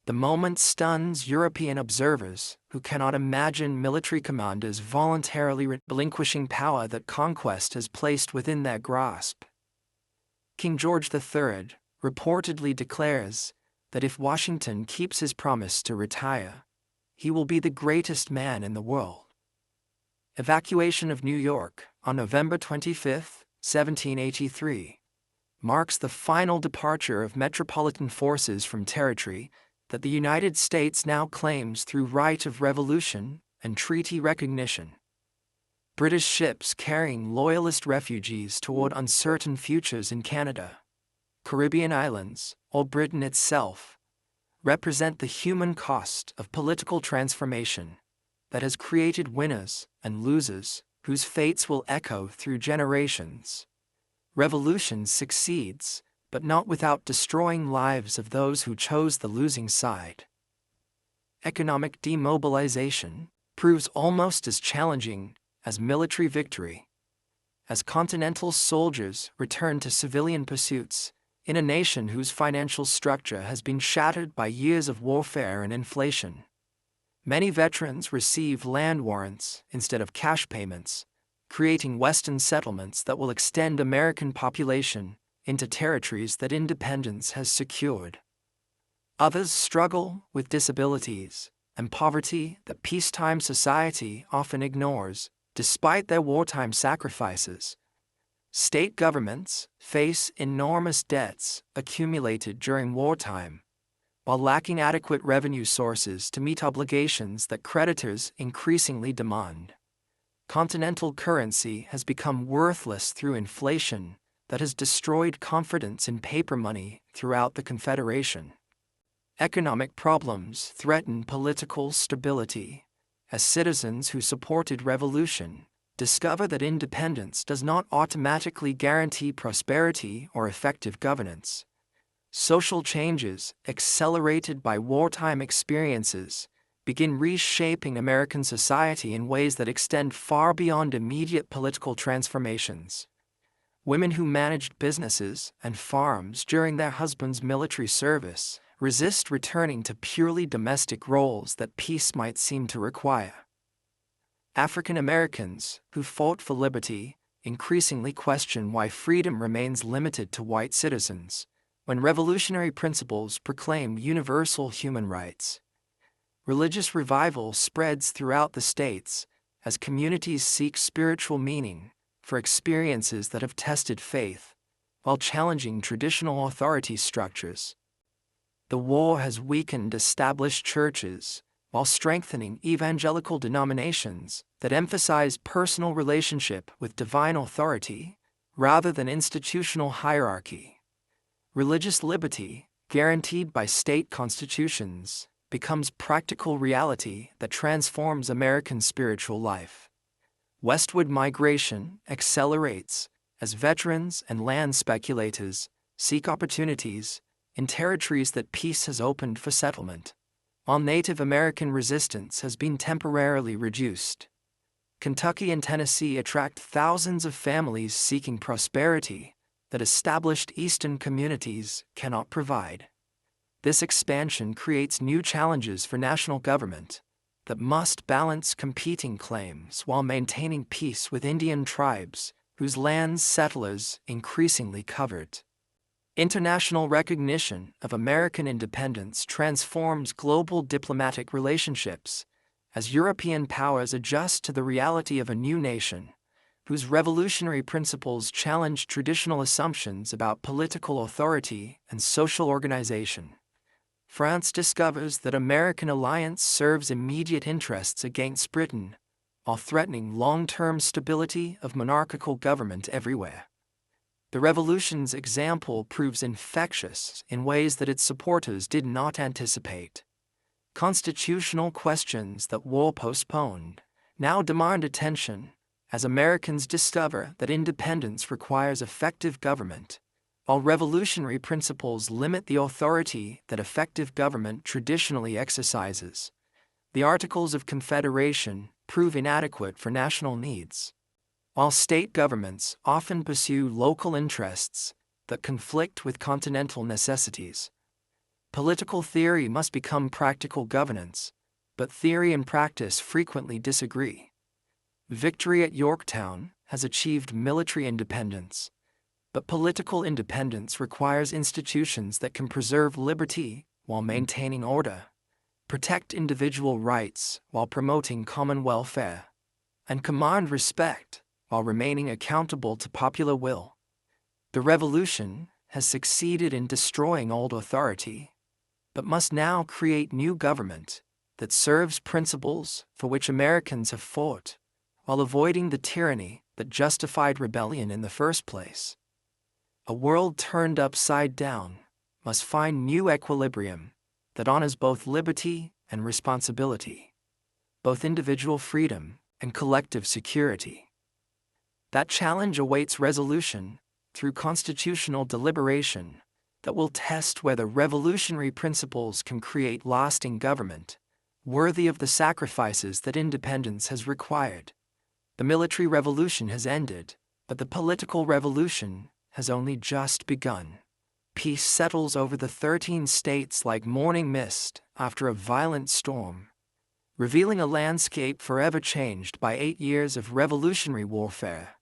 The moment stuns European observers who cannot imagine military commanders voluntarily relinquishing power that conquest has placed within their grasp. King George III reportedly declares that if Washington keeps his promise to retire, he will be the greatest man in the world. Evacuation of New York on November 25, 1783, marks the final departure of metropolitan forces from territory that the United States now claims through right of revolution and treaty recognition. British ships carrying Loyalist refugees toward uncertain futures in Canada, Caribbean islands, or Britain itself, represent the human cost of political transformation that has created winners and losers whose fates will echo through generations. Revolution succeeds, but not without destroying lives of those who chose the losing side. Economic demobilization proves almost as challenging as military victory, as continental soldiers return to civilian pursuits in a nation whose financial structure has been shattered by years of warfare and inflation. Many veterans receive land warrants instead of cash payments, creating Western settlements that will extend American population into territories that independence has secured. Others struggle with disabilities and poverty that peacetime society often ignores, despite their wartime sacrifices. State governments face enormous debts accumulated during wartime, while lacking adequate revenue sources to meet obligations that creditors increasingly demand. Continental currency has become worthless through inflation that has destroyed confidence in paper money throughout the Confederation. Economic problems threaten political stability, as citizens who supported revolution discover that independence does not automatically guarantee prosperity or effective governance. Social changes, accelerated by wartime experiences, begin reshaping American society in ways that extend far beyond immediate political transformations. Women who managed businesses and farms during their husbands' military service resist returning to purely domestic roles that peace might seem to require. African Americans who fought for liberty increasingly question why freedom remains limited to white citizens, when revolutionary principles proclaim universal human rights. Religious revival spreads throughout the states as communities seek spiritual meaning for experiences that have tested faith, while challenging traditional authority structures. The war has weakened established churches, while strengthening evangelical denominations that emphasize personal relationship with divine authority rather than institutional hierarchy. Religious liberty, guaranteed by state constitutions, becomes practical reality that transforms American spiritual life. Westward migration accelerates as veterans and land speculators seek opportunities in territories that peace has opened for settlement, while Native American resistance has been temporarily reduced. Kentucky and Tennessee attract thousands of families seeking prosperity that established Eastern communities cannot provide. This expansion creates new challenges for national government that must balance competing claims while maintaining peace with Indian tribes whose lands settlers increasingly covered. International recognition of American independence transforms global diplomatic relationships as European powers adjust to the reality of a new nation whose revolutionary principles challenged traditional assumptions about political authority and social organization. France discovers that American alliance serves immediate interests against Britain, while threatening long-term stability of monarchical government everywhere. The revolution's example proves infectious in ways that its supporters did not anticipate. Constitutional questions that war postponed now demand attention, as Americans discover that independence requires effective government, while revolutionary principles limit the authority that effective government traditionally exercises. The Articles of Confederation prove inadequate for national needs, while state governments often pursue local interests that conflict with continental necessities. Political theory must become practical governance, but theory and practice frequently disagree. Victory at Yorktown has achieved military independence, but political independence requires institutions that can preserve liberty while maintaining order, protect individual rights while promoting common welfare, and command respect while remaining accountable to popular will. The revolution has succeeded in destroying old authority, but must now create new government that serves principles for which Americans have fought, while avoiding the tyranny that justified rebellion in the first place. A world turned upside down must find new equilibrium that honors both liberty and responsibility, both individual freedom and collective security. That challenge awaits resolution through constitutional deliberation that will test whether revolutionary principles can create lasting government, worthy of the sacrifices that independence has required. The military revolution has ended, but the political revolution has only just begun. Peace settles over the 13 states like morning mist after a violent storm, revealing a landscape forever changed by 8 years of revolutionary warfare.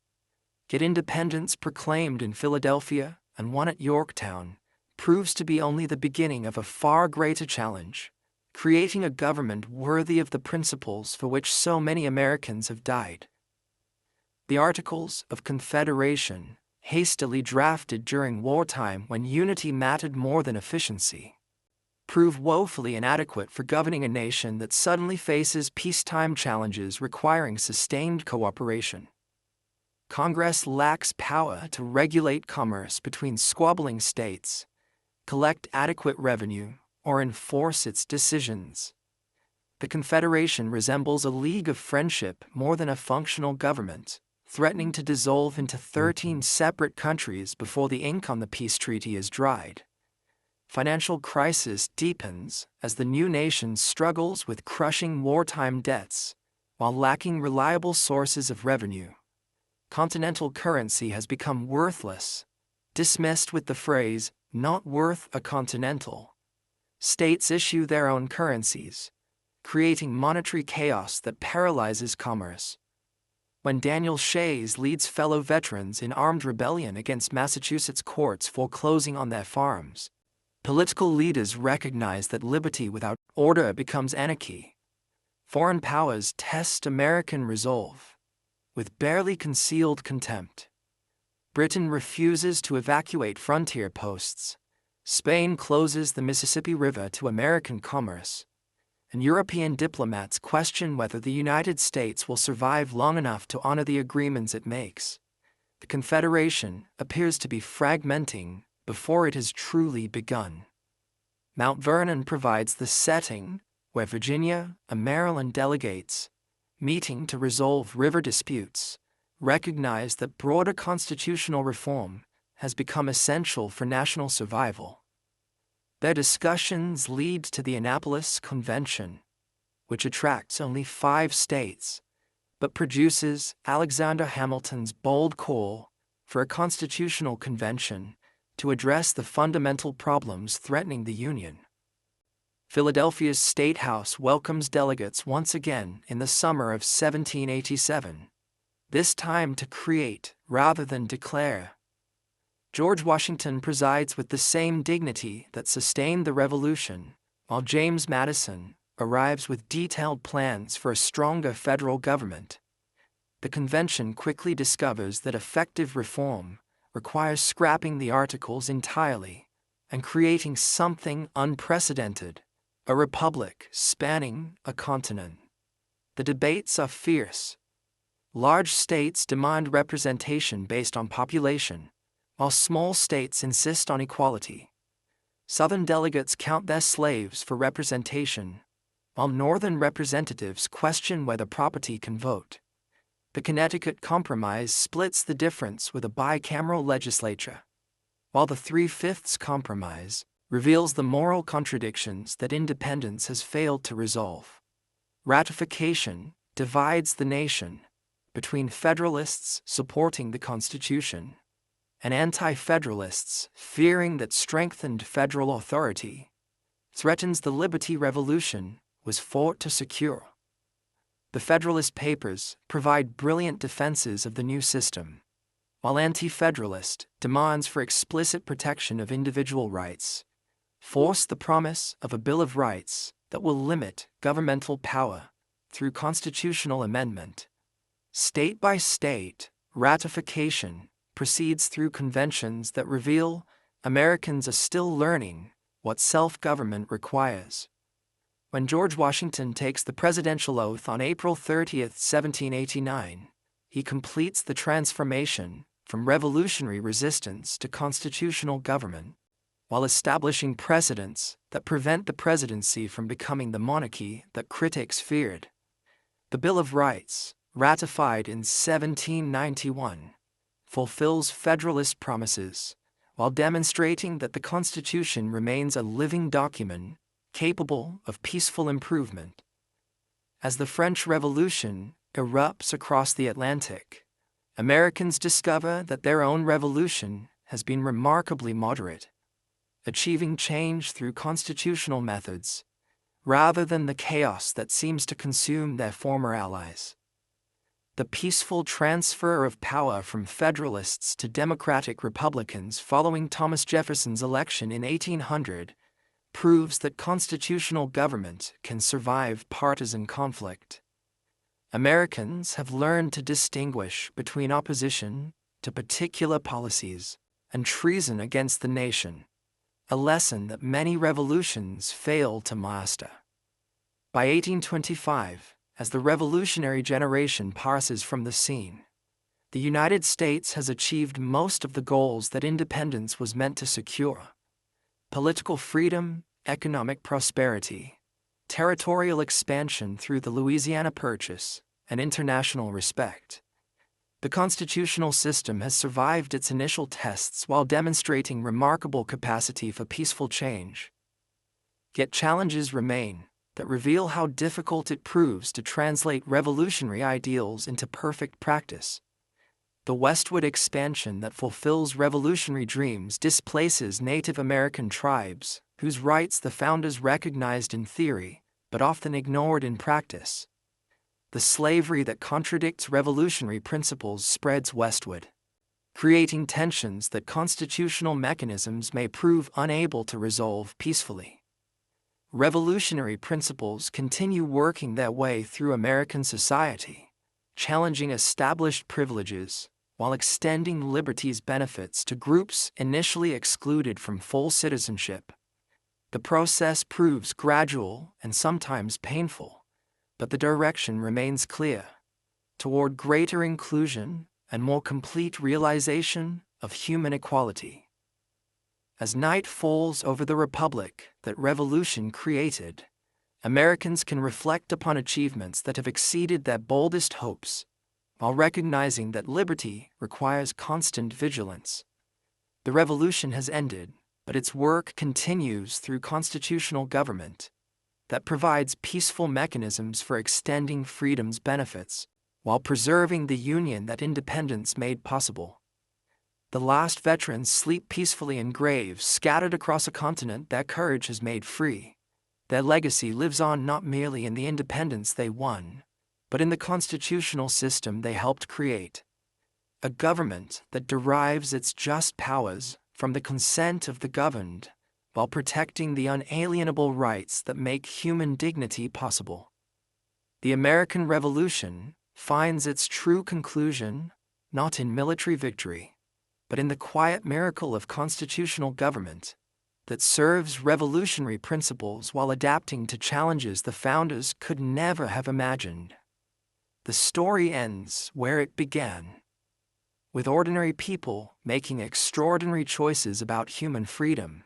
Yet independence proclaimed in Philadelphia and won at Yorktown proves to be only the beginning of a far greater challenge, creating a government worthy of the principles for which so many Americans have died. The Articles of Confederation, hastily drafted during wartime when unity mattered more than efficiency, prove woefully inadequate for governing a nation that suddenly faces peacetime challenges requiring sustained cooperation. Congress lacks power to regulate commerce between squabbling states, collect adequate revenue, or enforce its decisions. The Confederation resembles a league of friendship more than a functional government, threatening to dissolve into 13 separate countries before the ink on the peace treaty is dried. Financial crisis deepens as the new nation struggles with crushing wartime debts, while lacking reliable sources of revenue. Continental currency has become worthless, dismissed with the phrase, "not worth a continental." States issue their own currencies, creating monetary chaos that paralyzes commerce. When Daniel Shays leads fellow veterans in armed rebellion against Massachusetts courts foreclosing on their farms, political leaders recognize that liberty without order becomes anarchy. Foreign powers test American resolve with barely concealed contempt. Britain refuses to evacuate frontier posts. Spain closes the Mississippi River to American commerce, and European diplomats question whether the United States will survive long enough to honor the agreements it makes. The Confederation appears to be fragmenting before it has truly begun. Mount Vernon provides the setting where Virginia and Maryland delegates, meeting to resolve river disputes, recognize that broader constitutional reform has become essential for national survival. Their discussions lead to the Annapolis Convention, which attracts only 5 states, but produces Alexander Hamilton's bold call for a constitutional convention to address the fundamental problems threatening the Union. Philadelphia's State House welcomes delegates once again in the summer of 1787, this time to create rather than declare. George Washington presides with the same dignity that sustained the Revolution, while James Madison arrives with detailed plans for a stronger federal government. the convention quickly discovers that effective reform requires scrapping the Articles entirely and creating something unprecedented, a republic spanning a continent. The debates are fierce. Large states demand representation based on population, while small states insist on equality. Southern delegates count their slaves for representation, while Northern representatives question whether property can vote. The Connecticut Compromise splits the difference with a bicameral legislature, while the 3/5 Compromise reveals the moral contradictions that independence has failed to resolve. Ratification divides the nation between Federalists supporting the Constitution and Anti-Federalists fearing that strengthened federal authority threatens the liberty revolution was fought to secure. The Federalist Papers provide brilliant defenses of the new system, while Anti-Federalist demands for explicit protection of individual rights force the promise of a Bill of Rights that will limit governmental power through constitutional amendment. State by state, ratification proceeds through conventions that reveal Americans are still learning what self-government requires. When George Washington takes the presidential oath on April 30, 1789, he completes the transformation from revolutionary resistance to constitutional government, while establishing precedents that prevent the presidency from becoming the monarchy that critics feared. The Bill of Rights, ratified in 1791, fulfills Federalist promises, while demonstrating that the Constitution remains a living document capable of peaceful improvement. As the French Revolution erupts across the Atlantic, Americans discover that their own revolution has been remarkably moderate, achieving change through constitutional methods rather than the chaos that seems to consume their former allies. The peaceful transfer of power from Federalists to Democratic Republicans following Thomas Jefferson's election in 1800 proves that constitutional government can survive partisan conflict. Americans have learned to distinguish between opposition to particular policies and treason against the nation, a lesson that many revolutions fail to master. By 1825, as the revolutionary generation passes from the scene, the United States has achieved most of the goals that independence was meant to secure: political freedom, economic prosperity, territorial expansion through the Louisiana Purchase, and international respect. The constitutional system has survived its initial tests while demonstrating remarkable capacity for peaceful change. Yet challenges remain that reveal how difficult it proves to translate revolutionary ideals into perfect practice. The westward expansion that fulfills revolutionary dreams displaces Native American tribes, whose rights the founders recognized in theory, but often ignored in practice. The slavery that contradicts revolutionary principles spreads westward, creating tensions that constitutional mechanisms may prove unable to resolve peacefully. Revolutionary principles continue working their way through American society, challenging established privileges while extending liberty's benefits to groups initially excluded from full citizenship. The process proves gradual and sometimes painful, but the direction remains clear: toward greater inclusion and more complete realization of human equality. As night falls over the republic that revolution created, Americans can reflect upon achievements that have exceeded their boldest hopes, while recognizing that liberty requires constant vigilance. The revolution has ended, but its work continues through constitutional government that provides peaceful mechanisms for extending freedom's benefits while preserving the union that independence made possible. The last veterans sleep peacefully in graves scattered across a continent that courage has made free. Their legacy lives on not merely in the independence they won, but in the constitutional system they helped create. A government that derives its just powers from the consent of the governed, while protecting the unalienable rights that make human dignity possible. The American Revolution finds its true conclusion not in military victory, but in the quiet miracle of constitutional government that serves revolutionary principles while adapting to challenges the founders could never have imagined. The story ends where it began, with ordinary people making extraordinary choices about human freedom,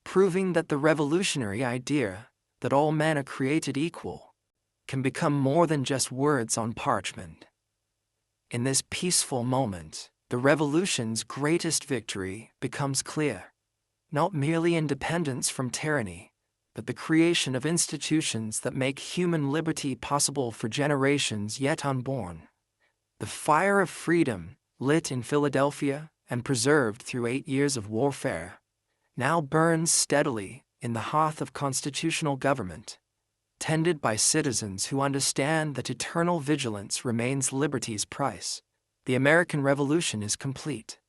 proving that the revolutionary idea that all men are created equal can become more than just words on parchment. In this peaceful moment, the revolution's greatest victory becomes clear. Not merely independence from tyranny, but the creation of institutions that make human liberty possible for generations yet unborn. The fire of freedom, lit in Philadelphia and preserved through 8 years of warfare, now burns steadily in the hearth of constitutional government, tended by citizens who understand that eternal vigilance remains liberty's price. The American Revolution is complete.